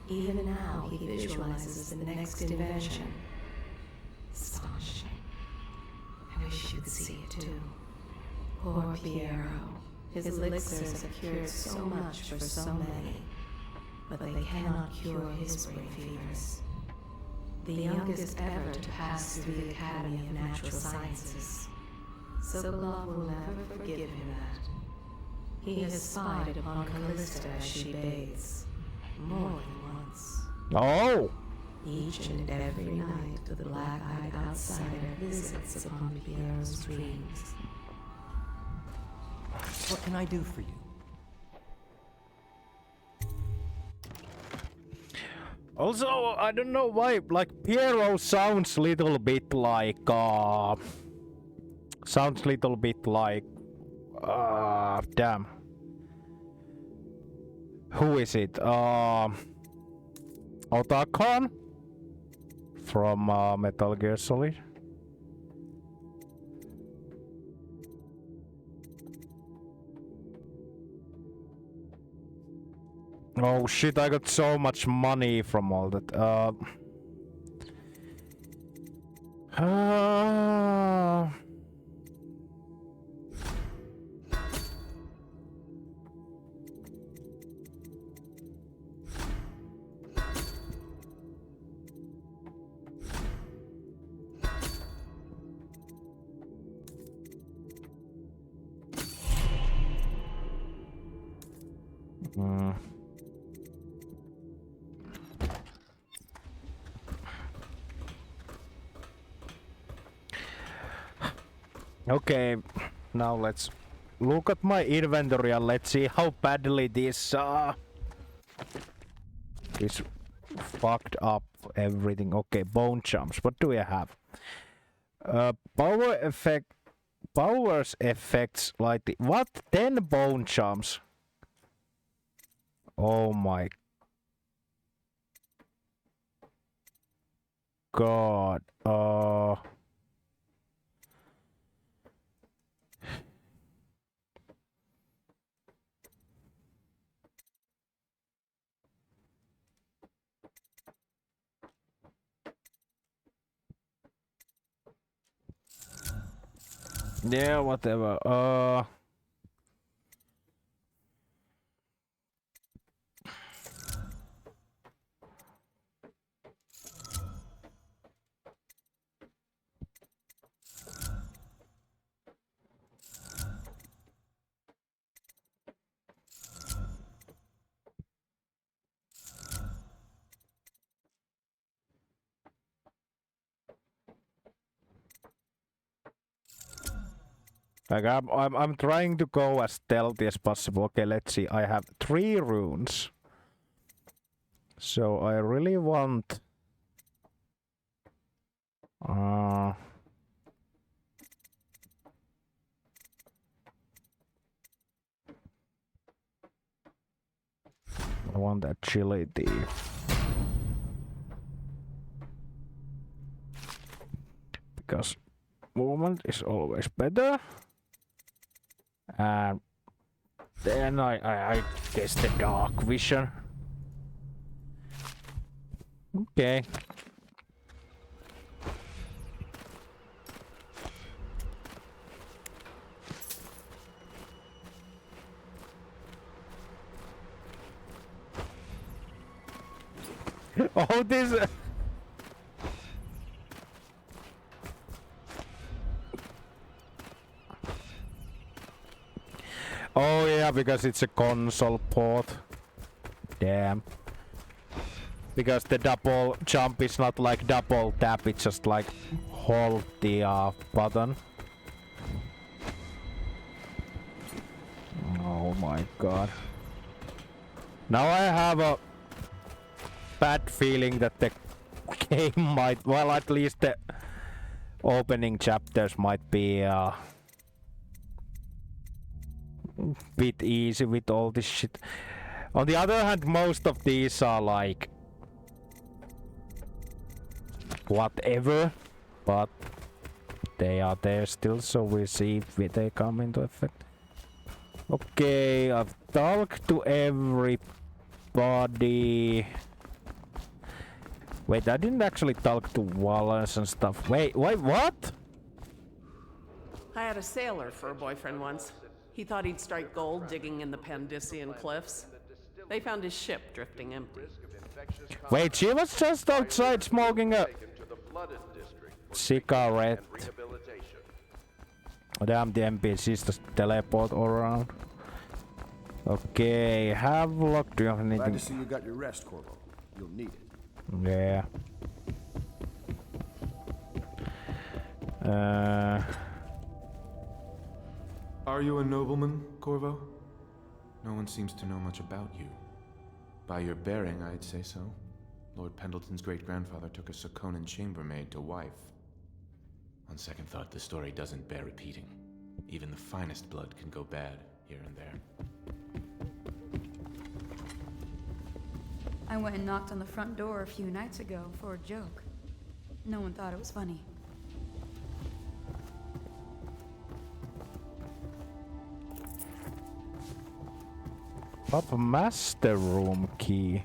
Even now, he visualizes the next invention. Astonishing. I wish you could see it too. Poor Piero. His elixirs have cured so much for so many, but they cannot cure his brain fevers. The youngest ever to pass through the Academy of Natural Sciences. Sokolov will never forgive him that. He has spied upon Callista as she bathes, more than once. Oh! Each and every night, the black-eyed outsider visits upon Piero's dreams. What can I do for you? Also, I don't know why, like, Piero sounds little bit like, damn. Who is it? Otacon? From, Metal Gear Solid? Oh shit, I got so much money from all that. Okay, now let's look at my inventory and let's see how badly this is fucked up everything. Okay, bone jumps. What do we have? Powers effects like what? 10 bone jumps. Oh my god. Yeah, whatever. Like I'm trying to go as stealthy as possible. Okay, let's see. I have 3 runes. So I really want I want agility. Because movement is always better. And then I guess the dark vision. Okay. Oh, this. Oh yeah, because it's a console port. Damn. Because the double jump is not like double tap, it's just like hold the button. Oh my god. Now I have a bad feeling that the game might, well, at least the opening chapters might be bit easy with all this shit. On the other hand, most of these are like whatever, but they are there still, so we'll see if they come into effect. Okay, I've talked to everybody. Wait, I didn't actually talk to Wallace and stuff. Wait, what? I had a sailor for a boyfriend once. He thought he'd strike gold digging in the Pandician cliffs. They found his ship drifting empty. Wait, she was just outside smoking a cigarette. Damn, the NPCs just teleport all around. Okay, Havelock, do you have anything? Glad to see you got your rest, Corvo. You'll need it. Yeah. Are you a nobleman, Corvo? No one seems to know much about you. By your bearing, I'd say so. Lord Pendleton's great-grandfather took a Sokonan chambermaid to wife. On second thought, the story doesn't bear repeating. Even the finest blood can go bad here and there. I went and knocked on the front door a few nights ago for a joke. No one thought it was funny. Pop master room key.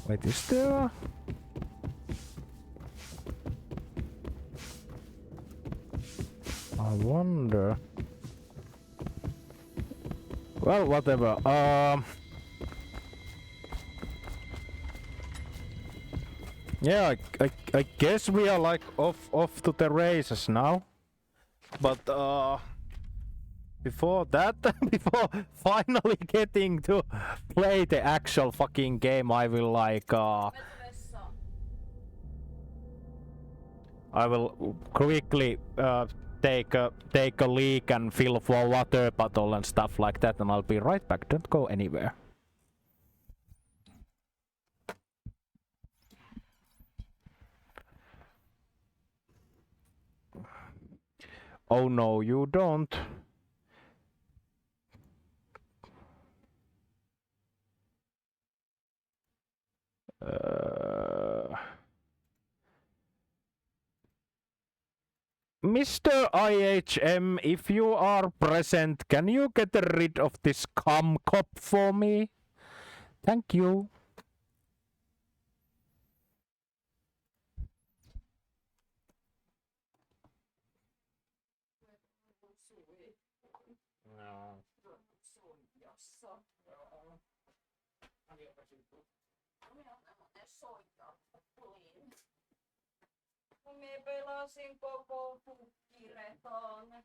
Wait, is there? I wonder. Well, whatever. Yeah, I guess we are like off to the races now. But before that, before finally getting to play the actual fucking game, I will like I will quickly take a leak and fill for water bottle and stuff like that, and I'll be right back. Don't go anywhere. Oh no, you don't. Mr. IHM, if you are present, can you get rid of this cum cop for me? Thank you. No. Soijassa. Joo. Minä on tämmönen soija. Minä pelasin koko pukkiretaan.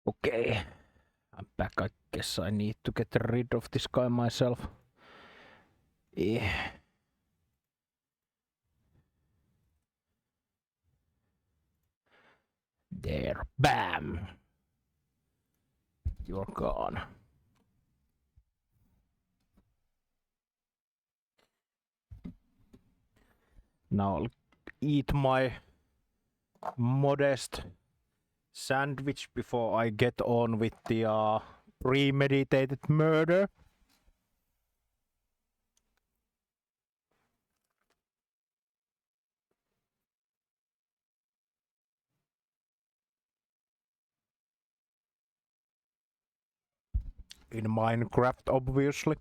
Okay. I'm back. I guess I need to get rid of this guy myself. Yeah. There. Bam! You're gone. Now I'll eat my modest sandwich before I get on with the premeditated murder. In Minecraft, obviously.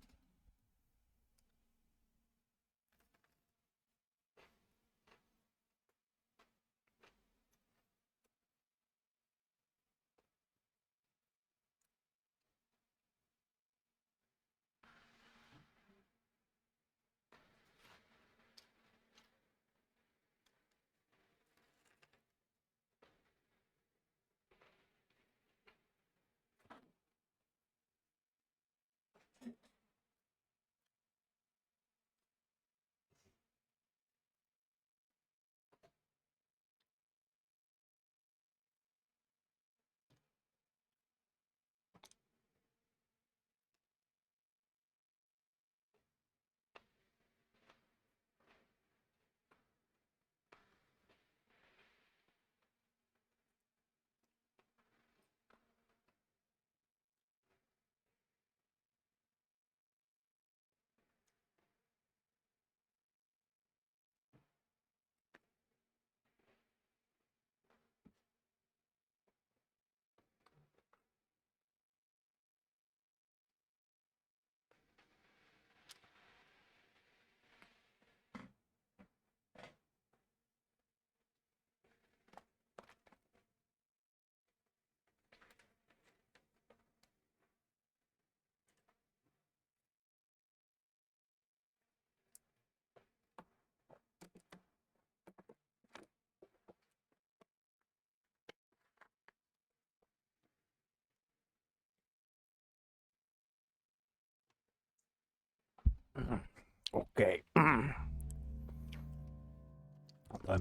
Okay. Time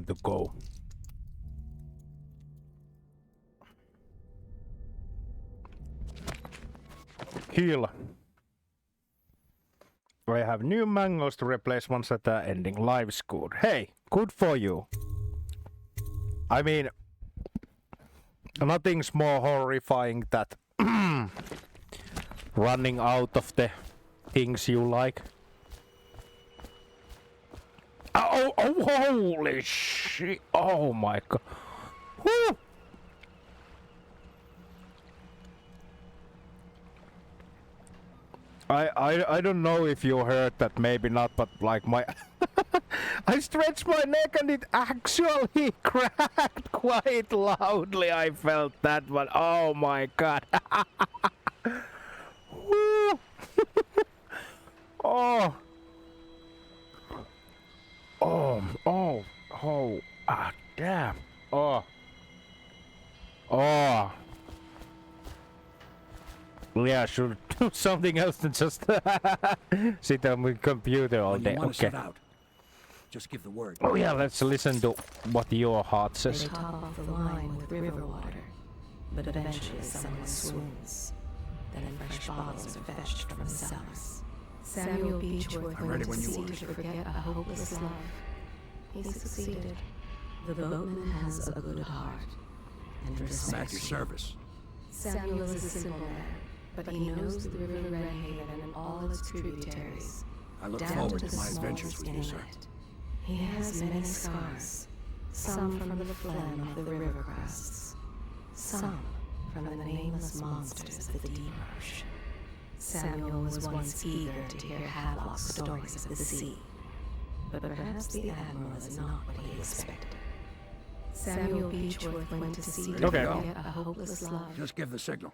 to go. Heal. I have new mangoes to replace ones that are ending. Life's good. Hey, good for you. I mean, nothing's more horrifying than running out of the things you like. Oh, holy shit. Oh my god. Woo! I don't know if you heard that, maybe not, but like my I stretched my neck and it actually cracked quite loudly. I felt that one. Oh my god. Woo! Oh. Oh, damn. Oh. Yeah, I should do something else than just sit on my computer all day. You want to Okay. set out? Just give the word. Oh yeah, let's listen to what your heart says. They top off the wine with river water, but eventually someone swoons. Then fresh bottles are fetched from the cellars. Samuel Beechworth went to sea to forget a hopeless love. He succeeded. The boatman has a good heart and respects I'm at your service. Samuel is a simple man, but he knows the River Redhaven and all its tributaries. I look down forward to to the my adventures with you, sir. inlet. He has many scars, some from the phlegm of the river crests, some from the nameless monsters of the deep ocean. Samuel was once eager to hear Havelock's stories of the sea, but perhaps the Admiral is not what he expected. Samuel Beechworth went to sea to Okay. forget a hopeless love. Just give the signal.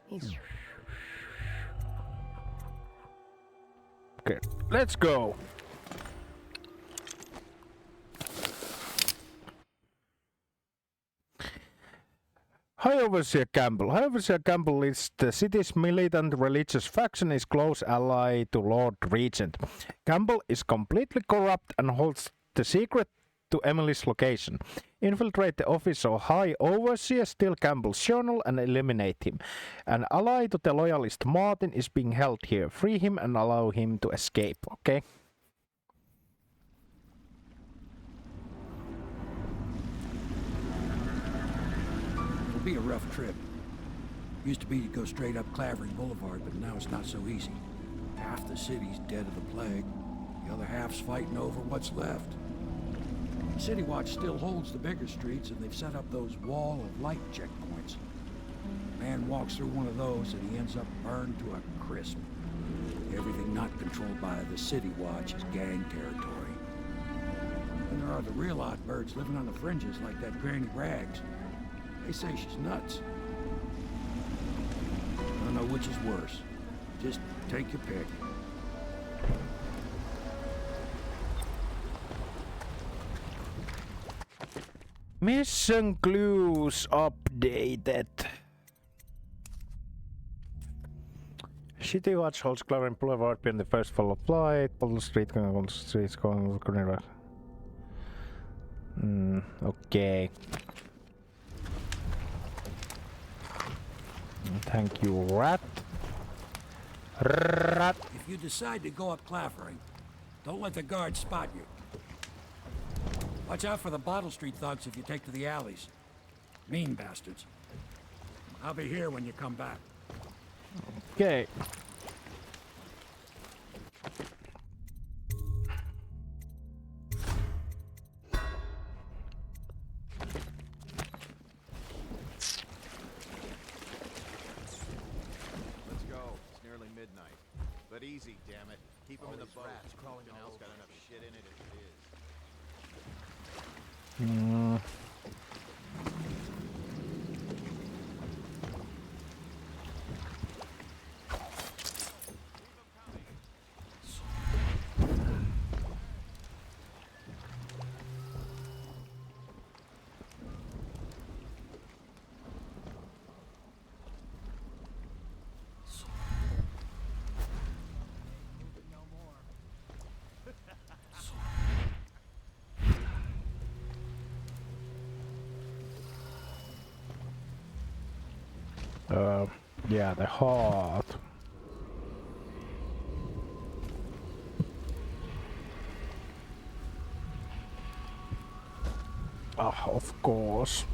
Okay, let's go. High Overseer Campbell. High Overseer Campbell is the city's militant religious faction, is close ally to Lord Regent. Campbell is completely corrupt and holds the secret to Emily's location. Infiltrate the office of High Overseer, steal Campbell's journal and eliminate him. An ally to the loyalist Martin is being held here. Free him and allow him to escape. Okay. It'll be a rough trip. Used to be to go straight up Clavering Boulevard, but now it's not so easy. Half the city's dead of the plague. The other half's fighting over what's left. City Watch still holds the bigger streets, and they've set up those wall of light checkpoints. Man walks through one of those, and he ends up burned to a crisp. Everything not controlled by the City Watch is gang territory. And there are the real odd birds living on the fringes, like that Granny Rags. They say she's nuts. I don't know which is worse. Just take your pick. Mission clues updated. City Watch holds Clavering Boulevard being the first follow flight. Bottle Street going streets going right. Okay. Thank you, rat. Rat. If you decide to go up Clavering, don't let the guards spot you. Watch out for the Bottle Street thugs if you take to the alleys. Mean bastards. I'll be here when you come back. Okay. Let's go. It's nearly midnight. But easy, damn it. Keep them in the boat. Crawling else got enough shit in it as it is. Yeah, the heart. Ah, of course.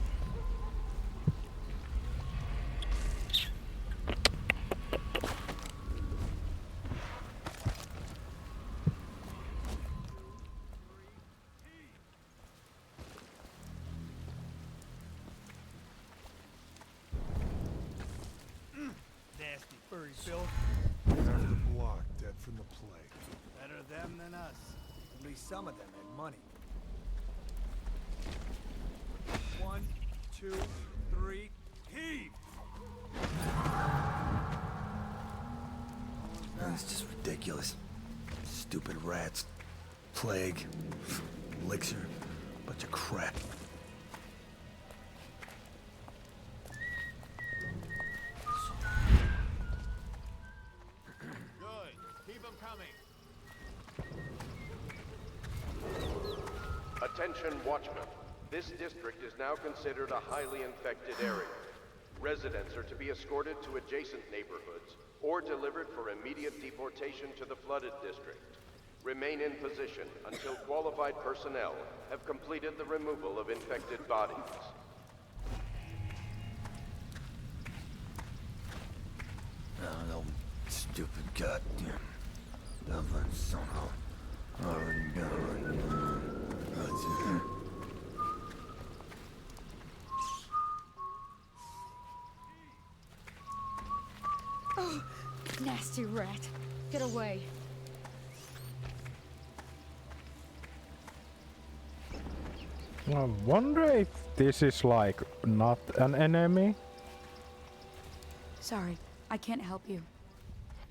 Nasty furry filth. Half the block dead from the plague. Better them than us. At least some of them had money. 1, 2, 3, heave! That's just ridiculous. Stupid rats. Plague. Elixir. Bunch of crap. Good. Keep them coming. Attention, Watchmen. This district is now considered a highly infected area. Residents are to be escorted to adjacent neighborhoods or delivered for immediate deportation to the flooded district. Remain in position until qualified personnel have completed the removal of infected bodies. Oh, no stupid goddamn. Dublin son of. Oh, nasty rat. Get away. I wonder if this is like not an enemy. Sorry, I can't help you.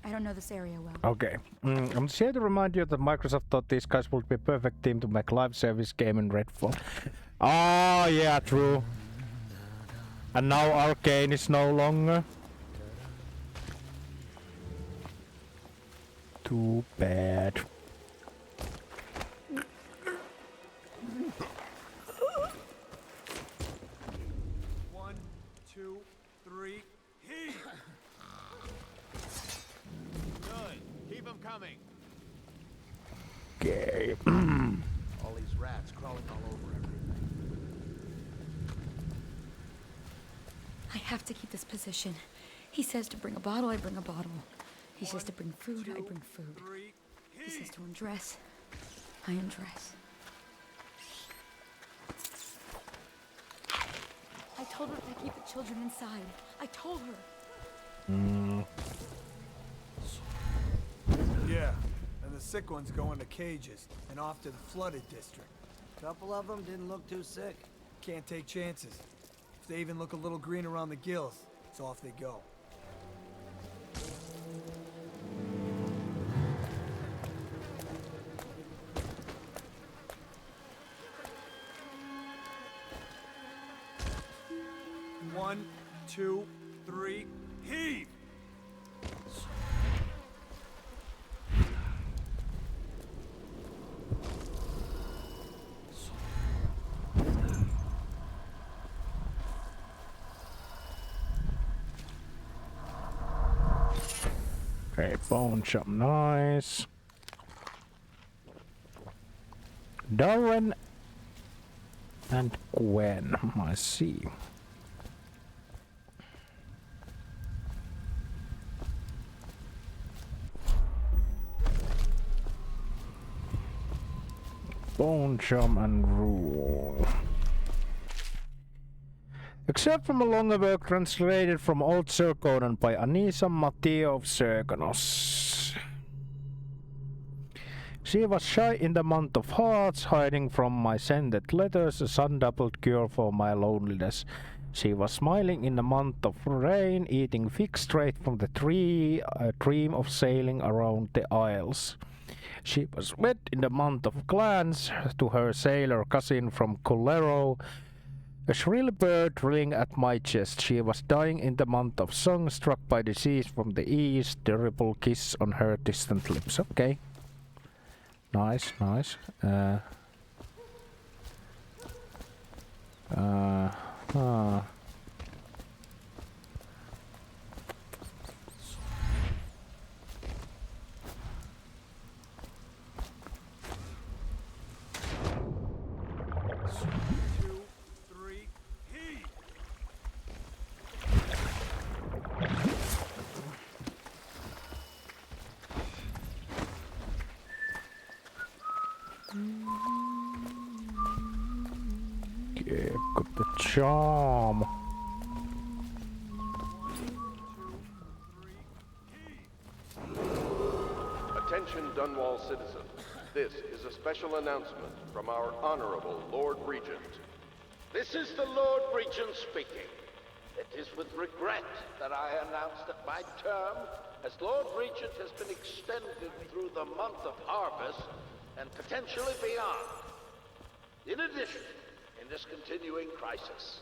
I don't know this area well. Okay. I'm just here to remind you that Microsoft thought these guys would be a perfect team to make live service game in Redfall. Oh, yeah, true. And now Arcane is no longer. Too bad. One, two, three, heave! Good. Keep them coming. Okay. All these rats crawling all over everything. I have to keep this position. He says to bring a bottle, I bring a bottle. He says to bring food, I bring food. He says to undress, I undress. I told her to keep the children inside. I told her. Yeah, and the sick ones go into cages and off to the flooded district. Couple of them didn't look too sick. Can't take chances. If they even look a little green around the gills, it's off they go. One, two, three, heave! Okay, bone jump, nice. Darren and Gwen, I see. Bone jump and rule. Except from a longer work translated from Old Serkonan by Anisa Matteo of Serkonos. She was shy in the month of hearts, hiding from my scented letters, a sun-doubled cure for my loneliness. She was smiling in the month of rain, eating figs straight from the tree, a dream of sailing around the isles. She was wed in the month of glance to her sailor cousin from Colero, a shrill bird drilling at my chest. She was dying in the month of song, struck by disease from the east, terrible kiss on her distant lips. Okay. Nice, nice. Yeah, got the charm. Attention Dunwall citizens. This is a special announcement from our Honorable Lord Regent. This is the Lord Regent speaking. It is with regret that I announce that my term as Lord Regent has been extended through the month of harvest and potentially beyond. In addition, in this continuing crisis,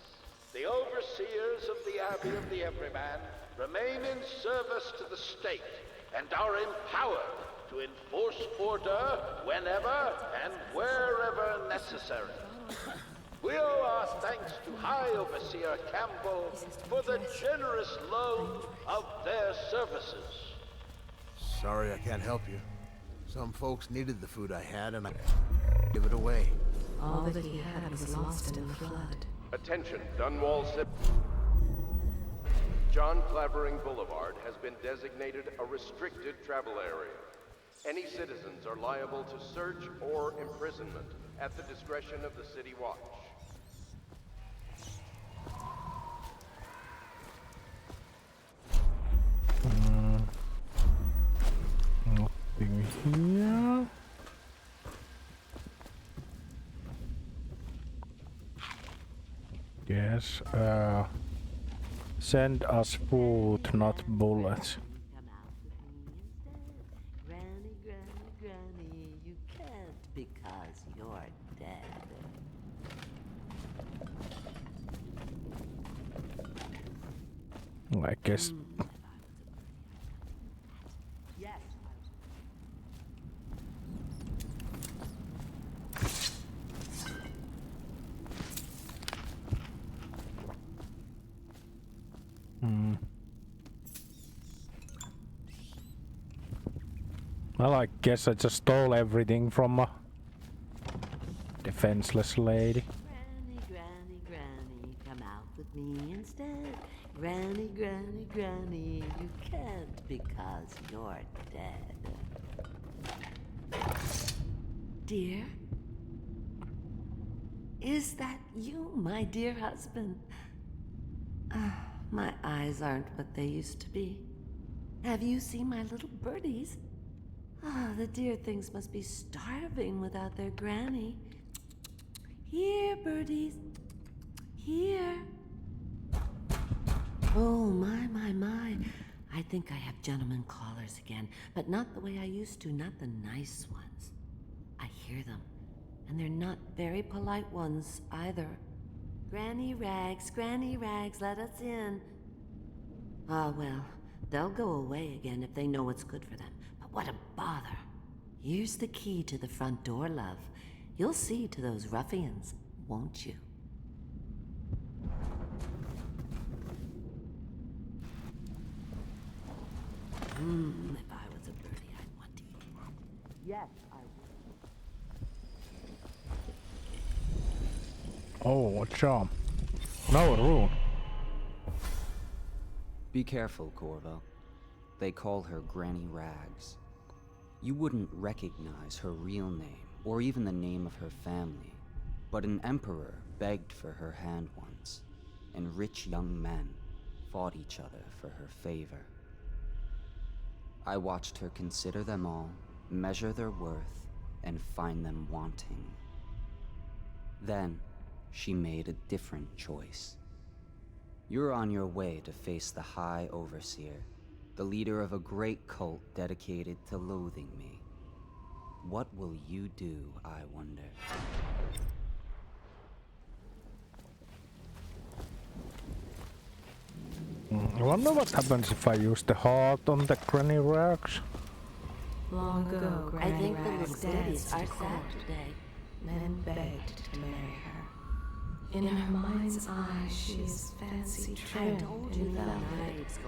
the overseers of the Abbey of the Everyman remain in service to the state and are empowered to enforce order whenever and wherever necessary. We owe our thanks to High Overseer Campbell for the generous loan of their services. Sorry I can't help you. Some folks needed the food I had and I give it away. All that he had was lost in the flood. Attention Dunwall citizens. John Clavering Boulevard has been designated a restricted travel area. Any citizens are liable to search or imprisonment at the discretion of the City Watch. Nothing here. Yes, send us food, not bullets. Granny, Granny, Granny, you can't because you're dead. I guess. Yes. Well, I guess I just stole everything from a defenseless lady. Granny, Granny, Granny, come out with me instead. Granny, Granny, Granny, you can't because you're dead. Dear? Is that you, my dear husband? My eyes aren't what they used to be. Have you seen my little birdies? The dear things must be starving without their granny. Here, birdies. Here. Oh, my. I think I have gentlemen callers again, but not the way I used to, not the nice ones. I hear them, and they're not very polite ones either. Granny Rags, let us in. Ah, well, they'll go away again if they know what's good for them. But what a bother. Here's the key to the front door, love. You'll see to those ruffians, won't you? If I was a birdie, I'd want to eat one. Yes, I would. Oh, what charm. No rune. Be careful, Corvo. They call her Granny Rags. You wouldn't recognize her real name, or even the name of her family. But an emperor begged for her hand once, and rich young men fought each other for her favor. I watched her consider them all, measure their worth, and find them wanting. Then, she made a different choice. You're on your way to face the High Overseer, the leader of a great cult dedicated to loathing me. What will you do, I wonder? I wonder what happens if I use the heart on the Granny Rags. Long ago, I Granny think the Rags little goodies danced are to sad court. today. Men begged to marry her. In her mind's eye, she is fancy trimmed in velvet,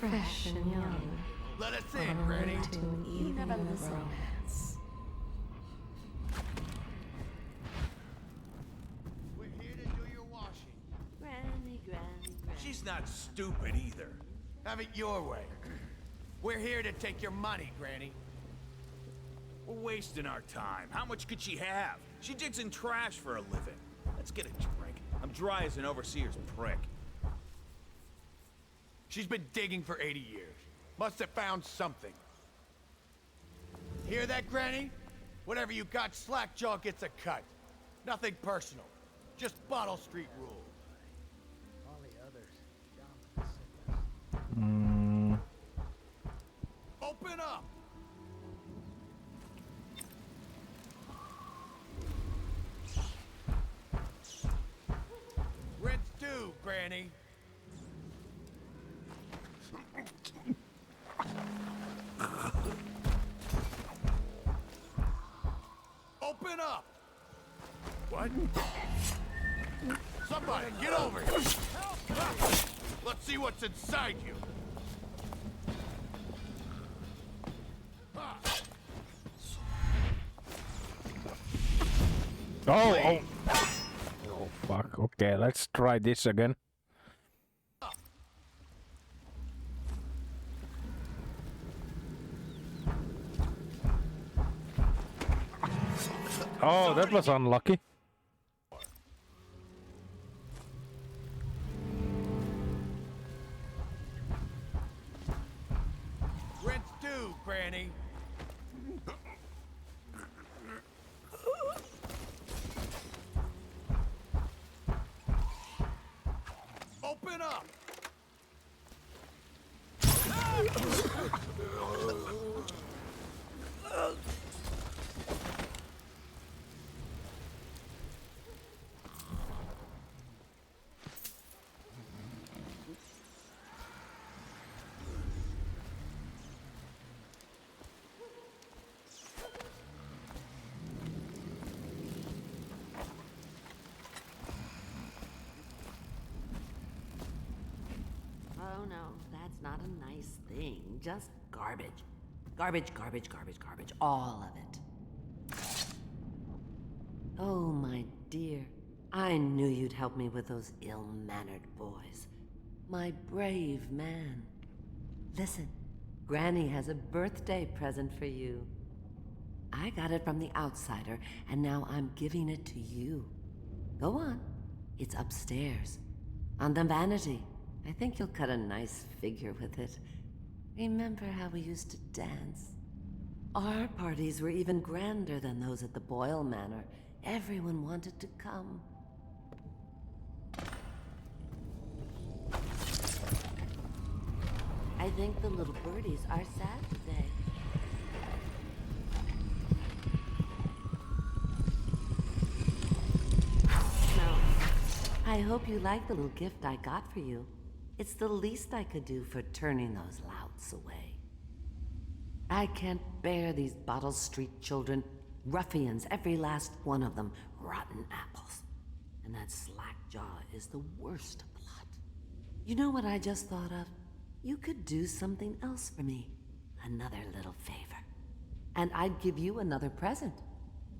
fresh and young. Let us on in, a Granny. way to an evening of romance. We're here to do your washing. Granny, Granny. She's not stupid either. Have it your way. We're here to take your money, Granny. We're wasting our time. How much could she have? She digs in trash for a living. Let's get a drink. I'm dry as an overseer's prick. She's been digging for 80 years. Must have found something. Hear that, Granny? Whatever you got, Slackjaw gets a cut. Nothing personal. Just Bottle Street rules. All the others. Open up! Rent's due, Granny. Open up! What? Somebody, get over here! Let's see what's inside you. Oh, fuck. Okay, let's try this again. Oh, that was unlucky. Rent's due, Granny. Open up! It's not a nice thing, just garbage. Garbage, garbage, garbage, garbage, all of it. Oh, my dear. I knew you'd help me with those ill-mannered boys. My brave man. Listen, Granny has a birthday present for you. I got it from the outsider, and now I'm giving it to you. Go on. It's upstairs. On the vanity. I think you'll cut a nice figure with it. Remember how we used to dance? Our parties were even grander than those at the Boyle Manor. Everyone wanted to come. I think the little birdies are sad today. I hope you like the little gift I got for you. It's the least I could do for turning those louts away. I can't bear these Bottle Street children. Ruffians, every last one of them. Rotten apples. And that slack-jaw is the worst lot. You know what I just thought of? You could do something else for me. Another little favor. And I'd give you another present.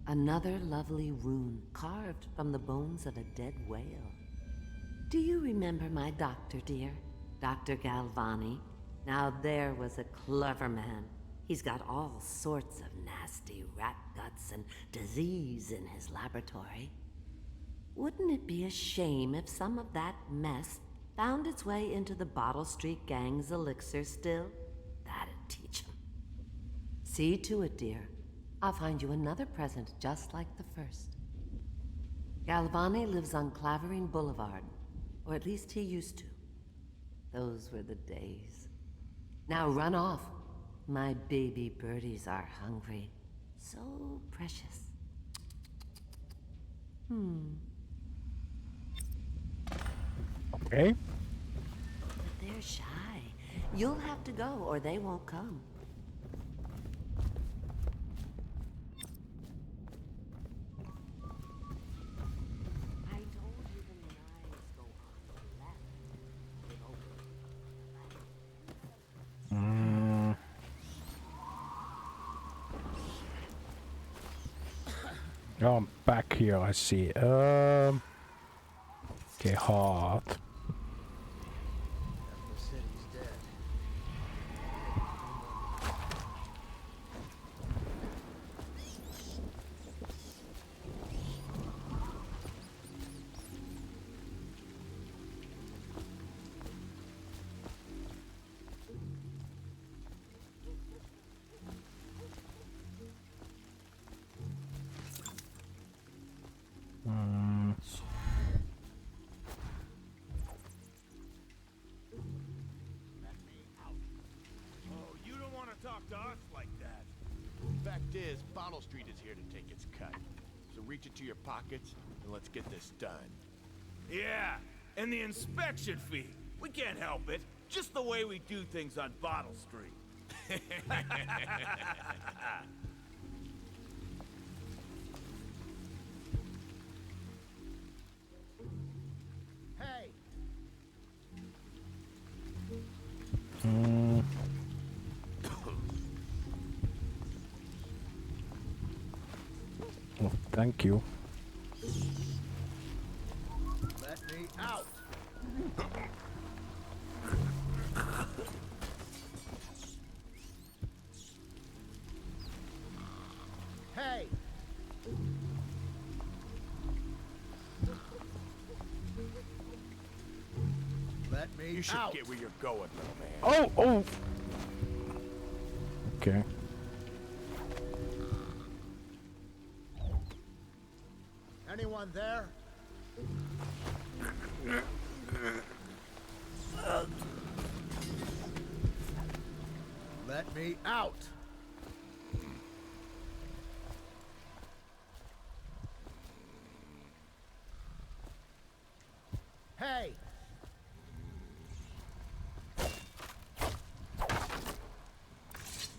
Another lovely rune carved from the bones of a dead whale. Do you remember my doctor, dear? Dr. Galvani? Now there was a clever man. He's got all sorts of nasty rat guts and disease in his laboratory. Wouldn't it be a shame if some of that mess found its way into the Bottle Street Gang's elixir still? That'd teach him. See to it, dear. I'll find you another present just like the first. Galvani lives on Clavering Boulevard, or at least he used to. Those were the days. Now run off. My baby birdies are hungry. So precious. Okay. But they're shy. You'll have to go, or they won't come. Oh, I'm back here, I see. Okay, heart. The city's dead. Talk to us like that. Fact is, Bottle Street is here to take its cut. So reach into your pockets and let's get this done. Yeah, and the inspection fee. We can't help it. Just the way we do things on Bottle Street. Hey! Oh, thank you. Let me out! Hey! Let me You should out! get where you're going, little man. Oh! Okay. Anyone there? Let me out! Hey!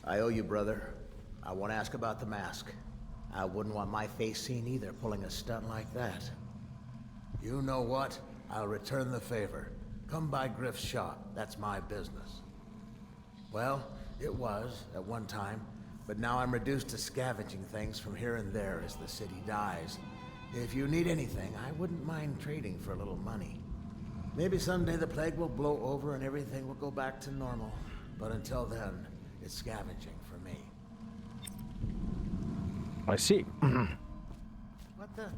I owe you, brother. I want to ask about the mask. I wouldn't want my face seen either, pulling a stunt like that. You know what? I'll return the favor. Come by Griff's shop. That's my business. Well, it was, at one time. But now I'm reduced to scavenging things from here and there as the city dies. If you need anything, I wouldn't mind trading for a little money. Maybe someday the plague will blow over and everything will go back to normal. But until then, it's scavenging for me. I see. What the?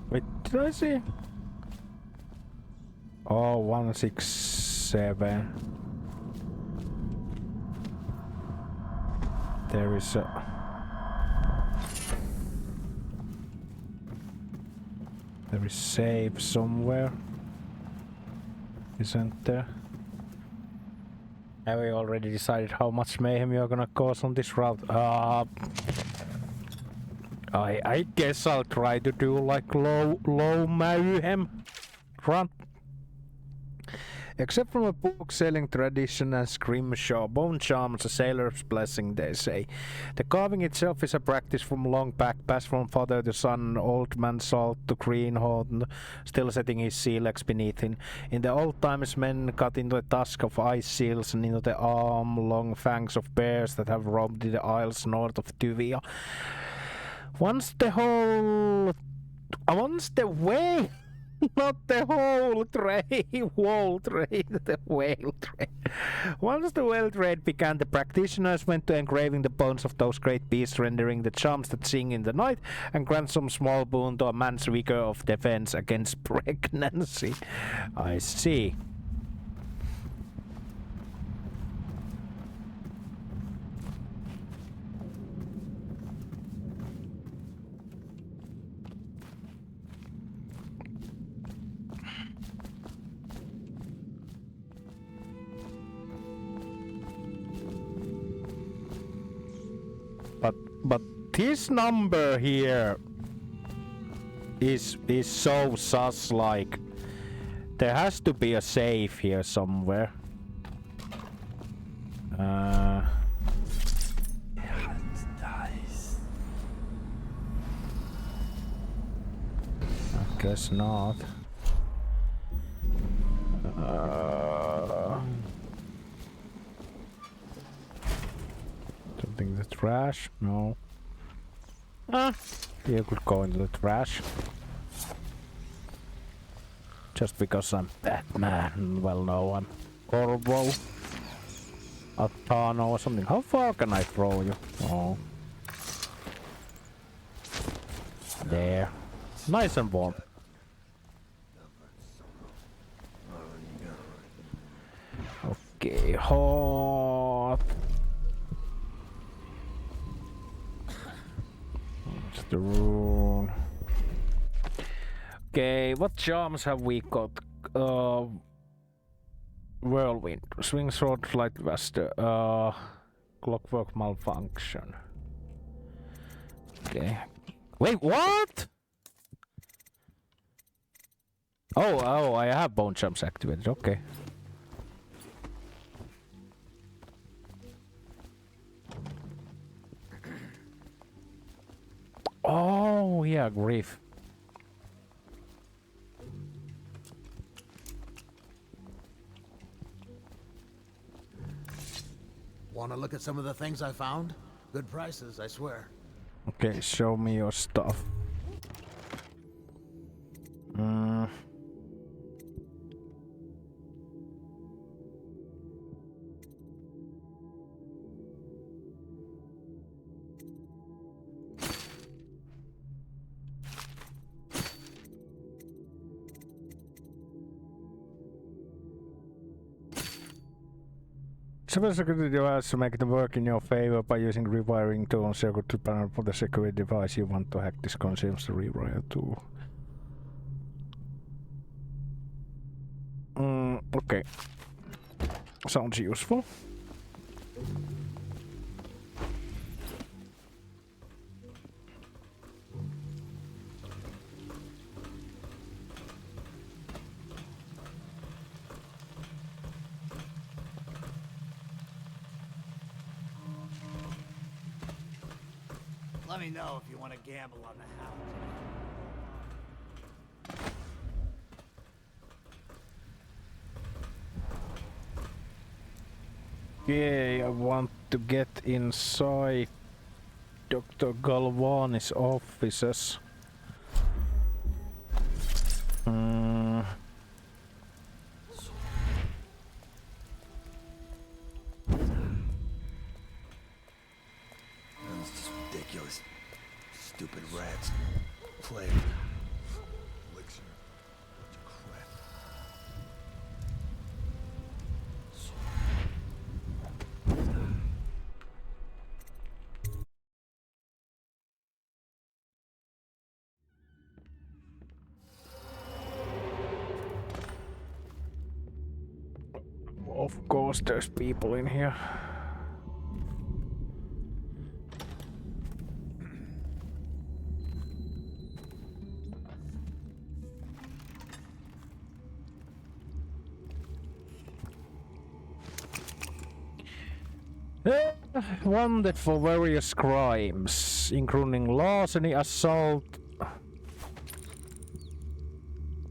Wait, did I see? Oh, 167. There is a... There is save somewhere. Isn't there? Have we already decided how much mayhem you're gonna cause on this route? I guess I'll try to do like low mayhem run. Except from a book-selling tradition and scrimshaw, bone charms a sailor's blessing, they say. The carving itself is a practice from long back, passed from father to son, old man salt to greenhorn, still setting his sea legs beneath him. In the old times, men cut into the tusk of ice seals and into the arm-long fangs of bears that have roamed the isles north of Tuvia. Once the way... Not the whole trade, whole trade, the whale trade. Once the whale trade began, the practitioners went to engraving the bones of those great beasts, rendering the charms that sing in the night, and grant some small boon to a man's vigor of defense against pregnancy. I see. But this number here is so sus, like there has to be a safe here somewhere. I guess not. Something in the trash? No. You could go into the trash. Just because I'm Batman. Well, no, I'm Corvo. Atano or something. How far can I throw you? Oh. There. Nice and warm. Okay, hot. What's the rune? Okay, what charms have we got? Whirlwind, swing sword, flight vaster, clockwork malfunction. Okay. Wait, what? Oh, I have bone jumps activated. Okay. Oh, yeah, grief. Want to look at some of the things I found? Good prices, I swear. Okay, show me your stuff. Several security devices to make it work in your favor by using rewiring tool on security panel for the security device you want to hack. This consumes the rewire tool. Okay. Sounds useful. Let me know if you want to gamble on the house. Okay, I want to get inside Dr. Galvani's offices. That's just ridiculous. Stupid rats. Plague. Elixir. Bunch of crap. Of course, there's people in here. Wanted for various crimes, including larceny, assault,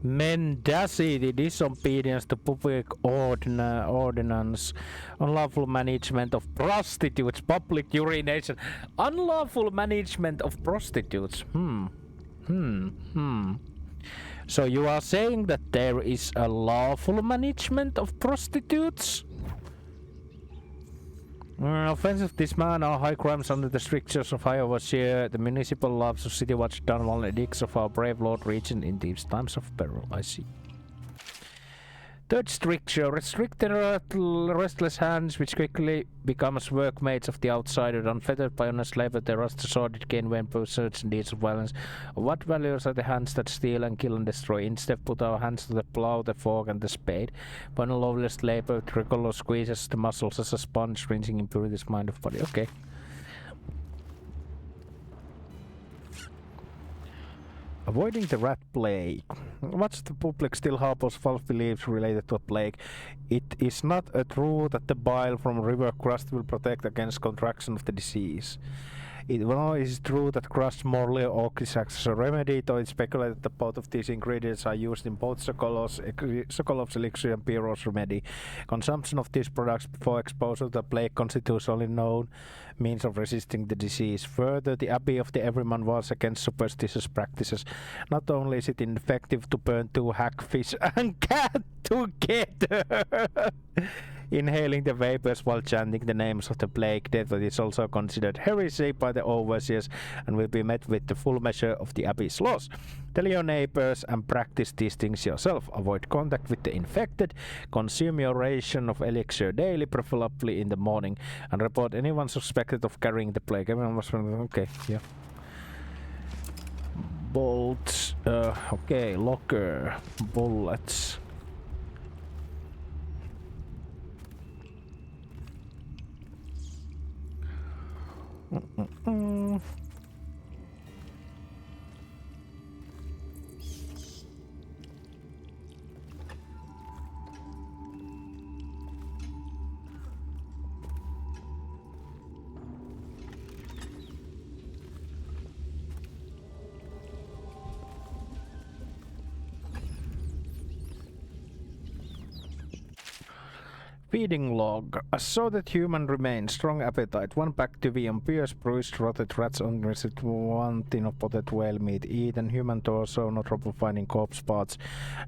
mendacity, disobedience to public ordinance, unlawful management of prostitutes, public urination, unlawful management of prostitutes. So you are saying that there is a lawful management of prostitutes? Offensive this man are high crimes under the strictures of high overseer, the municipal laws of City Watch, Dunwall, edicts of our brave Lord Regent in these times of peril. I see. Third stricture, restrict the restless hands which quickly becomes workmates of the outsider, unfettered by honest labor, they rust the sordid gain when pursuits and deeds of violence. Of what values are the hands that steal and kill and destroy? Instead put our hands to the plow, the fork and the spade. When lawless labor, tricolor squeezes the muscles as a sponge, rinsing impurities mind of body. Okay. Avoiding the rat plague. What's the public still harbors false beliefs related to a plague? It is not true that the bile from river crust will protect against contraction of the disease. It is true that crushed morley oak is acts as a remedy, though it's speculated that both of these ingredients are used in both Sokolov's elixir and Pierrot's remedy. Consumption of these products before exposure to the plague constitutes only known means of resisting the disease. Further, the Abbey of the Everyman warns against superstitious practices. Not only is it ineffective to burn two hackfish and cat together, inhaling the vapors while chanting the names of the plague death, that is also considered heresy by the overseers and will be met with the full measure of the Abbey's laws. Tell your neighbors and practice these things yourself. Avoid contact with the infected. Consume your ration of elixir daily, preferably in the morning, and report anyone suspected of carrying the plague. Everyone was okay, yeah. Bolts, okay, locker, bullets. Feeding log. I saw that human remains, strong appetite, 1 pack to be on pierced, bruised, rotted rats on receipt, 1 tin of potted whale meat eaten, human torso, no trouble finding corpse parts,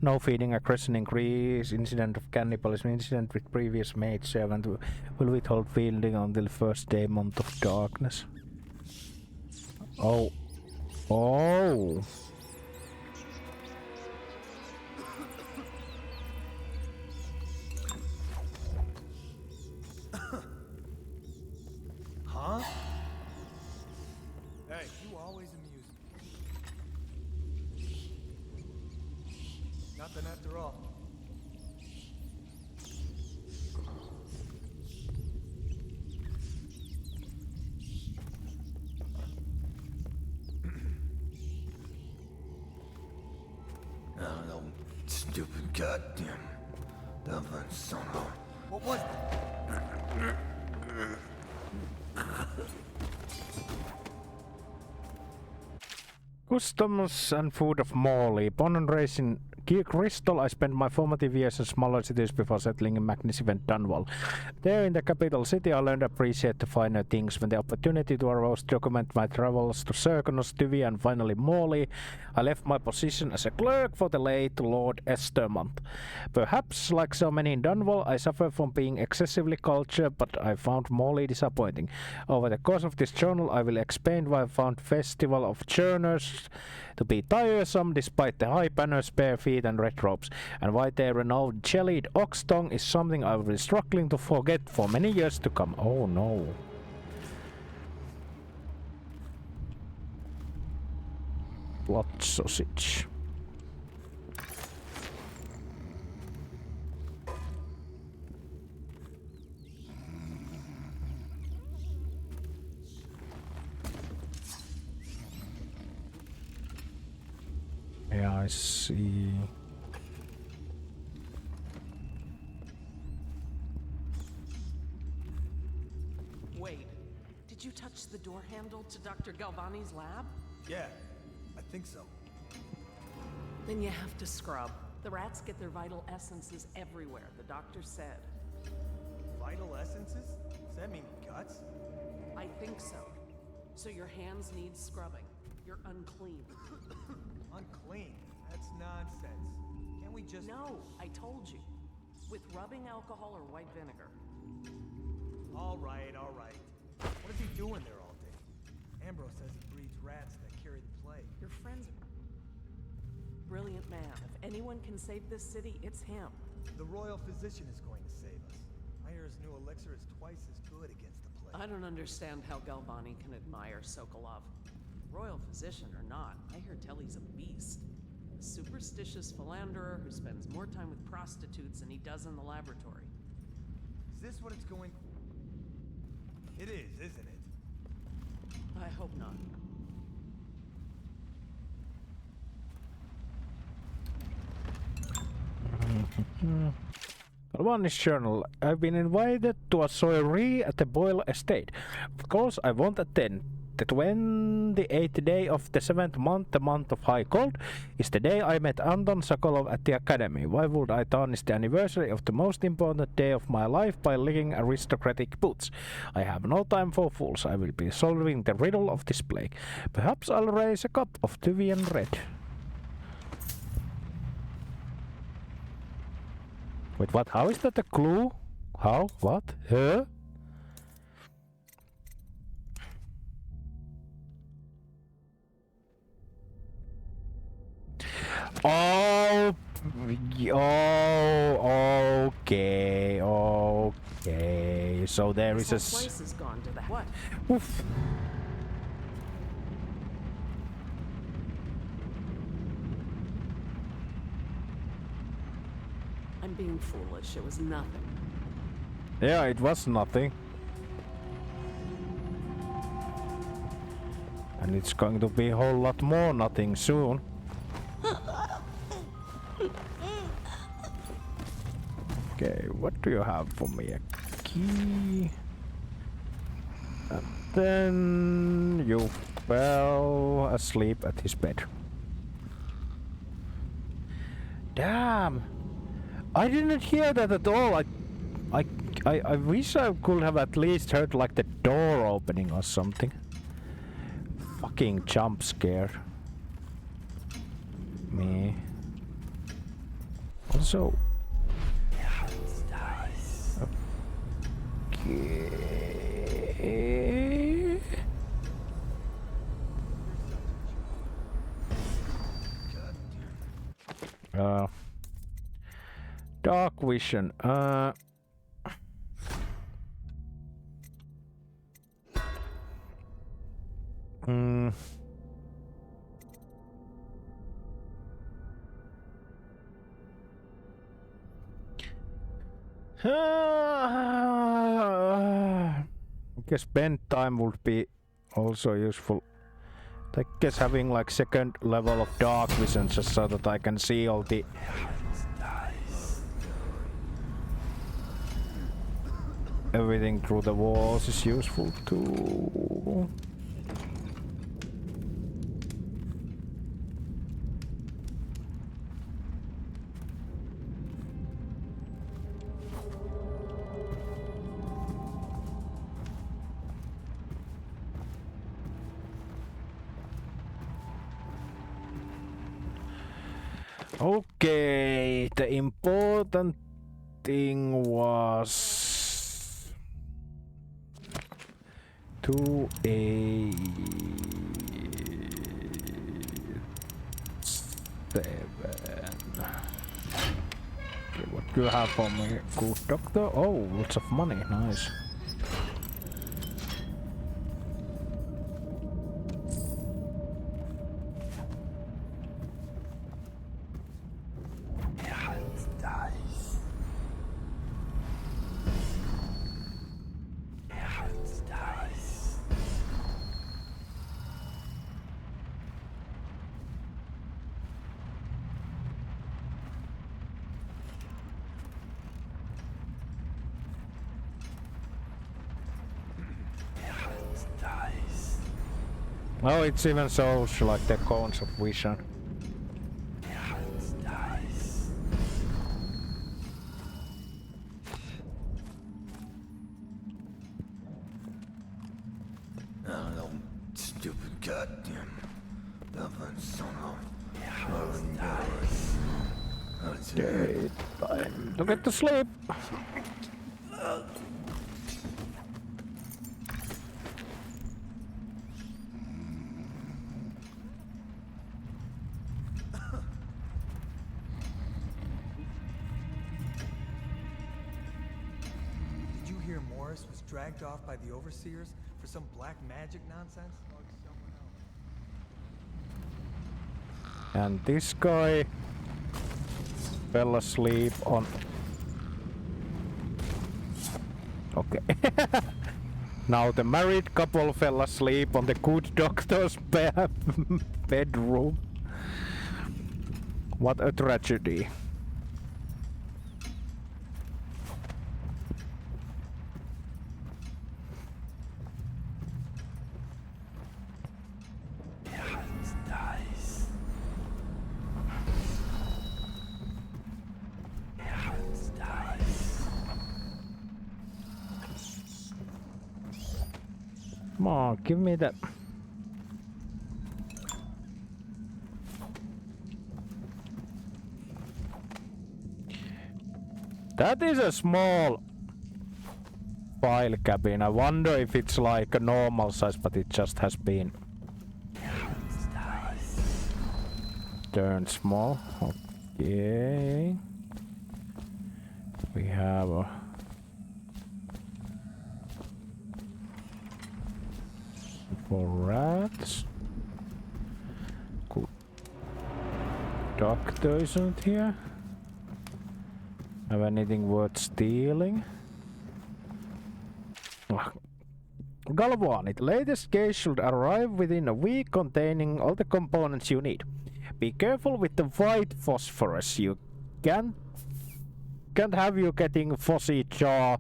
no feeding, aggression increase, incident of cannibalism, incident with previous maid servant, will withhold feeding until the first day month of darkness. Oh. Oh. Huh? Hey, you always amuse me. Nothing after all. Oh, no stupid goddamn Dublin son of... What was it? Customs and food of Morley. Born and raised in Crystal, I spent my formative years in smaller cities before settling in magnificent Dunwall. There in the capital city, I learned to appreciate the finer things. When the opportunity to arose to document my travels to Serkonos, Tyvi, and finally Morley, I left my position as a clerk for the late Lord Estermont. Perhaps, like so many in Dunwall, I suffer from being excessively cultured, but I found Morley disappointing. Over the course of this journal, I will explain why I found Festival of Churners to be tiresome despite the high banners, bare feet and red robes, and why their renowned jellied ox tongue is something I will be struggling to forget for many years to come. Oh no. Blood sausage. Yeah, I see. Wait, did you touch the door handle to Dr. Galvani's lab? Yeah, I think so. Then you have to scrub. The rats get their vital essences everywhere, the doctor said. Vital essences? Does that mean guts? I think so. So your hands need scrubbing. You're unclean. Unclean? That's nonsense. Can't we just... No, I told you. With rubbing alcohol or white vinegar. All right, all right. What is he doing there all day? Ambrose says he breeds rats that carry the plague. Your friend's a brilliant man. If anyone can save this city, it's him. The royal physician is going to save us. I hear his new elixir is twice as good against the plague. I don't understand how Galvani can admire Sokolov. Royal physician or not, I hear tell he's a beast. A superstitious philanderer who spends more time with prostitutes than he does in the laboratory. Is this what it's going... It is, isn't it? I hope not. Galvani's journal. I've been invited to a soiree at the Boyle estate. Of course, I won't attend. The 28th day of the 7th month, the month of high cold, is the day I met Anton Sokolov at the academy. Why would I tarnish the anniversary of the most important day of my life by licking aristocratic boots? I have no time for fools. I will be solving the riddle of this plague. Perhaps I'll raise a cup of Tyvian red. Wait, what? How is that a clue? How? What? Huh? Oh, okay, okay. So there is a... This whole place has gone to that. What? Oof. I'm being foolish. It was nothing. Yeah, it was nothing. And it's going to be a whole lot more nothing soon. Okay, what do you have for me? A key. And then you fell asleep at his bed. Damn! I didn't hear that at all. I wish I could have at least heard like the door opening or something. Fucking jump scare. Me. Also. Okay. Dark vision. I guess bend time would be also useful. I guess having like second level of dark vision just so that I can see all the everything through the walls is useful too. Okay, the important thing was 287. Okay, what do you have for me, good doctor? Oh, lots of money, nice. Oh, it's even shows like the cones of vision. No, stupid goddamn. Okay, time to get to sleep. Did you hear Morris was dragged off by the overseers for some black magic nonsense? And this guy fell asleep on... Okay. Now the married couple fell asleep on the good doctor's bedroom. What a tragedy. Come on, give me that. That is a small file cabin. I wonder if it's like a normal size, but it just has been turned small. Okay. We have a for rats. Good. Doctor isn't here. Have anything worth stealing? Galvanite. Latest case should arrive within a week containing all the components you need. Be careful with the white phosphorus. You can't have you getting fuzzy jaw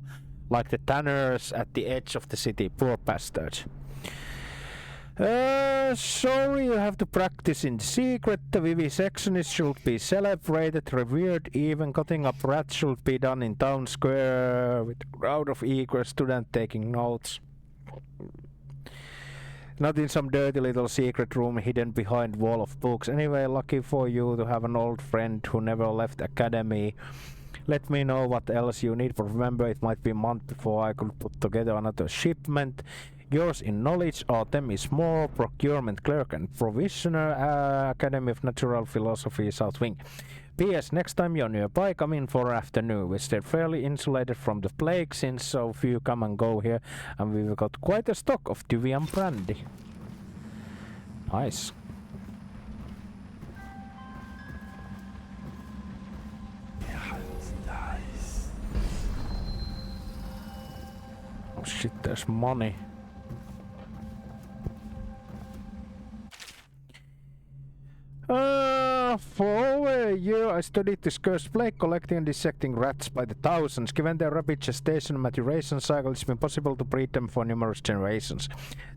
like the tanners at the edge of the city. Poor bastards. Sorry, you have to practice in secret. The vivisectionist should be celebrated, revered. Even cutting up rats should be done in town square with a crowd of eager students taking notes. Not in some dirty little secret room hidden behind wall of books. Anyway, lucky for you to have an old friend who never left academy. Let me know what else you need, but remember it might be a month before I could put together another shipment. Yours in knowledge, Artemis Moore, procurement clerk and provisioner, Academy of Natural Philosophy, South Wing. P.S. Next time you're nearby, come in for afternoon. We stay fairly insulated from the plague since so few come and go here, and we've got quite a stock of Tyvian brandy. Nice. Oh shit, there's money. For over a year I studied this cursed plague, collecting and dissecting rats by the thousands. Given their rapid gestation and maturation cycle, it's been possible to breed them for numerous generations.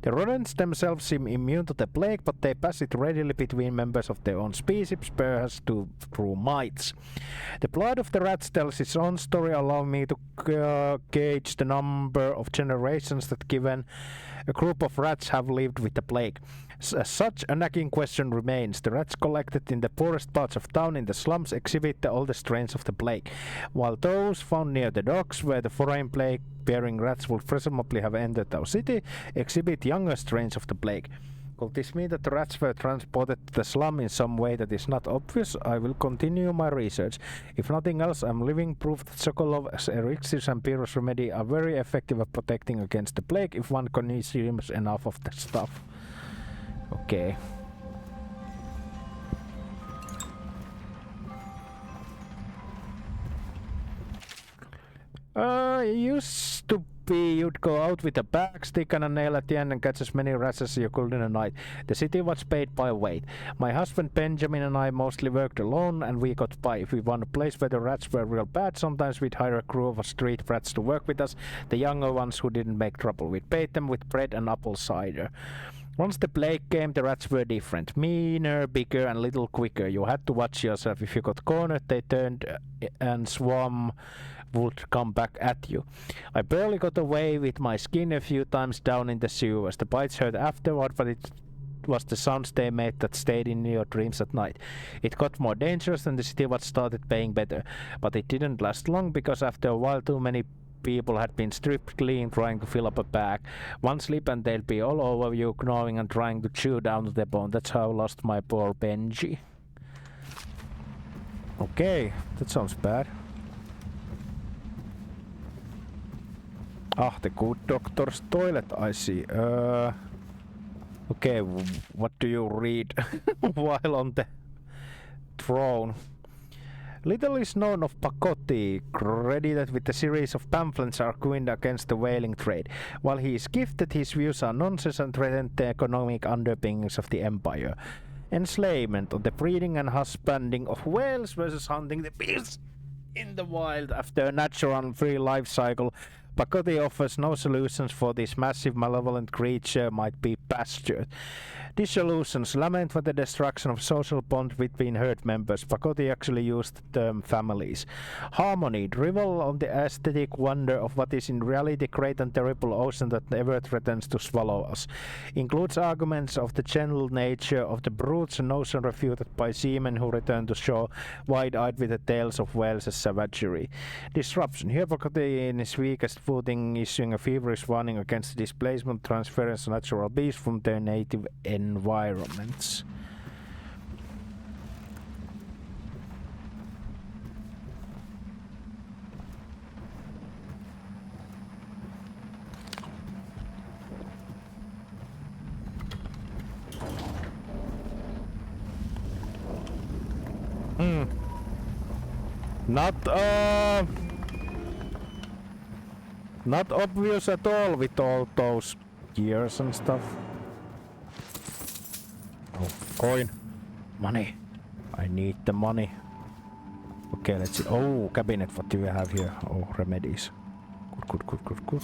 The rodents themselves seem immune to the plague, but they pass it readily between members of their own species, perhaps through mites. The blood of the rats tells its own story, allowing me to gauge the number of generations that given a group of rats have lived with the plague. Such a nagging question remains. The rats collected in the poorest parts of town in the slums exhibit the oldest strains of the plague, while those found near the docks, where the foreign plague-bearing rats would presumably have entered our city, exhibit younger strains of the plague. Could this mean that the rats were transported to the slum in some way that is not obvious? I will continue my research. If nothing else, I'm living proof that Sokolov's elixirs and Pyrrhus remedy are very effective at protecting against the plague if one consumes enough of the stuff. Okay. Used to be you'd go out with a bag, stick and a nail at the end and catch as many rats as you could in a night. The city was paid by weight. My husband Benjamin and I mostly worked alone and we got by. If we found a place where the rats were real bad, sometimes we'd hire a crew of street rats to work with us, the younger ones who didn't make trouble. We'd paid them with bread and apple cider. Once the plague came, the rats were different. Meaner, bigger and little quicker. You had to watch yourself. If you got cornered, they turned and swarm would come back at you. I barely got away with my skin a few times down in the sewers. The bites hurt afterward, but it was the sounds they made that stayed in your dreams at night. It got more dangerous and the city was started paying better. But it didn't last long because after a while too many people had been stripped clean trying to fill up a bag. One slip and they'll be all over you, gnawing and trying to chew down to the bone. That's how I lost my poor Benji. Okay, that sounds bad. Ah, the good doctor's toilet, I see. Okay, what do you read while on the throne? Little is known of Pacotti, credited with a series of pamphlets arguing against the whaling trade. While he is gifted, his views are nonsense and threaten the economic underpinnings of the empire. Enslavement on the breeding and husbanding of whales versus hunting the beasts in the wild after a natural and free life cycle. Pacotti offers no solutions for this massive malevolent creature might be pastured. Dissolutions lament for the destruction of social bond between herd members. Pacotti actually used the term families. Harmony, drivel on the aesthetic wonder of what is in reality great and terrible ocean that never threatens to swallow us. Includes arguments of the gentle nature of the brutes, a notion refuted by seamen who return to shore, wide-eyed with the tales of whales as savagery. Disruption. Here Pacotti in his weakest footing issuing a feverish warning against the displacement transference of natural beasts from their native environments. Not obvious at all with all those gears and stuff. Oh, coin. Money. I need the money. Okay, let's see. Oh, cabinet. What do we have here? Oh, remedies. Good.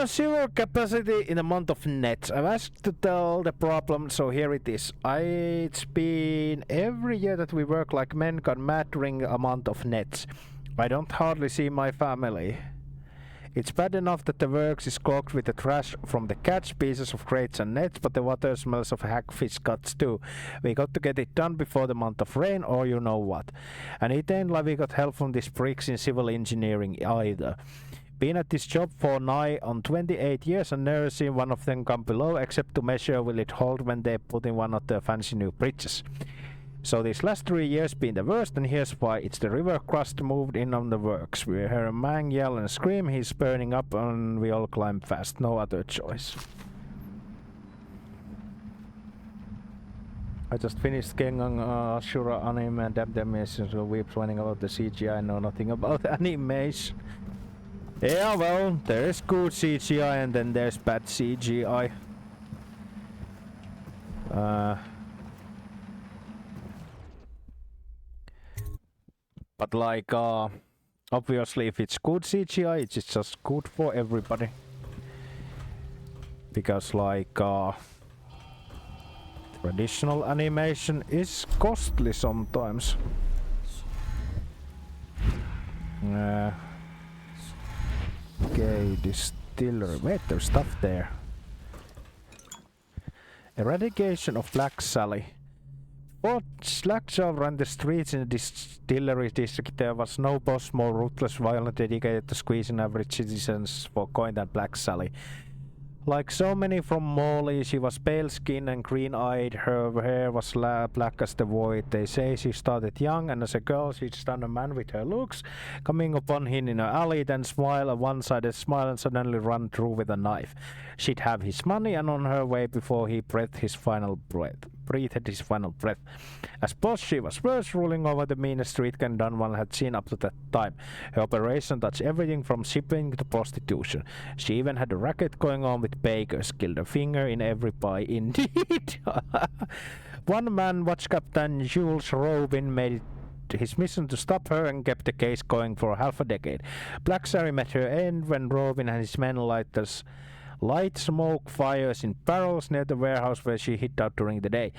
Sewer capacity in a month of nets. I've asked to tell the problem, so here it is. It's been every year that we work like men got mattering amount of nets. I don't hardly see my family. It's bad enough that the works is clogged with the trash from the catch, pieces of crates and nets, but the water smells of hackfish guts too. We got to get it done before the month of rain, or you know what. And it ain't like we got help from these pricks in civil engineering either. Been at this job for nigh on 28 years and never seen one of them come below except to measure will it hold when they put in one of the fancy new bridges. So these last 3 years been the worst, and here's why. It's the river crust moved in on the works. We hear a man yell and scream, he's burning up, and we all climb fast. No other choice. I just finished Kengan Ashura anime and adaptation, so we're planning about the CGI. I know nothing about animation. Yeah, well, there's good CGI and then there's bad CGI. But like, obviously if it's good CGI, it's just good for everybody. Because like, traditional animation is costly sometimes. Okay, distillery. Wait, there's stuff there. Eradication of Black Sally. Before Slackjaw ran the streets in the distillery district, there was no boss more ruthless, violent, dedicated to squeezing average citizens for coin than Black Sally. Like so many from Morley, she was pale-skinned and green-eyed. Her hair was black as the void. They say she started young, and as a girl she'd stun a man with her looks, coming upon him in an alley, then smile a one-sided smile and suddenly run through with a knife. She'd have his money and on her way before he breathed his final breath. As boss, she was worse, ruling over the meanest street gang done one had seen up to that time. Her operation touched everything from shipping to prostitution. She even had a racket going on with bakers, killed a finger in every pie, indeed. One man, watch Captain Jules Robin, made it his mission to stop her and kept the case going for half a decade. Black Sally met her end when Robin and his men light smoke fires in barrels near the warehouse where she hid out during the day.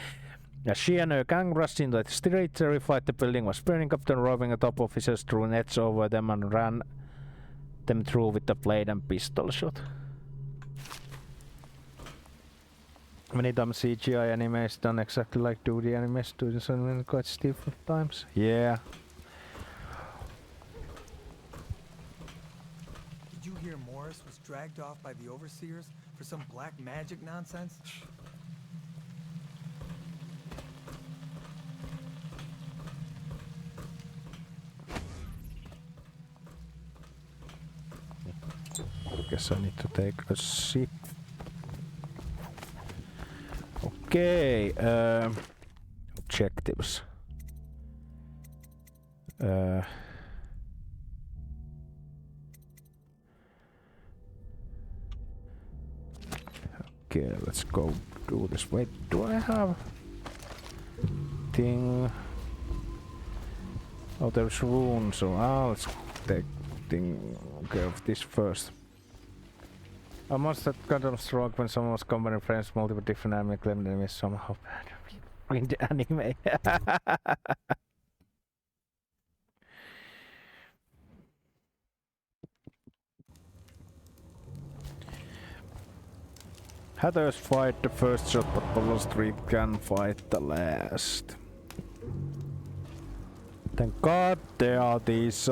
As she and her gang rushed into the street, terrified the building was burning up, then Robin and top officers threw nets over them and ran them through with the blade and pistol shot. Many times CGI anime is done exactly like 2D anime students and quite stiff at times. Yeah. Did you hear Morris was dragged off by the overseers for some black magic nonsense? Guess I need to take a sip. Okay, objectives. Okay, let's go do this. Wait, do I have thing? Oh, there's runes, so let's take care of this first. I must have gotten struck when someone was combining friends multiple different anime claimed enemies somehow bad in the anime. Hatters fight the first shot, but Bottle Street can fight the last. Thank God there are these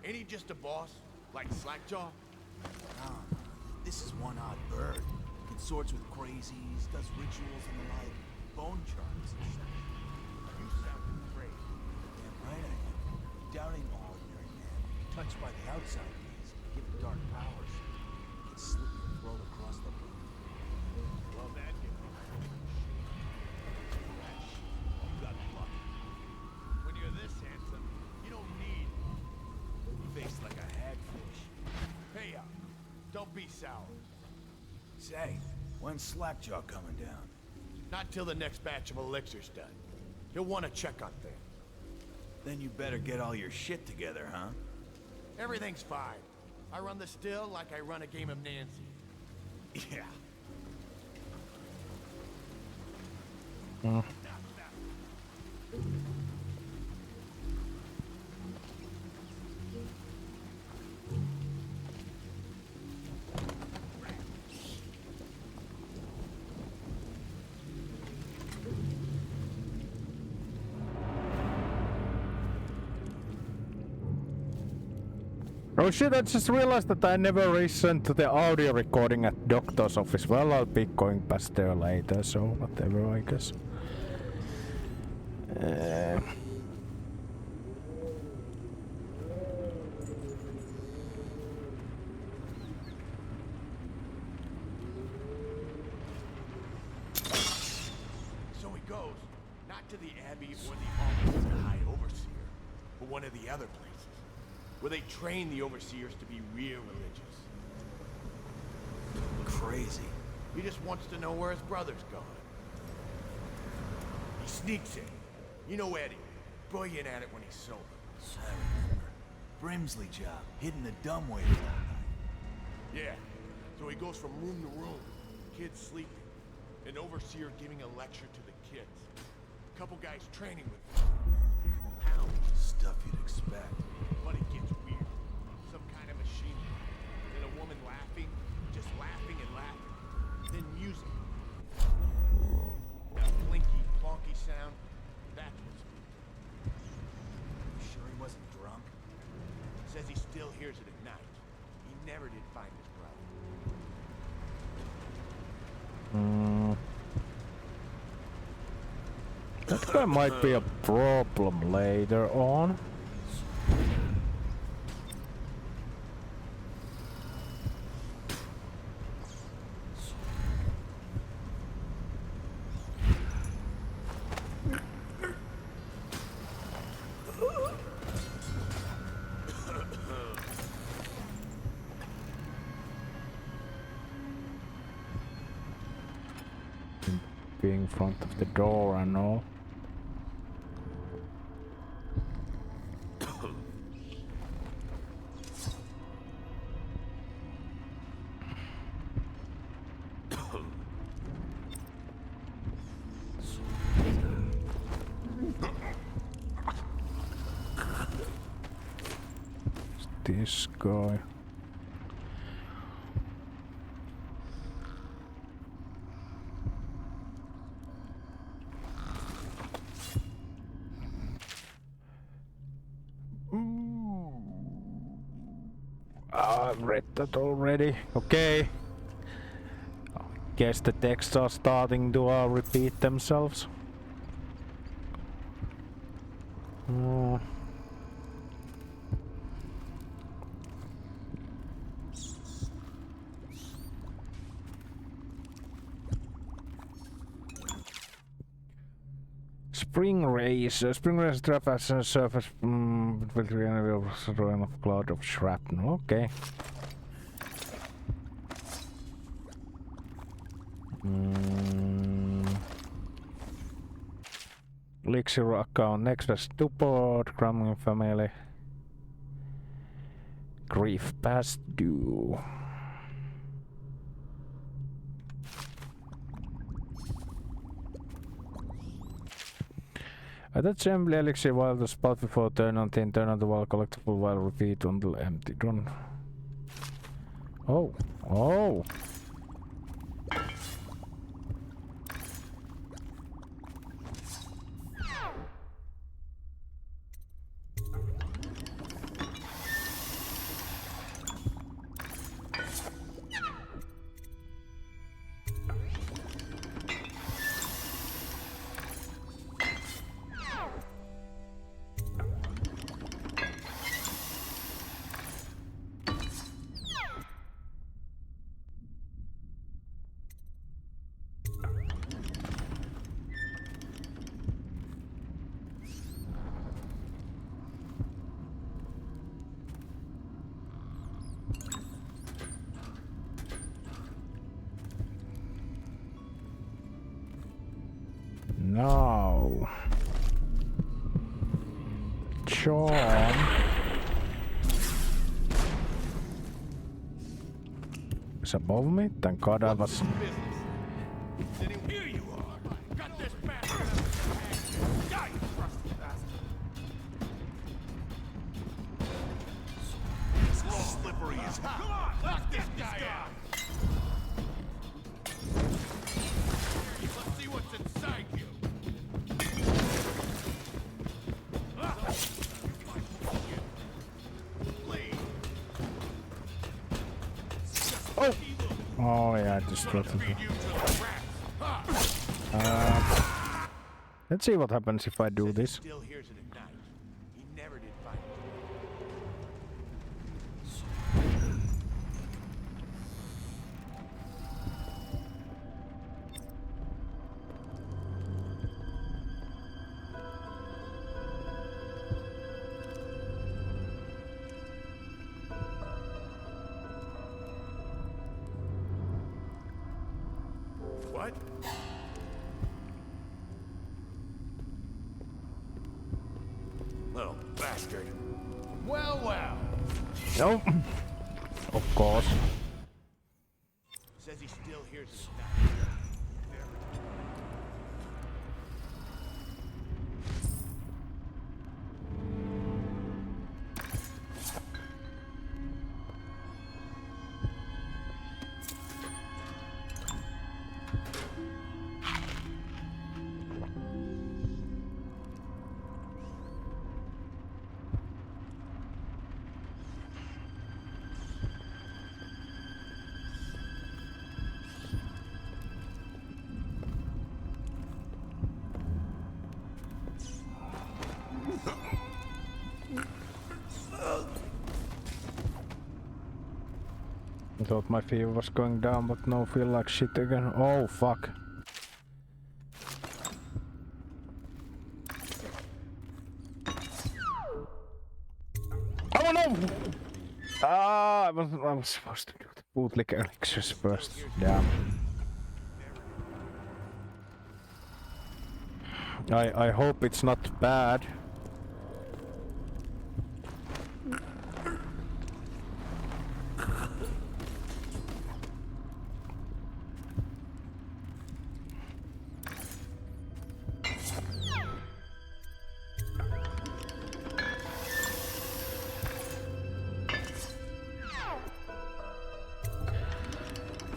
Ain't he just a boss? Like Slackjaw? Nah, this is one odd bird. Consorts with crazies, does rituals and the like. Bone charms and such. You sound crazy. Damn right I am. Doubting an ordinary man. Touched by the outside things, given dark powers. Can slit your throat across the room. Well, that gives me you got luck. When you're this handsome, you don't need face like a hagfish. Hey, don't be sour. Say, when's Slackjaw coming down? Not till the next batch of elixirs done. He'll want to check on things. Then you better get all your shit together, huh? Everything's fine. I run the still like I run a game of Nancy. Yeah. Oh shit, I just realized that I never listened to the audio recording at doctor's office. Well, I'll be going past there later, so whatever, I guess. So he goes, not to the Abbey or the office of the High Overseer, but one of the other places, where they train the Overseers to be real religious. Crazy. He just wants to know where his brother's gone. He sneaks in. You know Eddie, brilliant at it when he's sober. I remember. Brimsley job, hidden the dumbwaiters all night. Yeah, so he goes from room to room, kids sleeping, an Overseer giving a lecture to the kids. A couple guys training with him. Stuff you'd expect. But it gets weird. Some kind of machine. Then a woman laughing and laughing. Then music. That blinky, plonky sound. That's what's good. You sure he wasn't drunk? Says he still hears it at night. He never did find his brother. That might be a problem later on. Being in front of the door and all. This guy. I've read that already. Okay. I guess the texts are starting to repeat themselves. Spring race trap as a surface with a cloud of shrapnel. Okay. Elixir account next as support, Crumbling family. Grief past due. Attach Emblem Elixir while the spot before turn on the while collectible while repeat until empty. Don't. Oh. Oh. No. Charm. Is above me? Thank God I was. Here you are. Got this bastard. Die, you rusty bastard. Slippery as hell. Come on, lock this guy out. Let's see what's inside you. Oh! Oh yeah, I destroyed him. Let's see what happens if I do this. Still hears it at night. He never did find it. What? Little bastard. Well, well. Nope. Of course. Says he still hears it at night. I thought my fever was going down, but no, feel like shit again. Oh fuck. Oh no! Ah, I was supposed to do the bootleg elixirs first. Damn. I hope it's not bad.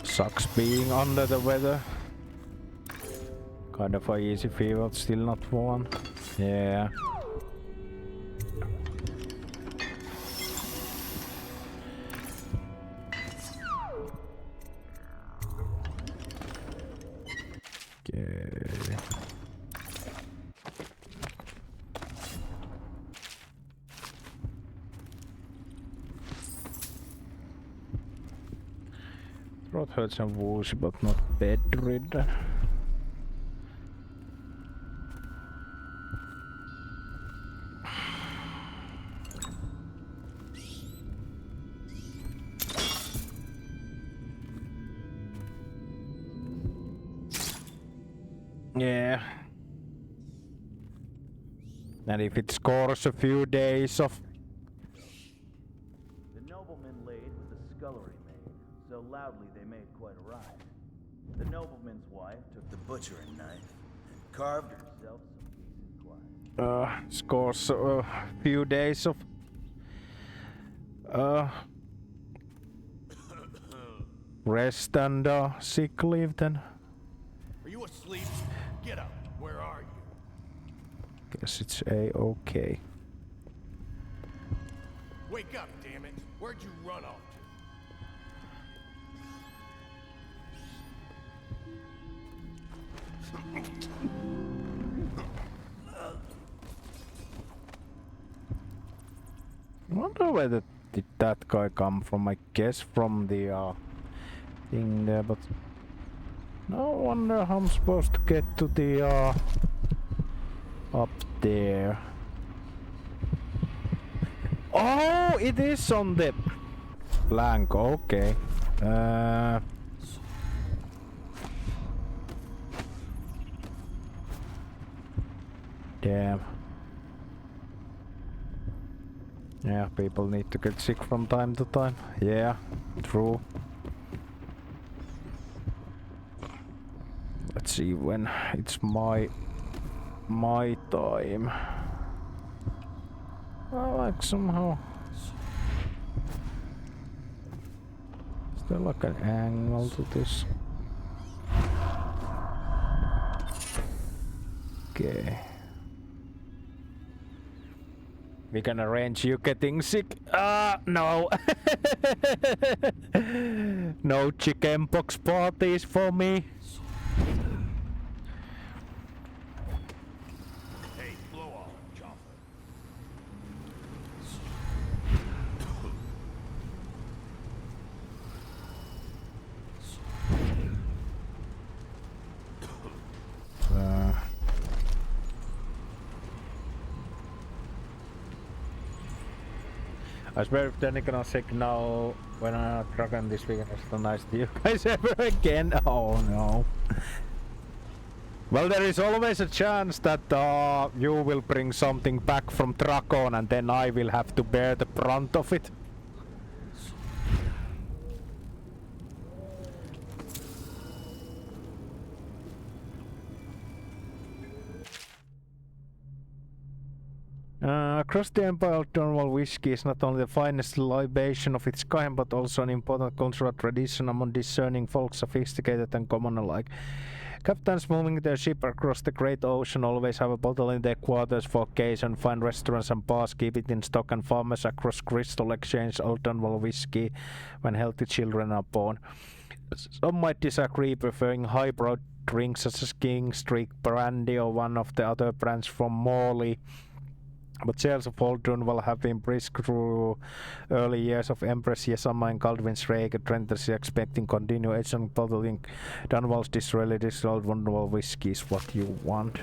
Sucks being under the weather. Kind of a easy fever, still not one. Yeah. Okay. Throat hurts and woozy, but not bedridden. Yeah. And if it scores a few days of... The nobleman laid with the scullery maid, so loudly they made quite a riot. The nobleman's wife took the butchering knife and carved herself some peace and quiet. Scores a few days of... rest and sick leave then. Are you asleep? Get up. Where are you? Guess it's A-okay. Wake up, damn it. Where'd you run off I wonder where did that guy come from? I guess from the thing there, but no wonder how I'm supposed to get to the up there. Oh, it is on the flank. Okay. Damn. Yeah, people need to get sick from time to time. Yeah, true. Let's see when it's my time. I like somehow. Is there like an angle to this? Okay. We can arrange you getting sick. No. No chickenpox parties for me. Hey, blow off, Jaffa. I swear if they're gonna sick now when I'm not trucking this weekend, it's so nice to you guys ever again. Oh no. Well, there is always a chance that you will bring something back from Dragon and then I will have to bear the brunt of it. Across the Empire, Cornwall whiskey is not only the finest libation of its kind, but also an important cultural tradition among discerning folk, sophisticated and common alike. Captains moving their ship across the great ocean always have a bottle in their quarters for occasion. Fine restaurants and bars keep it in stock, and farmers across Crystal exchange Old Cornwall whiskey when healthy children are born. Some might disagree, preferring highbrow drinks such as King Streak brandy or one of the other brands from Morley. But sales of old Dunwall have been brisk through early years of Empress Yesamma and Galdwin's Rake. Trent is expecting continuation bottling Dunwall's disraeli distilled Dunwall whiskey is what you want.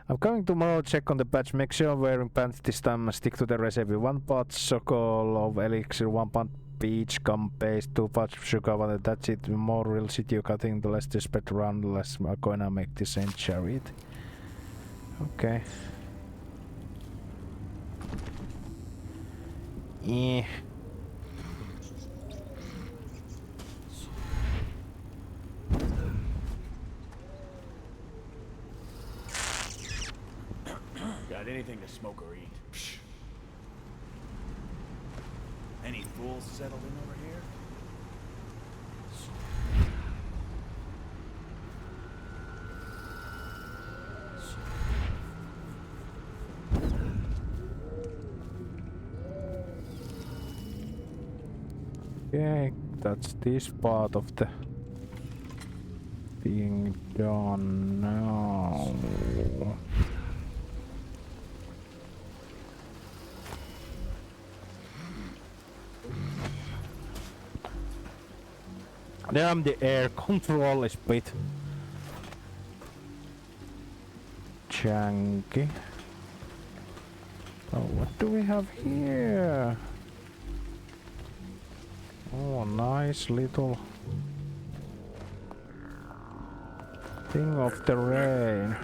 I'm coming tomorrow, check on the batch, make sure I'm wearing pants this time and stick to the recipe. 1 pot chocolate of elixir, 1 pot peach gum paste, 2 pots of sugar water, that's it. The more real shit you cutting, the less this spread around, the less I'm gonna make this and share it. Okay. Yeah. Got anything to smoke or eat? Psh. Any fools settled in over here? Okay, that's this part of the being done now. Damn, the air control is a bit janky. Oh, what do we have here? Oh, nice little thing of the rain.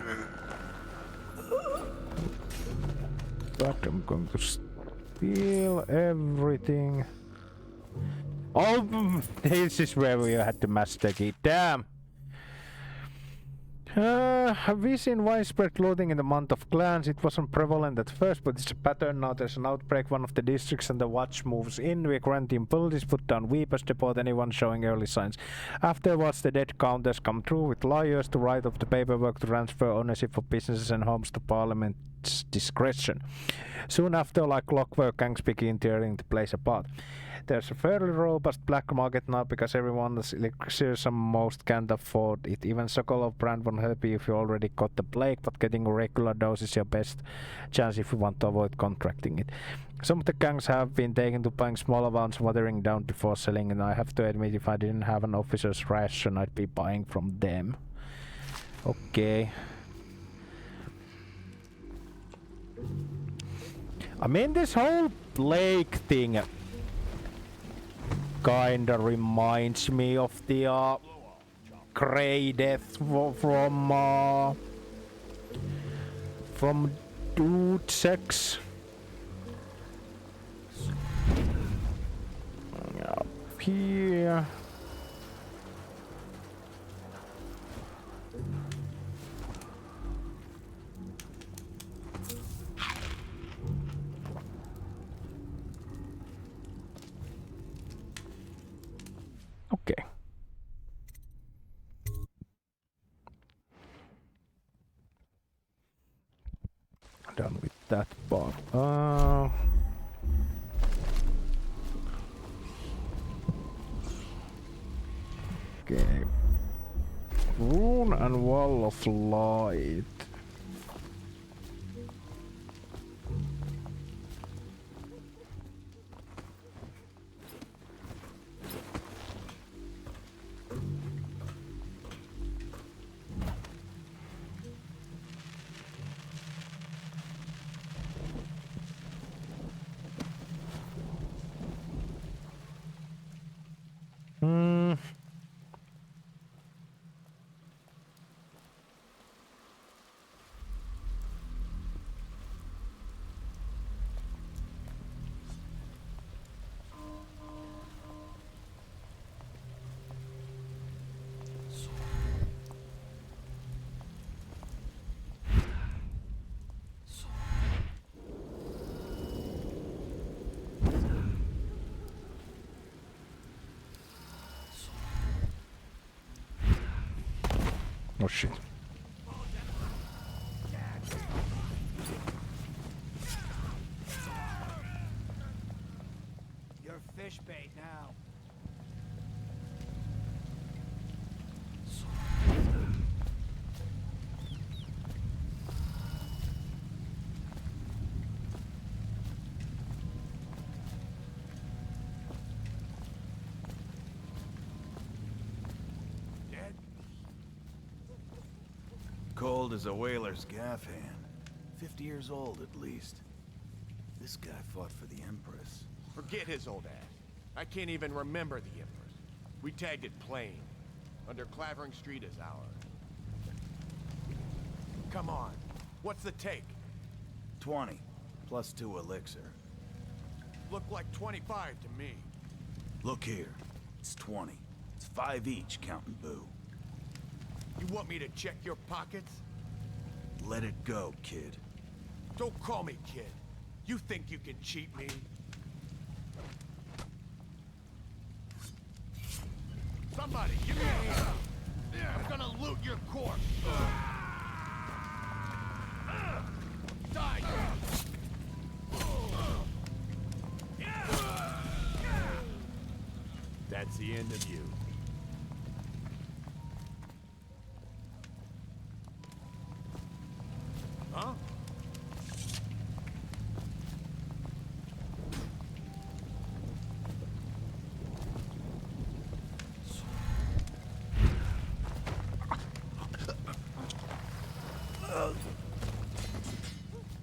But I'm going to steal everything. Oh, this is where we had to master key. Damn! Have we seen widespread looting in the month of clans? It wasn't prevalent at first, but it's a pattern now. There's an outbreak, one of the districts, and the watch moves in. We quarantine buildings, put down weepers, deport anyone showing early signs. Afterwards, the dead counters come through with lawyers to write up the paperwork to transfer ownership of businesses and homes to Parliament's discretion. Soon after, like clockwork, gangs begin tearing the place apart. There's a fairly robust black market now because everyone's elixirs and most can't afford it. Even Sokolov brand won't help you if you already got the plague, but getting a regular dose is your best chance if you want to avoid contracting it. Some of the gangs have been taken to buying small amounts, watering down before selling, and I have to admit, if I didn't have an officer's ration, I'd be buying from them. Okay. I mean, this whole plague thing kinda reminds me of the Grey Death from Dude Sex. Up here. Okay. Done with that part. Okay. Rune and Wall of Light. Oh shit. You're fish bait now. cold as a whaler's gaff hand. 50 years old at least. This guy fought for the Empress. Forget his old ass. I can't even remember the Empress. We tagged it plain. Under Clavering Street is ours. Come on. What's the take? 20, plus 2 elixir. Looked like 25 to me. Look here. It's 20. It's 5 each, counting Boo. You want me to check your pockets? Let it go, kid. Don't call me kid. You think you can cheat me? Somebody, give me a hand. I'm gonna loot your corpse. Die! That's the end of you. Huh?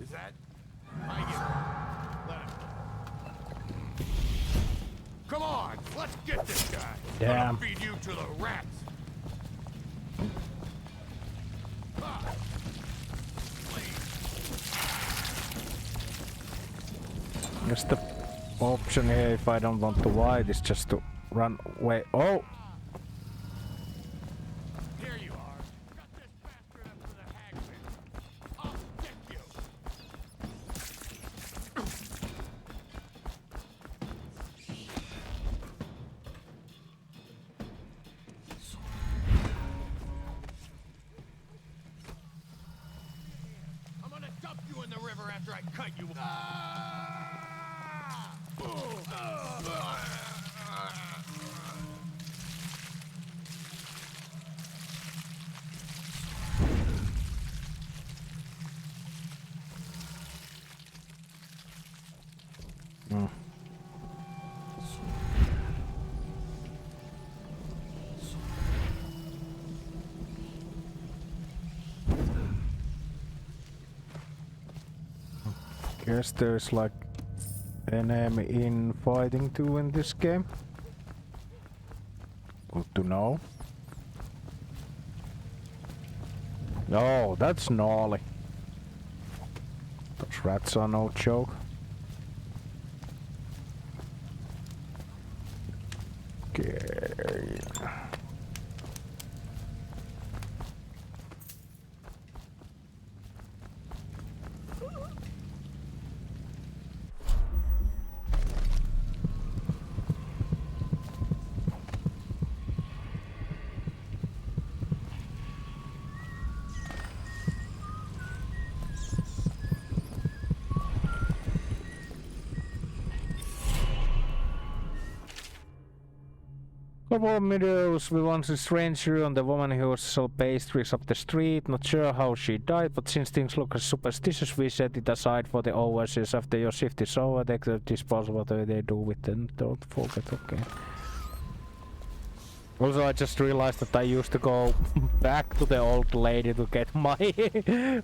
Is that? Let him. Come on, let's get this guy. Damn. I'll feed you to the rats. Guess the option here, if I don't want to fight, is just to run away. Oh! Here you are. Got this bastard up to the hagman. I'll stick you. I'm gonna dump you in the river after I cut you. Guess there's like enemy in fighting too in this game. Good to know. No, that's gnarly. Those rats are no joke. Okay. Couple of videos, we once a stranger on the woman who was sell pastries up the street. Not sure how she died, but since things look superstitious, we set it aside for the overseers. After your shift is over, take the disposal, what they do with them. Don't forget, okay. Also, I just realized that I used to go back to the old lady to get my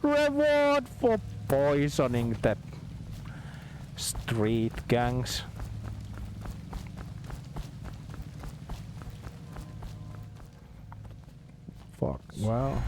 reward for poisoning the street gangs. Fuck, well.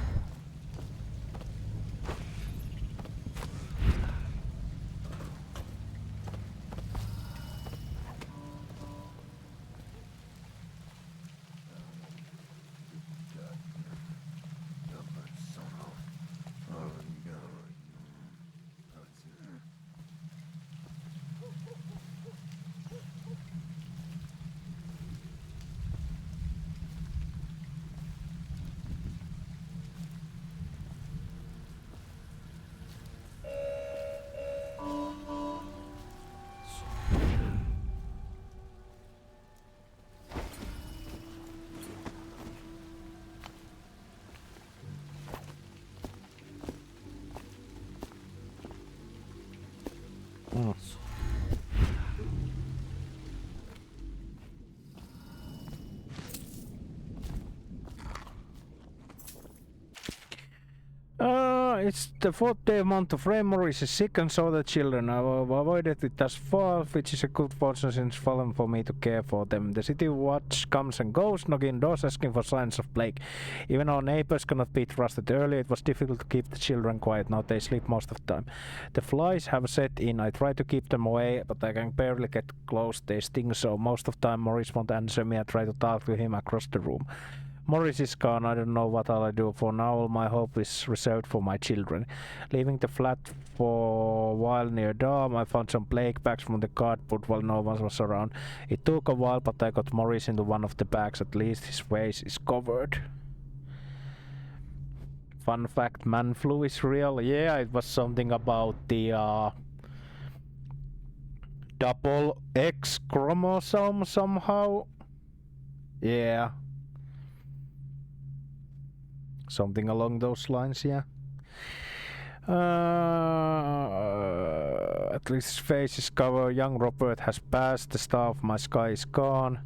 It's the 4th day month of rain. Morris is sick and so the children. I've avoided it thus far, which is a good fortune since fallen for me to care for them. The city watch comes and goes, knocking doors asking for signs of plague. Even our neighbors cannot be trusted. Earlier it was difficult to keep the children quiet. Now they sleep most of the time. The flies have set in. I try to keep them away, but I can barely get close. They sting so most of the time Morris won't answer me. I try to talk to him across the room. Morris is gone. I don't know what I'll do. For now, all my hope is reserved for my children. Leaving the flat for a while near dawn, I found some plague bags from the cardboard while no one was around. It took a while, but I got Morris into one of the bags. At least his face is covered. Fun fact, man flu is real. Yeah, it was something about the double X chromosome somehow. Yeah. Something along those lines, yeah. At least his face is covered. Young Robert has passed. The star of my sky is gone.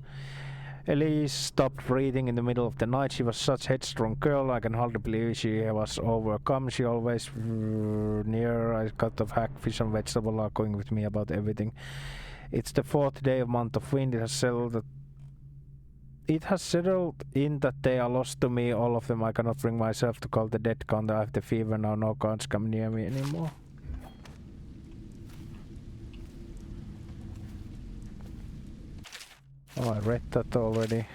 Elise stopped reading in the middle of the night. She was such a headstrong girl. I can hardly believe she was overcome. She always near. I cut off hack, fish and vegetable are going with me about everything. It's the 4th day of month of wind. It has settled in that they are lost to me, all of them. I cannot bring myself to call the dead count. I have the fever now, no guards come near me anymore. Oh, I read that already.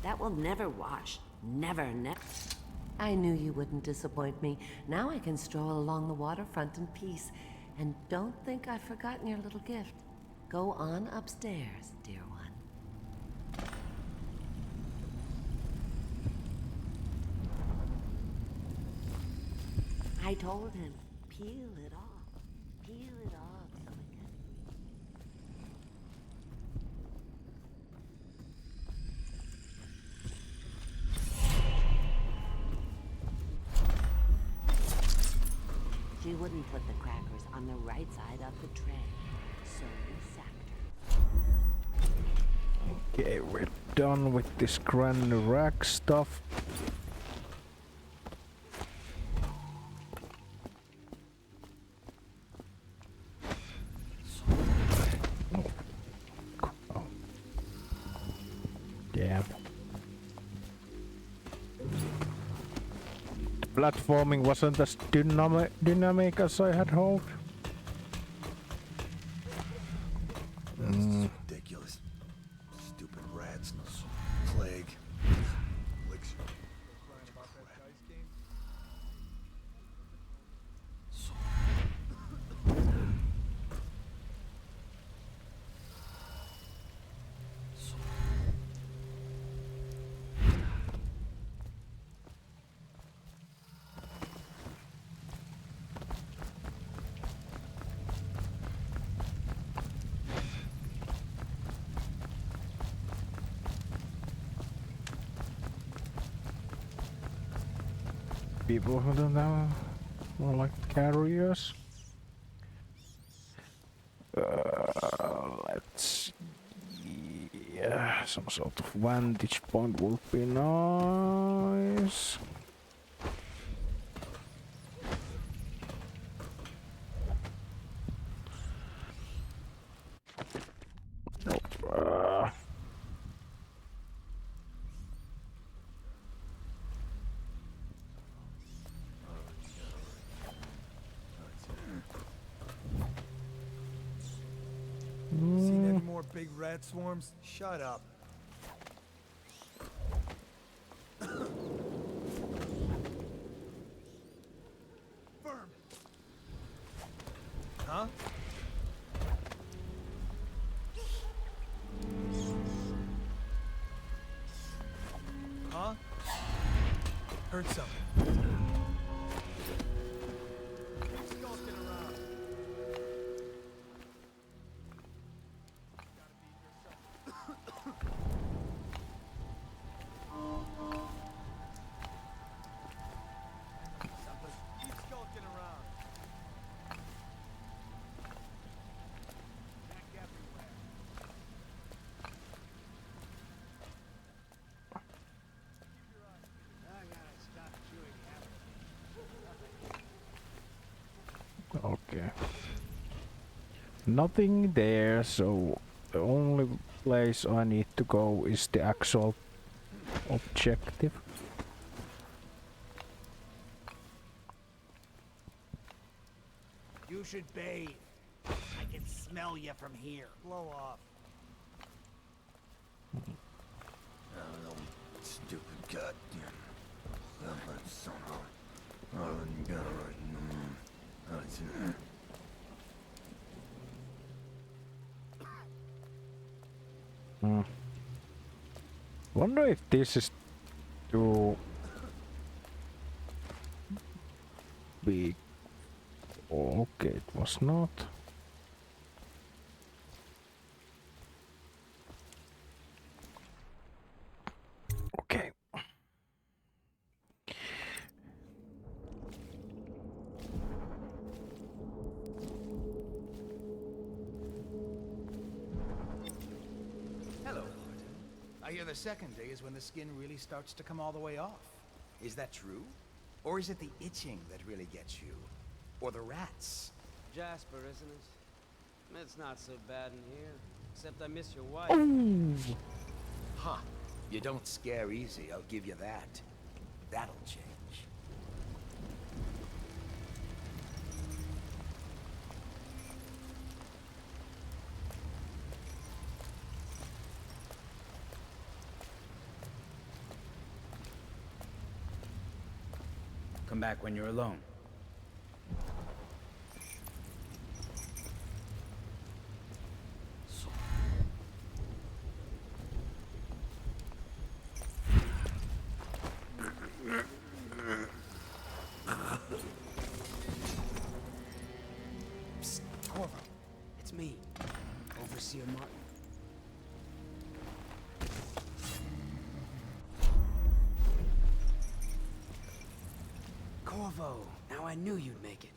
That will never wash. Never, never. I knew you wouldn't disappoint me. Now I can stroll along the waterfront in peace. And don't think I've forgotten your little gift. Go on upstairs, dear one. I told him, peel it off. Peel it off so it can... She wouldn't put the crackers on the right side of the tray, so we sacked her. Okay, we're done with this grand rack stuff. Oh. Damn. Platforming wasn't as dynamic as I had hoped. This is ridiculous. Stupid rats, no plague. Elixir. People who don't know, more like carriers. Let's see. Some sort of vantage point would be nice. Nope. Seen any more big rat swarms? Shut up. Firm. Huh? Heard something. Skulking around. Keep skulking around. Back everywhere. I gotta stop chewing apple. Okay. Nothing there, so the only place I need to go is the actual objective. You should bathe. I can smell you from here. Blow off. Stupid goddamn. That somehow. Oh, you got it right. Wonder if this is too big. Oh, okay, it was not. Okay. Hello, Martin. I hear the second day is when the skin really starts to come all the way off. Is that true? Or is it the itching that really gets you? Or the rats? Jasper, isn't it? It's not so bad in here. Except I miss your wife. Oh. Huh. You don't scare easy, I'll give you that. That'll change. Come back when you're alone. Psst, Corvo. It's me, Overseer Martin. Corvo, now I knew you'd make it.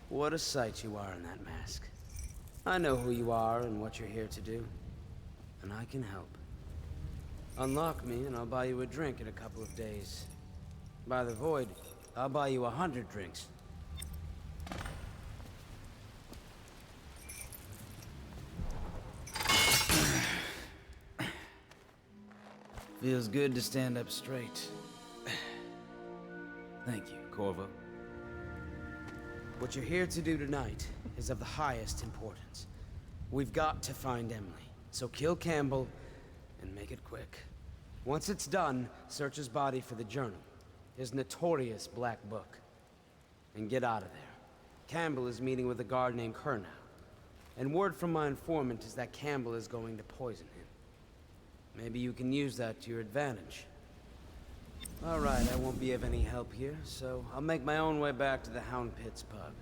What a sight you are in that mask. I know who you are and what you're here to do. And I can help. Unlock me and I'll buy you a drink in a couple of days. By the Void, I'll buy you 100 drinks. Feels good to stand up straight. Thank you, Corvo. What you're here to do tonight is of the highest importance. We've got to find Emily, so kill Campbell and make it quick. Once it's done, search his body for the journal, his notorious black book, and get out of there. Campbell is meeting with a guard named Kernow, and word from my informant is that Campbell is going to poison him. Maybe you can use that to your advantage. All right, I won't be of any help here, so I'll make my own way back to the Hound Pits pub.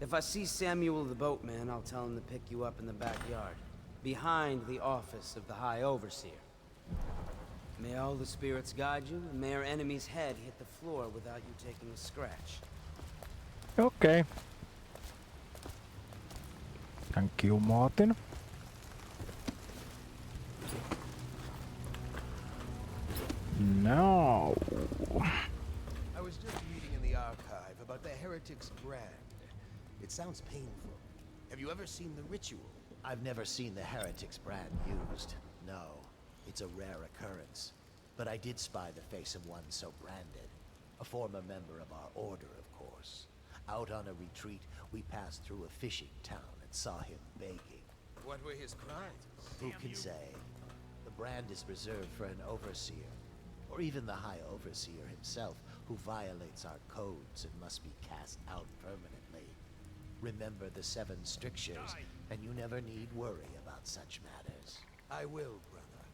If I see Samuel the boatman, I'll tell him to pick you up in the backyard, behind the office of the High Overseer. May all the spirits guide you, and may our enemy's head hit the floor without you taking a scratch. Okay. Thank you, Martin. Now. I was just reading in the archive about the Heretic's brand. It sounds painful. Have you ever seen the ritual? I've never seen the Heretic's brand used. No, it's a rare occurrence. But I did spy the face of one so branded. A former member of our order, of course. Out on a retreat, we passed through a fishing town and saw him begging. What were his crimes? Who can say? The brand is reserved for an overseer. Or even the High Overseer himself, who violates our codes and must be cast out permanently. Remember the 7 strictures, and you never need worry about such matters. I will, brother.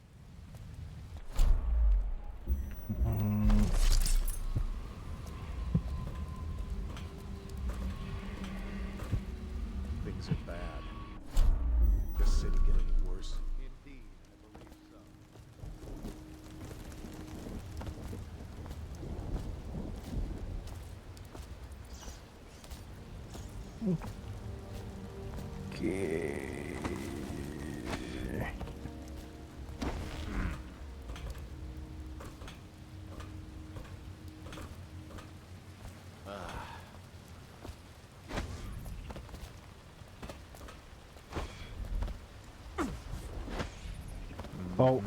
Okay. Oh.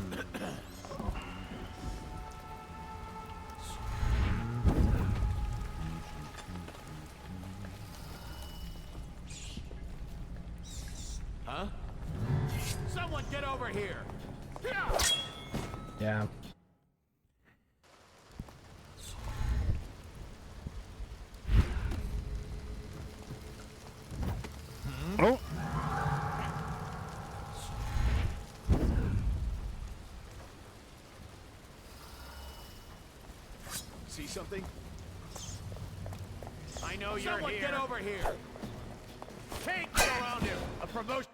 Huh? Someone get over here! Yeah. Oh. See something? I know you're Someone here. get over here! Take it around him! A promotion!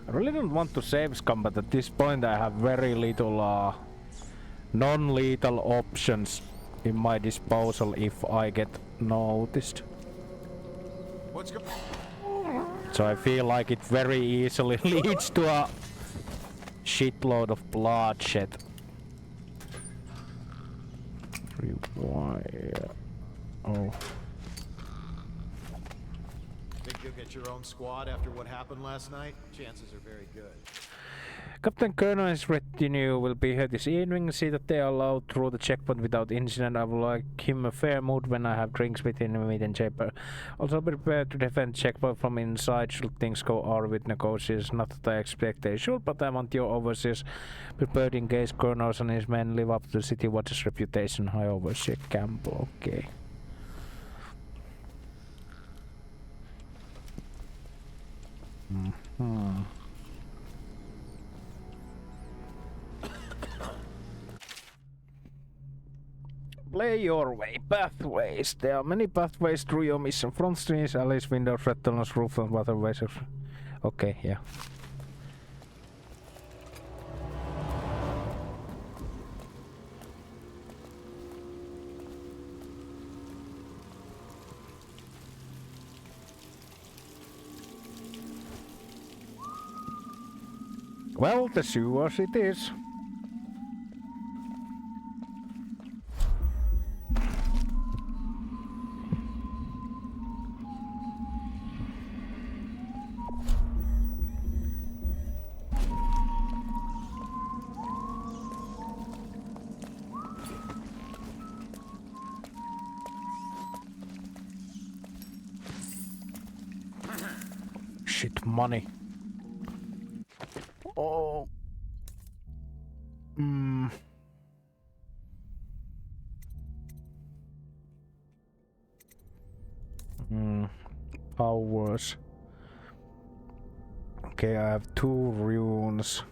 I really don't want to save scum, but at this point I have very little non-lethal options in my disposal if I get noticed. What's going? So I feel like it very easily leads to a shitload of bloodshed. Rewire. Oh. Think you'll get your own squad after what happened last night? Chances are very good. Captain Colonel and his retinue will be here this evening. See that they are allowed through the checkpoint without incident. I will like him a fair mood when I have drinks with him in the meeting chamber. Also be prepared to defend checkpoint from inside should things go our with negotiations. Not that I expect they should, but I want your overseers prepared in case Colonel and his men live up to the City Watch's reputation. High Overseer Campbell, okay. Mm-hmm. Play your way. Pathways. There are many pathways through your mission. Front streets, alleys, windows, red tunnels, roof and waterways. Okay, yeah. Well, the sewers it is. Shit, money. Oh. Powers. Okay, I have 2 runes.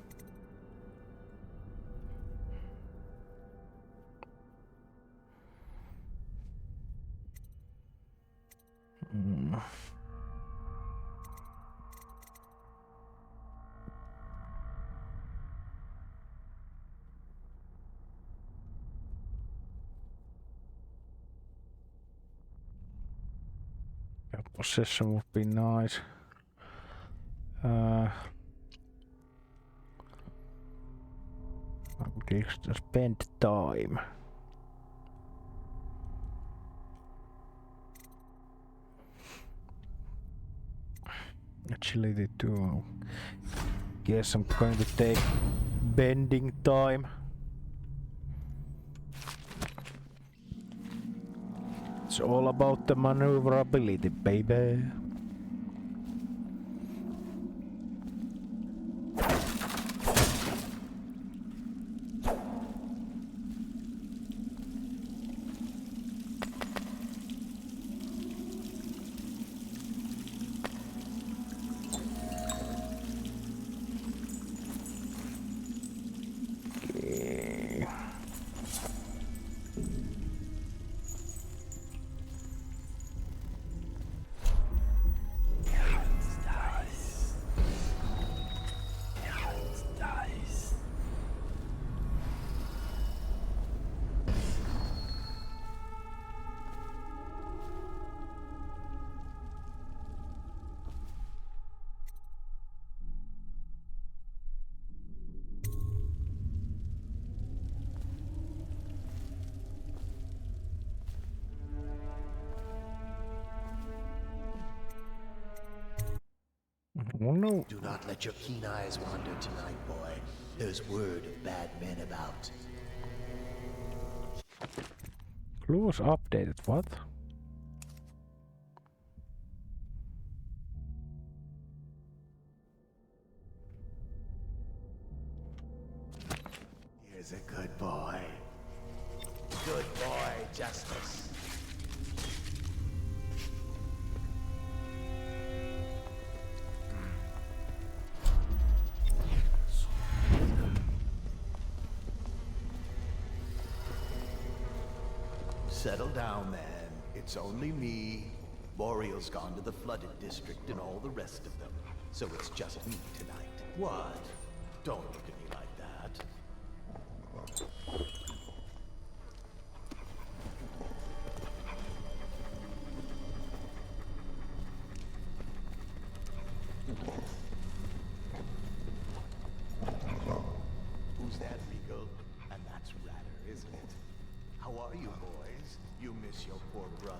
Possession would be nice. I would spend time. Agility too. Guess I'm going to take bending time. It's all about the maneuverability, baby. no. Do not let your keen eyes wander tonight, boy. There's word of bad men about. Clues updated, what? Here's a good boy. Good boy, Justice. Settle down, man. It's only me. Boreal's gone to the flooded district and all the rest of them. So it's just me tonight. What? Don't look at me like that. Who's that, Regal? And that's Ratter, isn't it? How are you, boys? You miss your poor brother.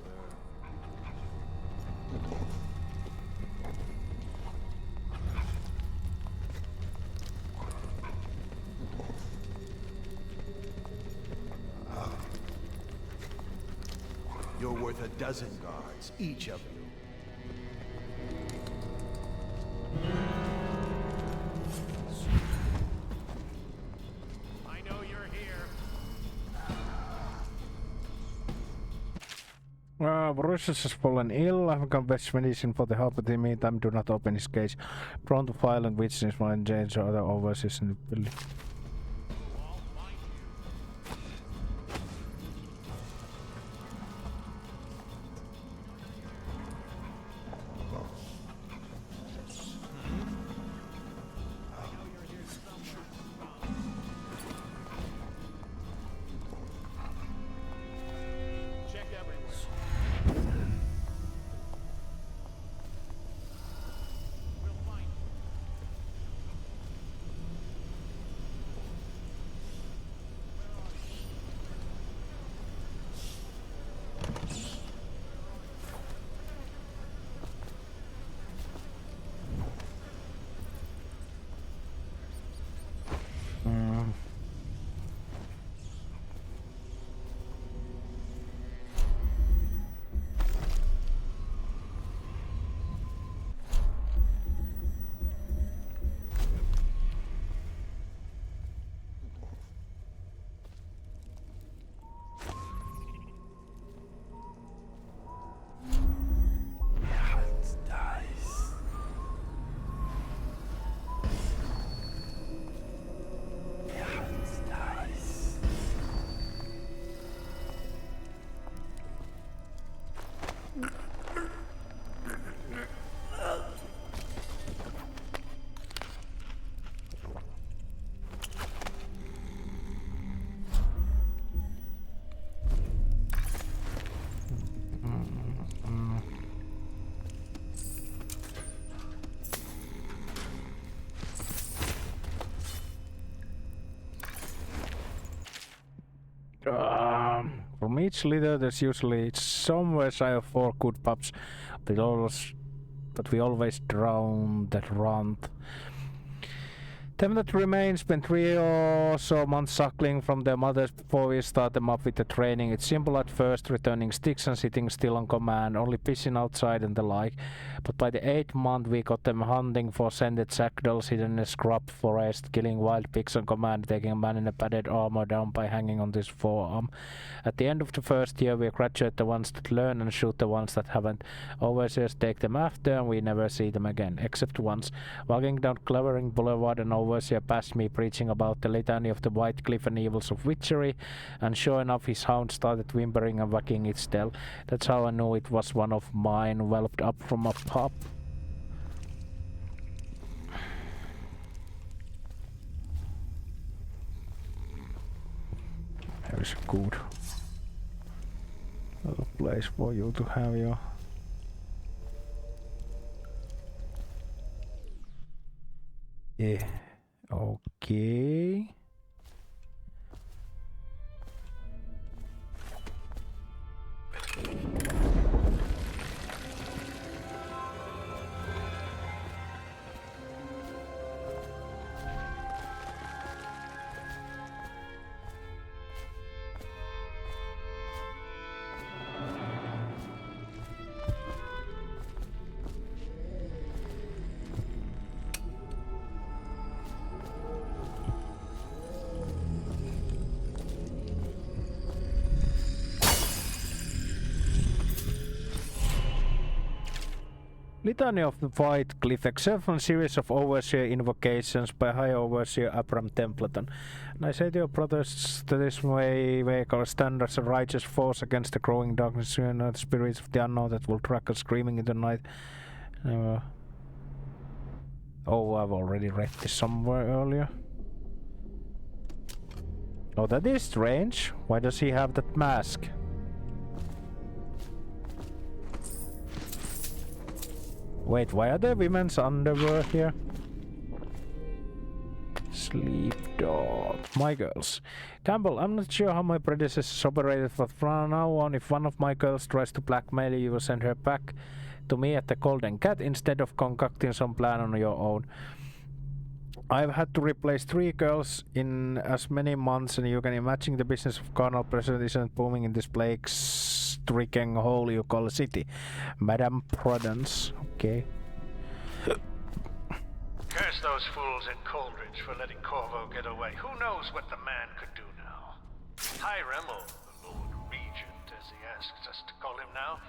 You're worth a dozen guards, each of you. I know you're here. Borussia has fallen ill. I've got best medicine for the help, but in the meantime, do not open his case. Prone to violent witnesses when James or other overseers in the building. Check everywhere. We'll find you. From each litter, there's usually somewhere shy of 4 good pups, but we always drown that runt. Them that remain spend 3 or so months suckling from their mothers before we start them up with the training. It's simple at first, returning sticks and sitting still on command, only pissing outside and the like. But by the 8th month we got them hunting for scented jackdaws hidden in a scrub forest, killing wild pigs on command, taking a man in a padded armor down by hanging on his forearm. At the end of the first year we graduate the ones that learn and shoot the ones that haven't. Overseers take them after and we never see them again, except once. Walking down Clavering Boulevard, an overseer passed me preaching about the litany of the White Cliff and evils of witchery, and sure enough his hound started whimpering and wagging its tail. That's how I knew it was one of mine, whelped up from a pup. There's a good little place for you to have your okay. Litany of the White Cliff, exceptional series of Overseer invocations by High Overseer Abram Templeton. And I say to your brothers that this way our stand as a righteous force against the growing darkness and the spirits of the unknown that will track us screaming in the night. Oh, I've already read this somewhere earlier. Oh, that is strange. Why does he have that mask? Wait, why are there women's underwear here? Sleep dog. My girls. Campbell, I'm not sure how my predecessors operated, but from now on, if one of my girls tries to blackmail you, you will send her back to me at the Golden Cat instead of concocting some plan on your own. I've had to replace 3 girls in as many months, and you can imagine the business of carnal pleasure isn't booming in this plague-stricken hole you call a city. Madame Prudence. Okay. Curse those fools in Coldridge for letting Corvo get away. Who knows what the man could do now? Hiram, or the Lord Regent, as he asks us to call him now,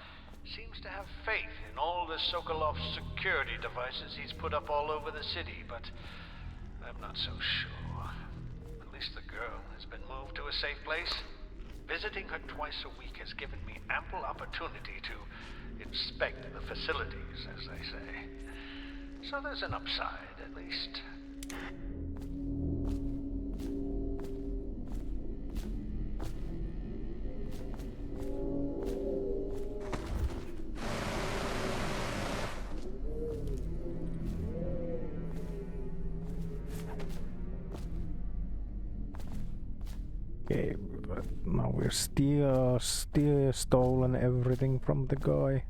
seems to have faith in all the Sokolov's security devices he's put up all over the city, but I'm not so sure. At least the girl has been moved to a safe place. Visiting her twice a week has given me ample opportunity to inspect the facilities, as they say. So there's an upside, at least. Okay, but now we're still stolen everything from the guy.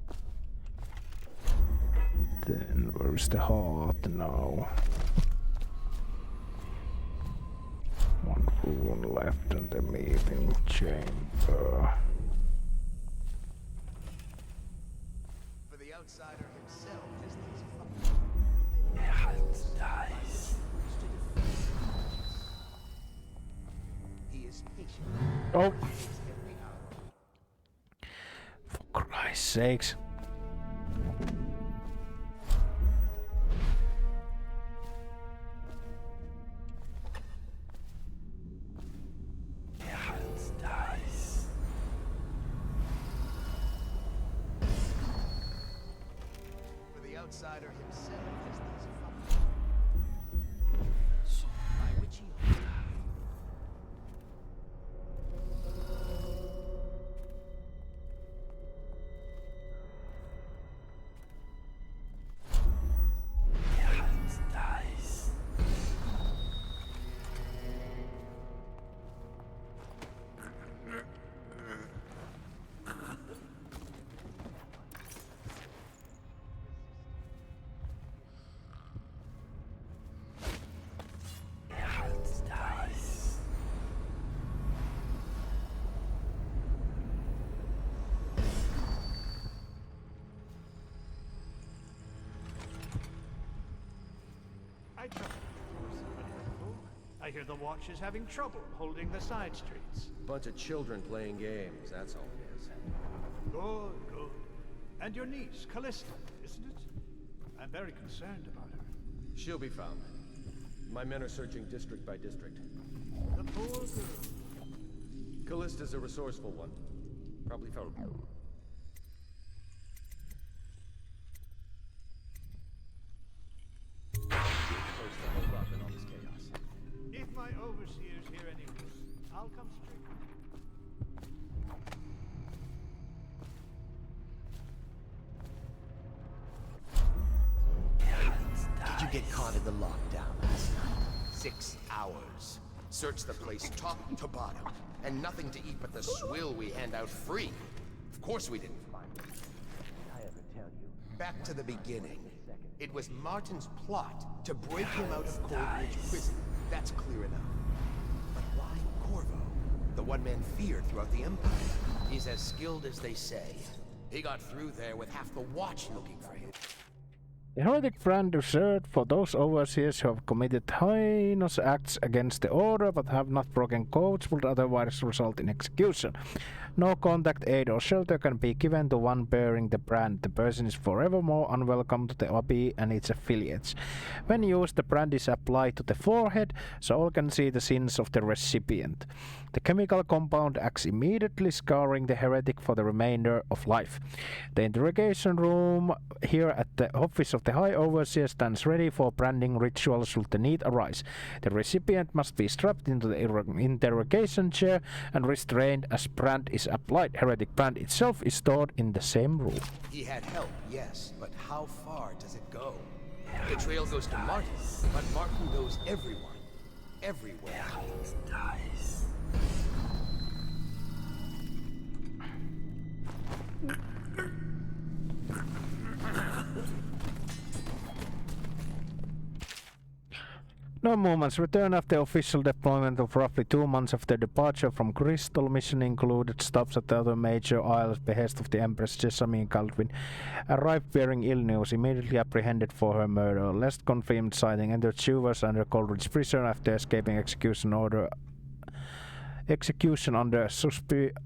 Then where's the heart now? One fool left in the meeting chamber. For the outsider himself, is dies. He is patient. Oh! For Christ's sakes. Outsider himself has these by which he dies. I hear the Watch is having trouble holding the side streets. Bunch of children playing games, that's all it is. Good, good. And your niece, Callista, isn't it? I'm very concerned about her. She'll be found. My men are searching district by district. The poor girl. Callista's a resourceful one. Probably found. If my overseers hear any whist, I'll come straight. Did you get caught in the lockdown last night? 6 hours. Search the place top to bottom. And nothing to eat but the swill we hand out free. Of course we didn't find it. Did I ever tell you? Back to the beginning. It was Martin's plot to break him out of Coldridge Prison. That's clear enough. But why Corvo? The one man feared throughout the Empire. He's as skilled as they say. He got through there with half the Watch looking for him. The heretic brand reserved for those overseers who have committed heinous acts against the order but have not broken codes would otherwise result in execution. No contact, aid, or shelter can be given to one bearing the brand. The person is forevermore unwelcome to the Abbey and its affiliates. When used, the brand is applied to the forehead so all can see the sins of the recipient. The chemical compound acts immediately, scarring the heretic for the remainder of life. The interrogation room here at the office of the High Overseer stands ready for branding rituals should the need arise. The recipient must be strapped into the interrogation chair and restrained as brand is applied. Heretic brand itself is stored in the same room. He had help, yes, but how far does it go? The trail goes to Martin, but Martin knows everyone. Everywhere. Dies. No movements return after official deployment of roughly 2 months after departure from Crystal. Mission included stops at the other major isles, behest of the Empress Jessamine Calvin. Arrived bearing ill news, immediately apprehended for her murder. Last confirmed sighting entered Chuvers under Coleridge prison after escaping execution under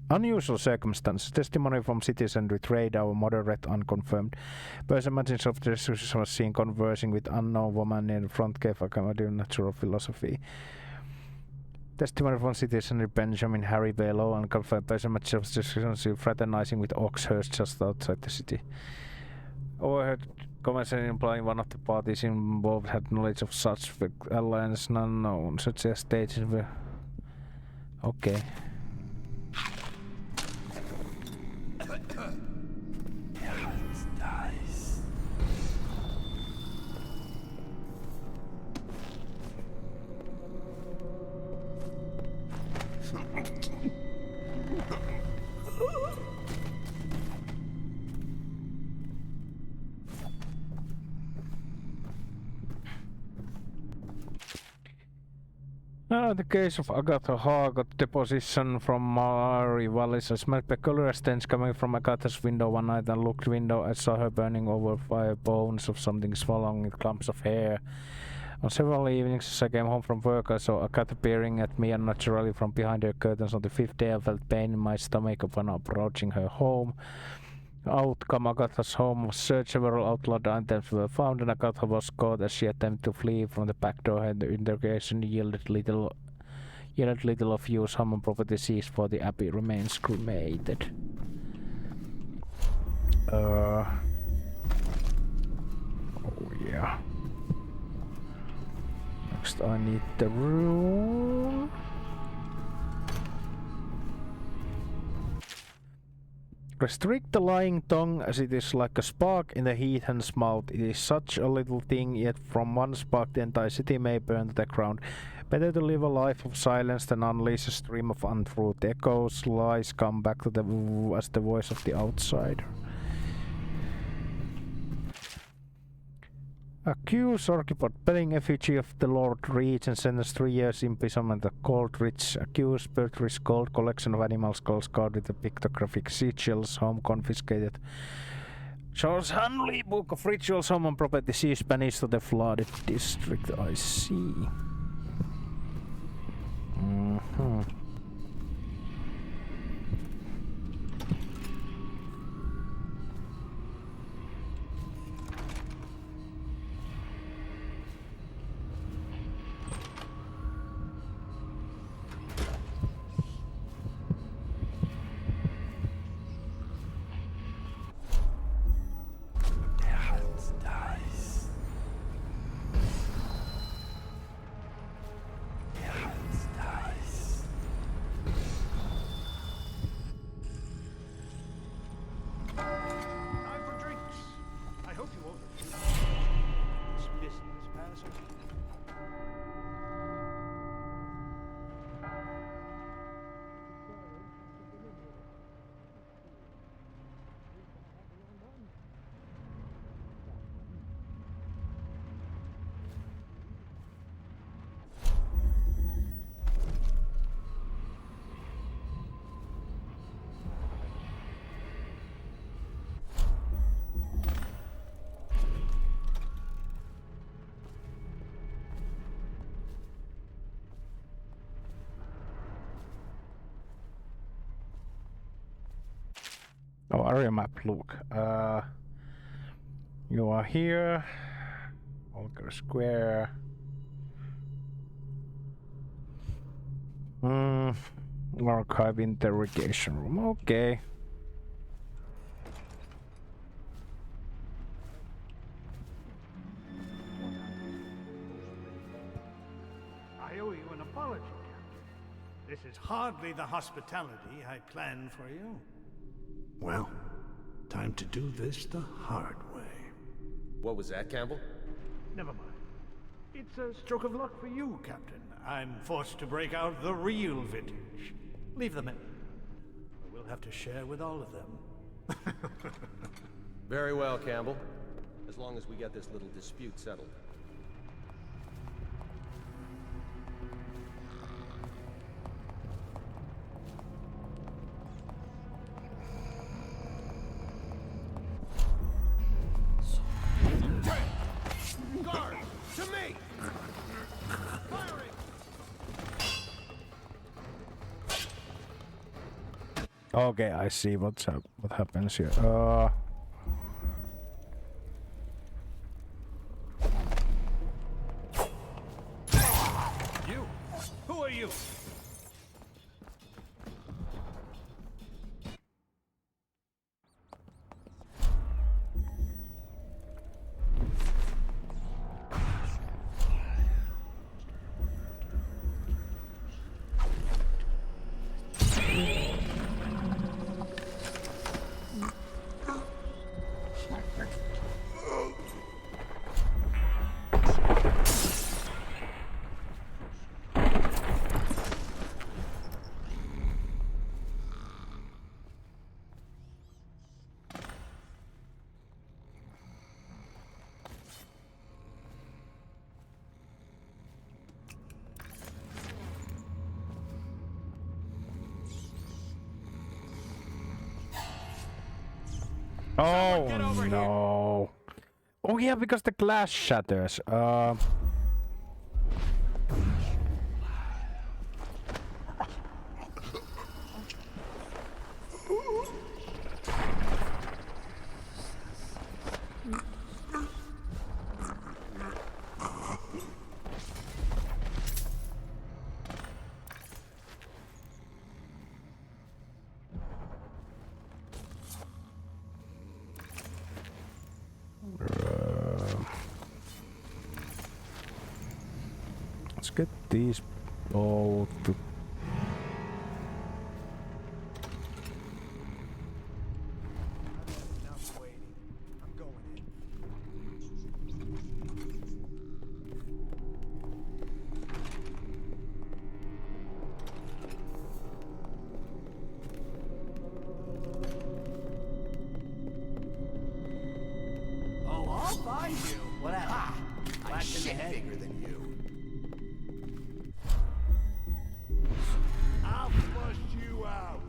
unusual circumstances. Testimony from citizen betrayed our moderate unconfirmed. Person matching of the decision was seen conversing with unknown woman in the front cave Academy of Natural Philosophy. Testimony from citizen Benjamin Harry Bellow unconfirmed. Person matching of the decision fraternizing with Oxhurst just outside the city. Overheard conversation implying one of the parties involved had knowledge of such alliance unknown, such as stages were. Okay. Dies. The case of Agatha Hall got deposition from Mari Wallis. I smelled peculiar stench coming from Agatha's window one night and looked window. I saw her burning over fire, bones of something swallowing with clumps of hair. On several evenings as I came home from work, I saw Agatha peering at me unnaturally from behind her curtains. On the 5th day I felt pain in my stomach upon approaching her home. Outcome: Agatha's home was searched. Several outlawed items were found, and Agatha was caught as she attempted to flee from the back door. And the interrogation yielded little of use. Human property seized for the Abbey remains cremated. Oh yeah. Next, I need the room. Restrict the lying tongue, as it is like a spark in the heathen's mouth. It is such a little thing, yet from one spark the entire city may burn to the ground. Better to live a life of silence than unleash a stream of untruth. Echoes, lies come back to as the voice of the outsider. Accused occupied bearing effigy of the Lord Regent, sentenced 3 years imprisonment at Coldridge. Accused Bertrich Gold, collection of animal skulls guarded with pictographic sigils, home confiscated. Charles Hanley, Book of Rituals, home and property seized, banished to the flooded district. I see. Oh, area map, look. You are here. Walker Square. Archive interrogation room. Okay. I owe you an apology, Captain. This is hardly the hospitality I planned for you. Well, time to do this the hard way. What was that, Campbell? Never mind. It's a stroke of luck for you, Captain. I'm forced to break out the real vintage. Leave them in. We'll have to share with all of them. Very well, Campbell. As long as we get this little dispute settled. Guard! To me! Firing! Okay, I see what happens here. You? Who are you? Oh no! Oh yeah, because the glass shatters. Let's get these both to Oh, I'll find you. Whatever. I'm Black in the shit head. bigger than you. I'll flush you out.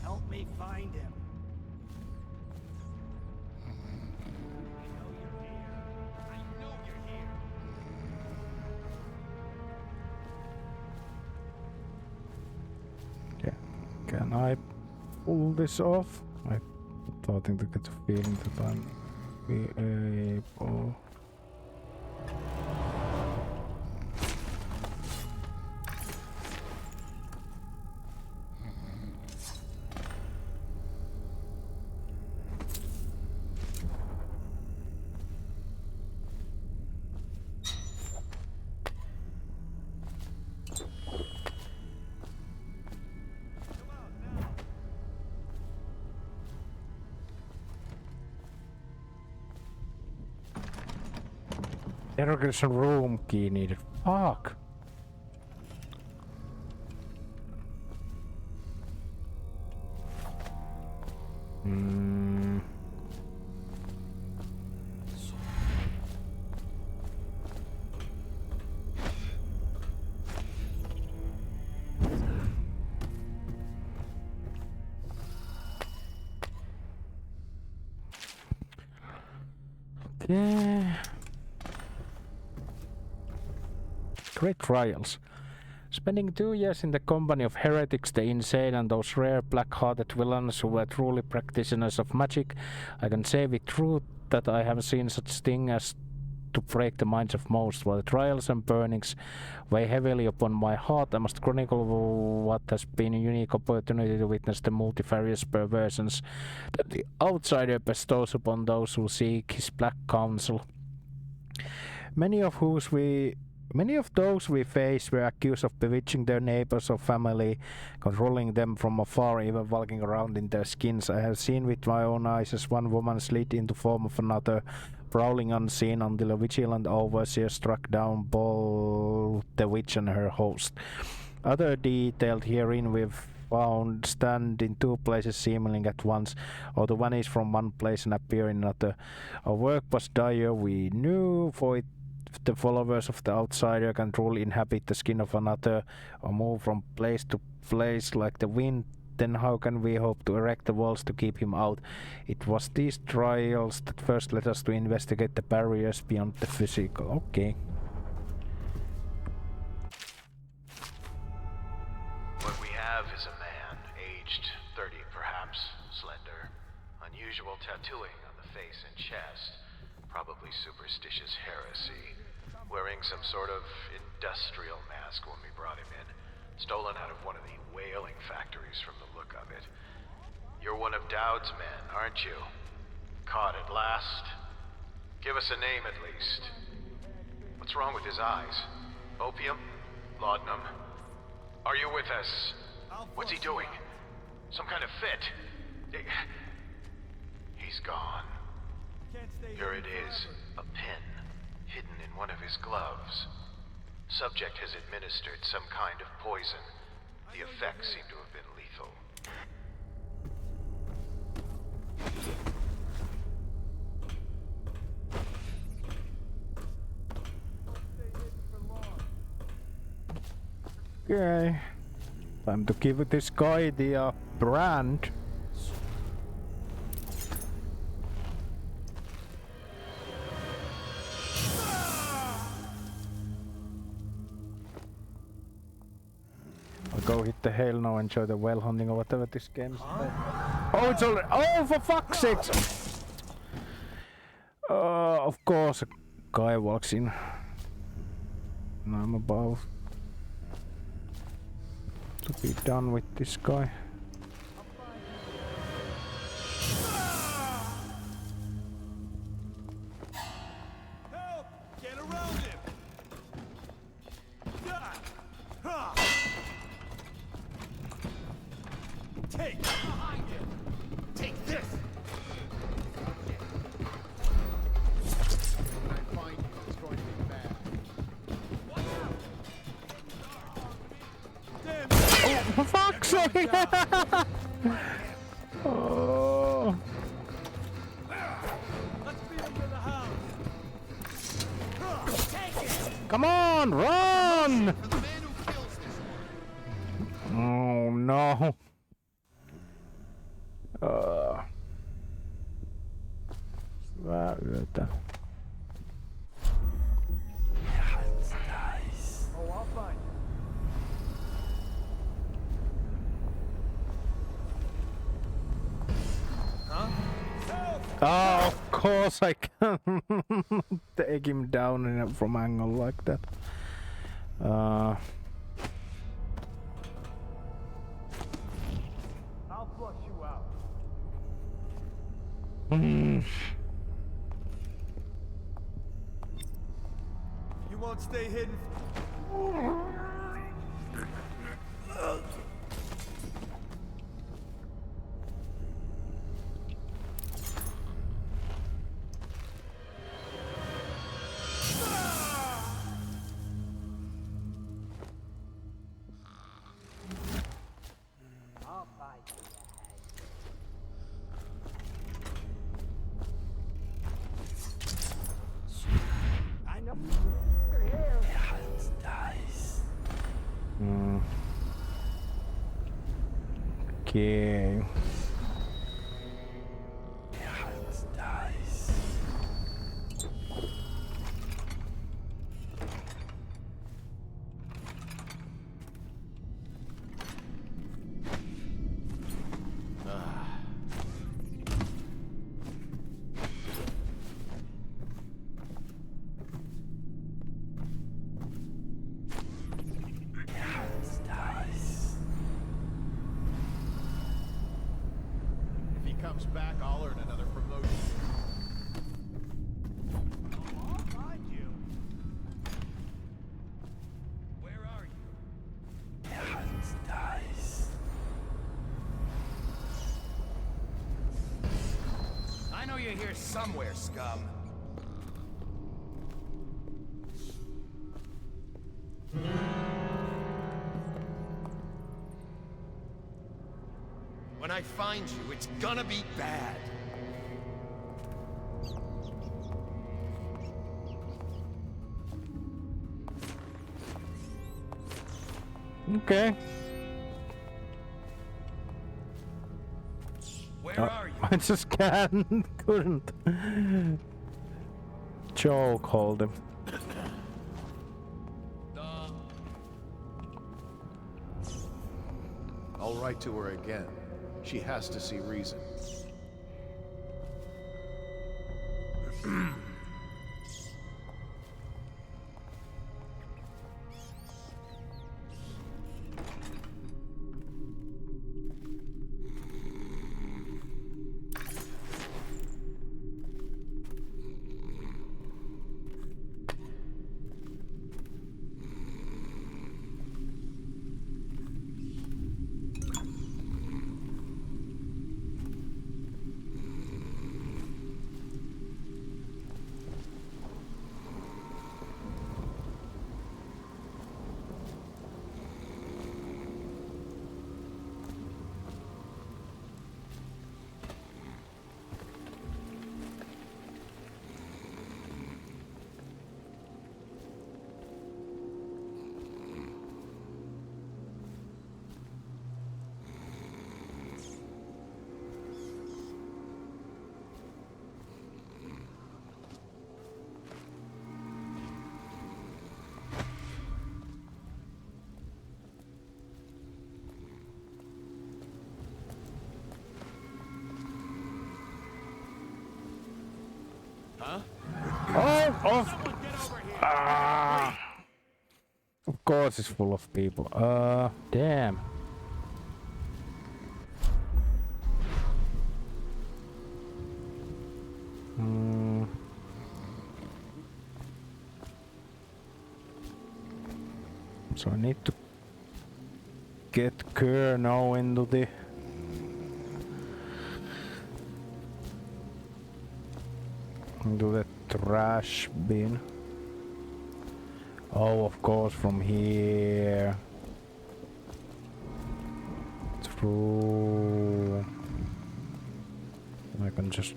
Help me find him. Can I pull this off? I'm starting to get the feeling that I'm be able. Interrogation room key needed. Fuck. Okay. Great trials. Spending 2 years in the company of heretics, the insane, and those rare black-hearted villains who were truly practitioners of magic, I can say with truth that I have seen such thing as to break the minds of most. While the trials and burnings weigh heavily upon my heart, I must chronicle what has been a unique opportunity to witness the multifarious perversions that the outsider bestows upon those who seek his black counsel. Many of those we faced were accused of bewitching their neighbors or family, controlling them from afar, even walking around in their skins. I have seen with my own eyes as one woman slid into form of another, prowling unseen until a vigilant overseer struck down both the witch and her host. Other detailed herein we've found stand in two places seemingly at once, or to vanish from one place and appear in another. Our work was dire, we knew, for it the followers of the outsider can truly inhabit the skin of another or move from place to place like the wind, then how can we hope to erect the walls to keep him out? It was these trials that first led us to investigate the barriers beyond the physical. Okay. What we have is a man, aged 30 perhaps, slender, unusual tattooing on the face and chest, probably superstitious heresy, wearing some sort of industrial mask when we brought him in, stolen out of one of the whaling factories from the look of it. You're one of Dowd's men, aren't you? Caught at last? Give us a name at least. What's wrong with his eyes? Opium? Laudanum? Are you with us? What's he doing? Some kind of fit? He's gone. Here it is, a pin, hidden in one of his gloves. Subject has administered some kind of poison. The effects seem to have been lethal. Okay. Time to give this guy the brand. I'll go hit the hail now, enjoy the whale hunting or whatever this game is about. Oh, it's already. Oh, for fuck's sake! Of course, a guy walks in. And I'm about to be done with this guy. Help! Get around him! Take behind him! Take this! When I find you, it's going to be bad. Oh, for fuck's sake! Oh. Come on, run! Oh no. Hyvää yötä. Oh, I'll find you. Huh? Oh, of course I can take him down from angle like that. I'll flush you out. You won't stay hidden. I'll buy you I know you're here. Okay. comes back, I'll earn another promotion. I'll find you. Where are you? Nice. I know you're here somewhere, scum. When I find you, it's gonna be bad. Okay. Where are you? I just couldn't choke hold him. I'll write to her again. She has to see reason. Huh? Of course it's full of people. Damn. So I need to get Kerr now into the trash bin. Oh, of course, from here through. I can just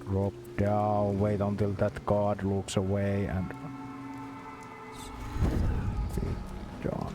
drop down, wait until that guard looks away, and be done.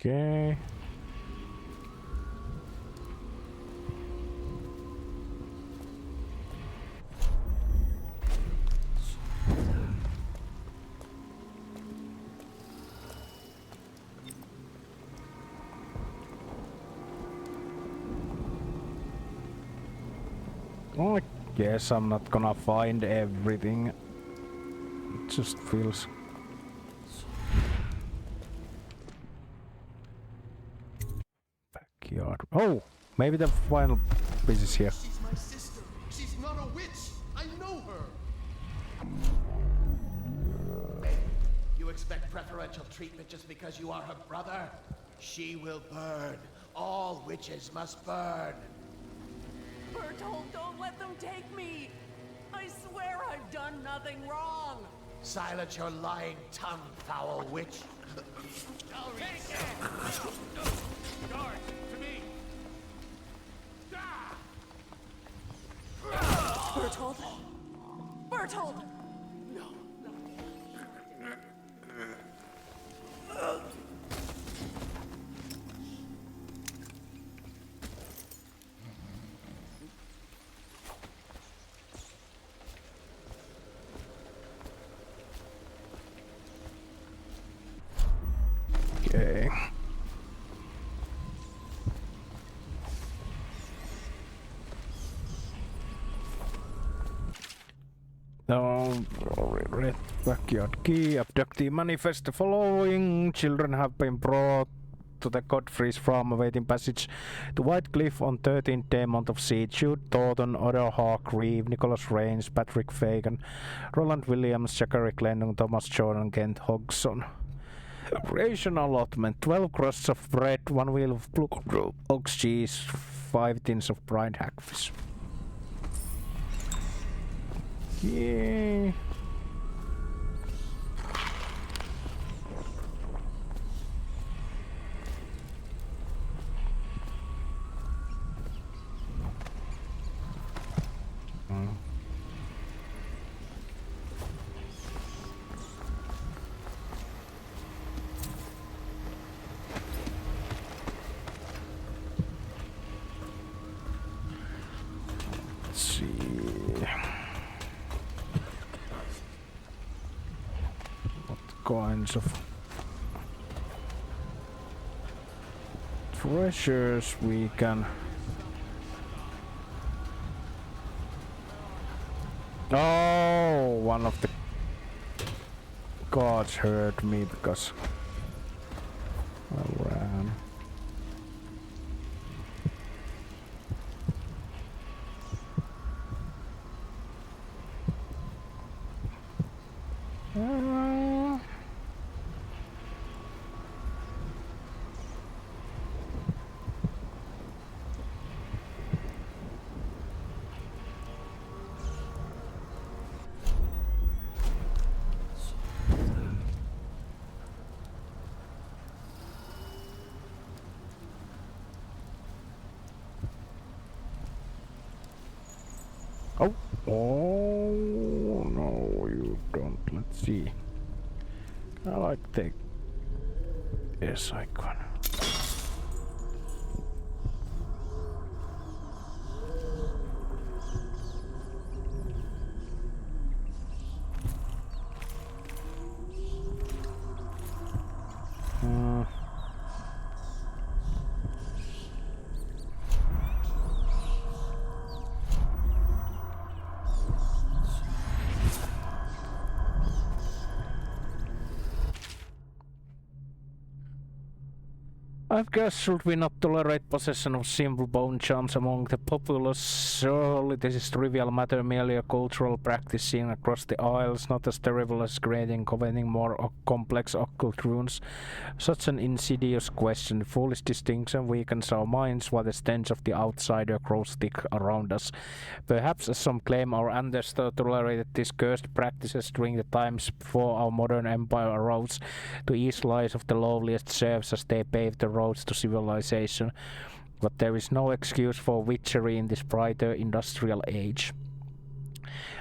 Okay. I guess I'm not gonna find everything. It just feels... Backyard. Oh! Maybe the final piece is here. She's my sister. She's not a witch. expect preferential treatment just because you are her brother? She will burn. All witches must burn. Bertold, don't let them take me! I swear I've done nothing wrong! Silence your lying tongue, foul witch. Take it! Guards, to me! Bertold? Bertold! No. Okay. No, red backyard key. Abductee manifest the following. Children have been brought to the Godfrey's farm awaiting passage to White Cliff on 13th day month of siege. Jude Thornton, Otto Hawk, Reeve, Nicholas Rains, Patrick Fagan, Roland Williams, Zachary Glennon, Thomas Jordan, Kent Hodgson. Ration allotment: 12 crusts of bread, 1 wheel of blue ox cheese, 5 tins of brine hackfish. Yeah. Let's see. What kinds of treasures we can... Oh, one of the gods heard me because I ran. Oh, oh no, you don't. Let's see. I like the yes icon. I guess should we not tolerate possession of simple bone charms among the populace? Surely this is trivial matter, merely a cultural practice seen across the Isles, not as terrible as creating, coveting more complex occult runes. Such an insidious question, foolish distinction weakens our minds while the stench of the outsider grows thick around us. Perhaps, as some claim, our ancestors tolerated these cursed practices during the times before our modern empire arose, to ease lives of the lowliest serfs as they paved the roads to civilization, but there is no excuse for witchery in this brighter industrial age.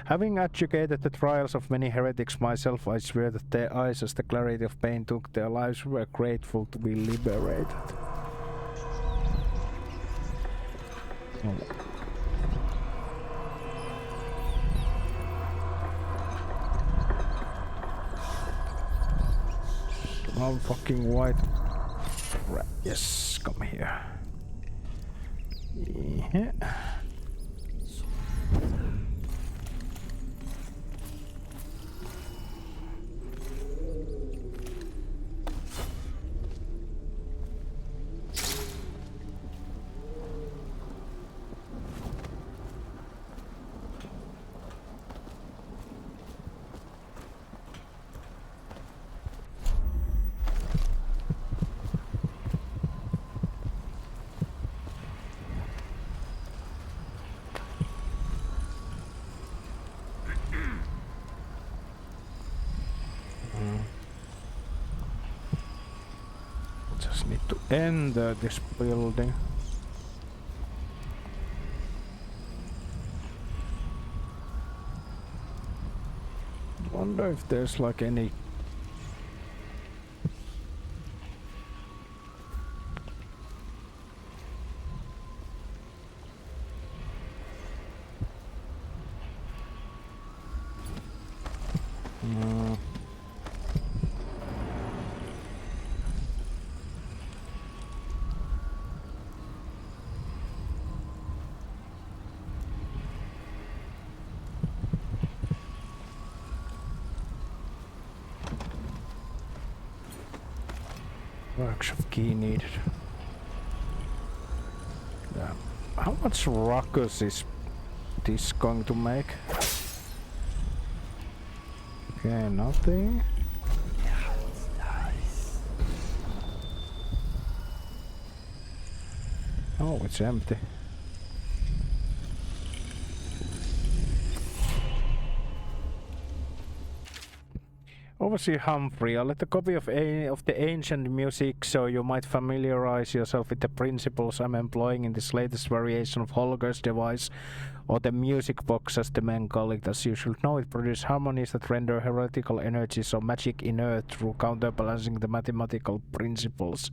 Having educated the trials of many heretics myself, I swear that their eyes, as the clarity of pain took their lives, were grateful to be liberated. Oh, fucking white. Right. Yes, come here. Yeah. Need to enter this building. Wonder if there's like any workshop key needed. Yeah. How much ruckus is this going to make? Okay, nothing. Oh, it's empty. Overseer Humphrey, I left a copy of the ancient music so you might familiarize yourself with the principles I'm employing in this latest variation of Holger's device, or the music box as the men call it. As you should know, it produces harmonies that render heretical energies or magic inert through counterbalancing the mathematical principles.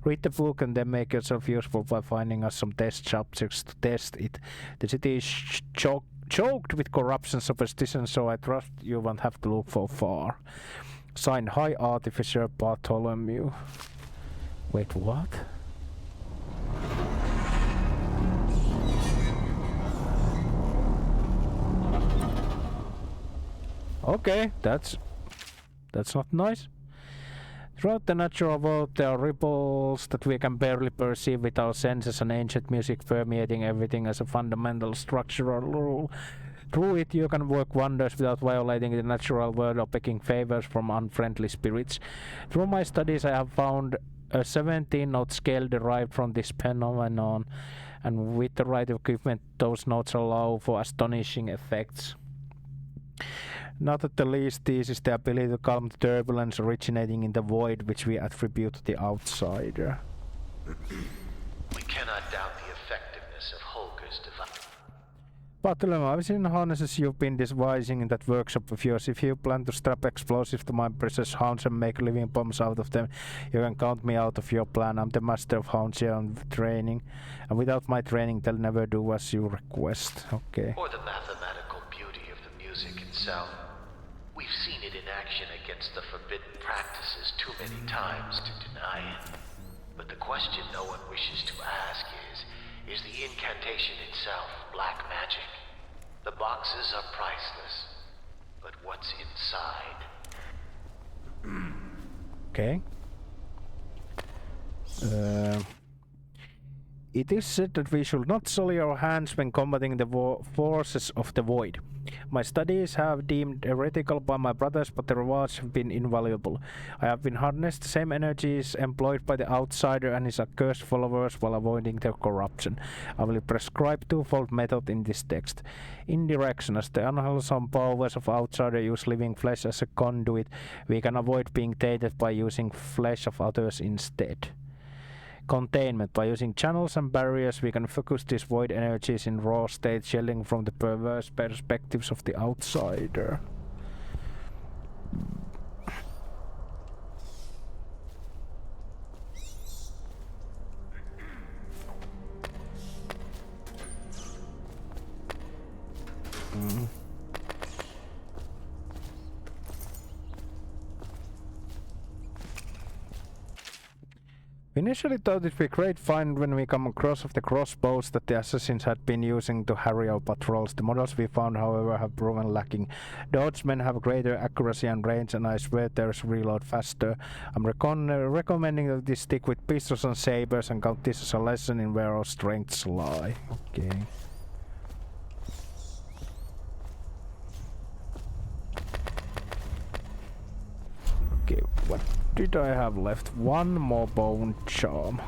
Read the book and then make yourself useful by finding us some test subjects to test it. The city is choked with corruption superstition, so I trust you won't have to look for far. Signed, High Artificer Bartholomew. Wait, what? Okay, that's not nice. Throughout the natural world, there are ripples that we can barely perceive with our senses, and ancient music permeating everything as a fundamental structural rule. Through it, you can work wonders without violating the natural world or picking favors from unfriendly spirits. Through my studies, I have found a 17-note scale derived from this phenomenon, and with the right equipment, those notes allow for astonishing effects. Not at the least, this is the ability to calm the turbulence originating in the void, which we attribute to the outsider. We cannot doubt the effectiveness of Holger's device. Bartholomew, I've seen harnesses you've been devising in that workshop of yours. If you plan to strap explosives to my precious hounds and make living bombs out of them, you can count me out of your plan. I'm the master of hounds here on training, and without my training, they'll never do as you request. Okay. Or the mathematical beauty of the music itself. We've seen it in action against the forbidden practices too many times to deny it. But the question no one wishes to ask is the incantation itself black magic? The boxes are priceless, but what's inside? Okay. It is said that we should not sully our hands when combating the forces of the void. My studies have deemed heretical by my brothers, but the rewards have been invaluable. I have been harnessed the same energies employed by the outsider and his accursed followers while avoiding their corruption. I will prescribe twofold method in this text. Indirection, as the unwholesome powers of outsider use living flesh as a conduit, we can avoid being tainted by using flesh of others instead. Containment. By using channels and barriers, we can focus these void energies in raw state, shielding from the perverse perspectives of the outsider. We initially thought it'd be a great find when we come across of the crossbows that the assassins had been using to harry our patrols. The models we found, however, have proven lacking. Dodgemen have greater accuracy and range, and I swear there's reload faster. I'm recommending that they stick with pistols and sabers and count this as a lesson in where our strengths lie. Okay. Okay, what did I have left? One more bone charm.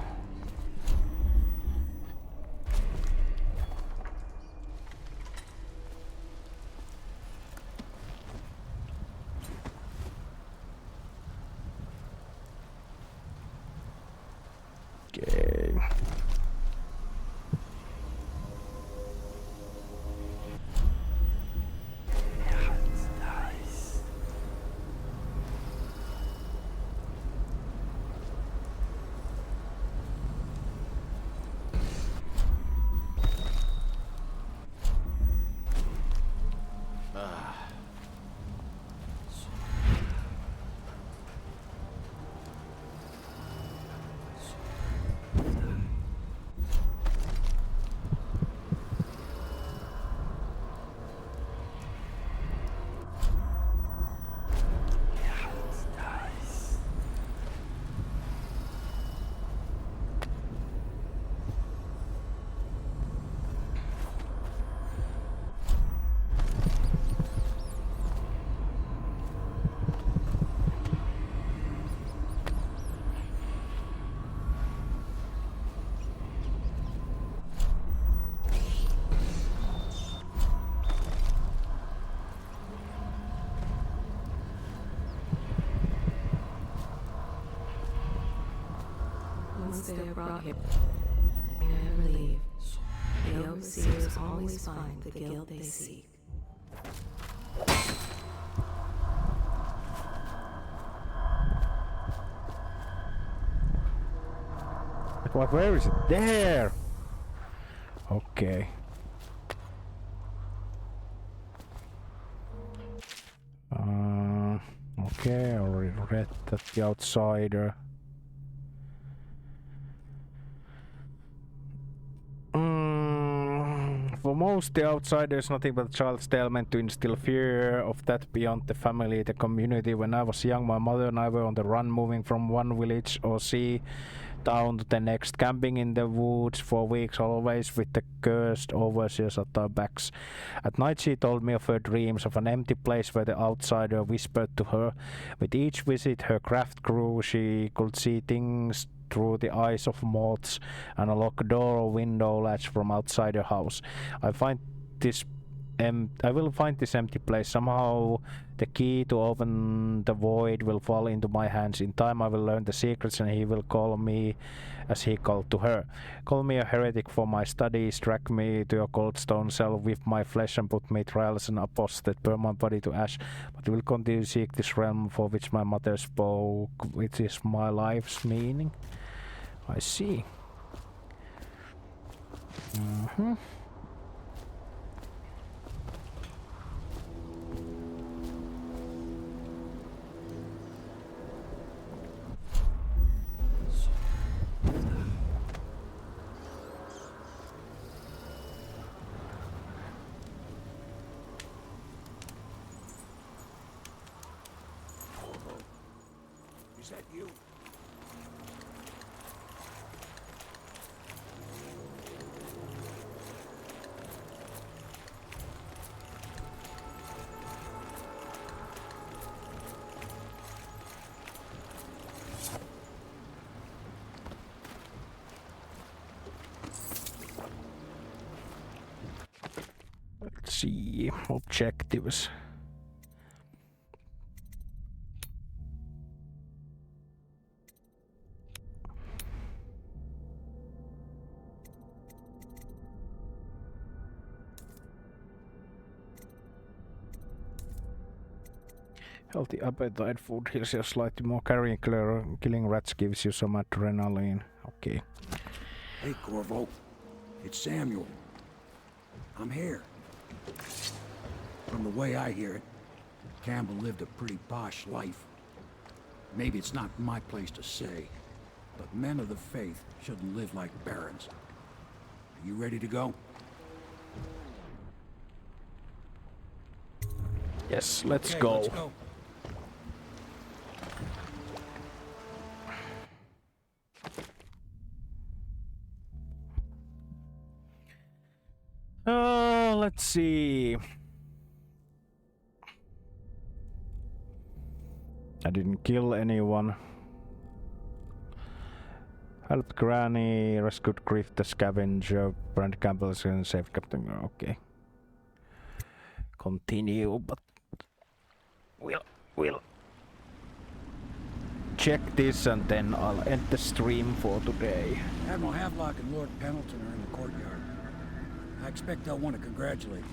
they're brought here, they never leave. The overseers always find the guilt they seek. What? Where is it? There! Okay. Okay, I already read that the outsider. For most, the outsider is nothing but a child's tale meant to instill fear of that beyond the family, the community. When I was young, my mother and I were on the run, moving from one village or sea down to the next, camping in the woods for weeks, always with the cursed overseers at our backs. At night she told me of her dreams of an empty place where the outsider whispered to her. With each visit her craft grew. She could see things through the eyes of moths and a locked door or window latch from outside her house. I will find this empty place. Somehow the key to open the void will fall into my hands. In time I will learn the secrets and he will call me as he called to her. Call me a heretic for my studies, drag me to a cold stone cell, whip my flesh and put me trials and apostate, burn my body to ash. But will continue to seek this realm for which my mother spoke, which is my life's meaning. I see. Is that you? Let's see. Objectives. Healthy appetite, food heals you slightly more, carrying killing rats gives you some adrenaline. Okay. Hey, Corvo. It's Samuel. I'm here. From the way I hear it, Campbell lived a pretty posh life. Maybe it's not my place to say, but men of the faith shouldn't live like barons. Are you ready to go? Yes, let's Okay, go. Let's go. Let's see. I didn't kill anyone. Helped Granny, rescued Griff the scavenger, Brand Campbell's and saved Captain. Okay. Continue, but we'll check this and then I'll end the stream for today. Admiral Havelock and Lord Pendleton are in the courtyard. I expect they'll want to congratulate you.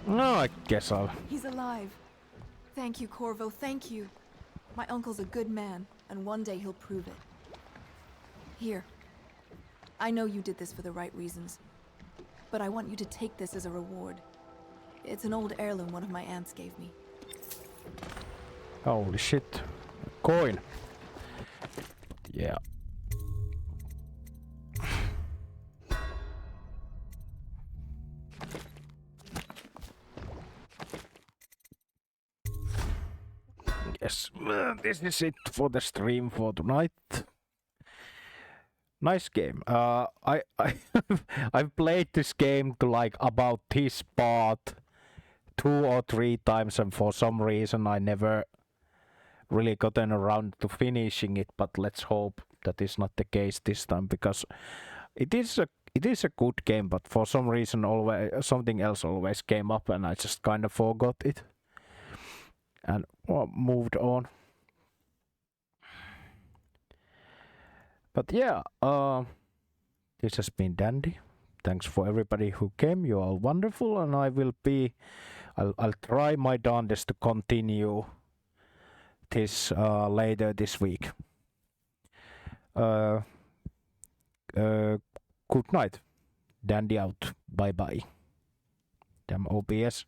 No, I guess I'll... He's alive. Thank you, Corvo, thank you. My uncle's a good man, and one day he'll prove it. Here. I know you did this for the right reasons, but I want you to take this as a reward. It's an old heirloom one of my aunts gave me. Holy shit. Coin. Yeah. Yes, this is it for the stream for tonight. Nice game. I've played this game to like about this part 2 or 3 times, and for some reason I never really gotten around to finishing it, but let's hope that is not the case this time, because it is a good game, but for some reason always something else always came up and I just kind of forgot it and moved on. But yeah, this has been dandy. Thanks for everybody who came. You are all wonderful, and I'll try my darndest to continue this later this week. Good night. Dandy out. Bye bye. Damn OBS.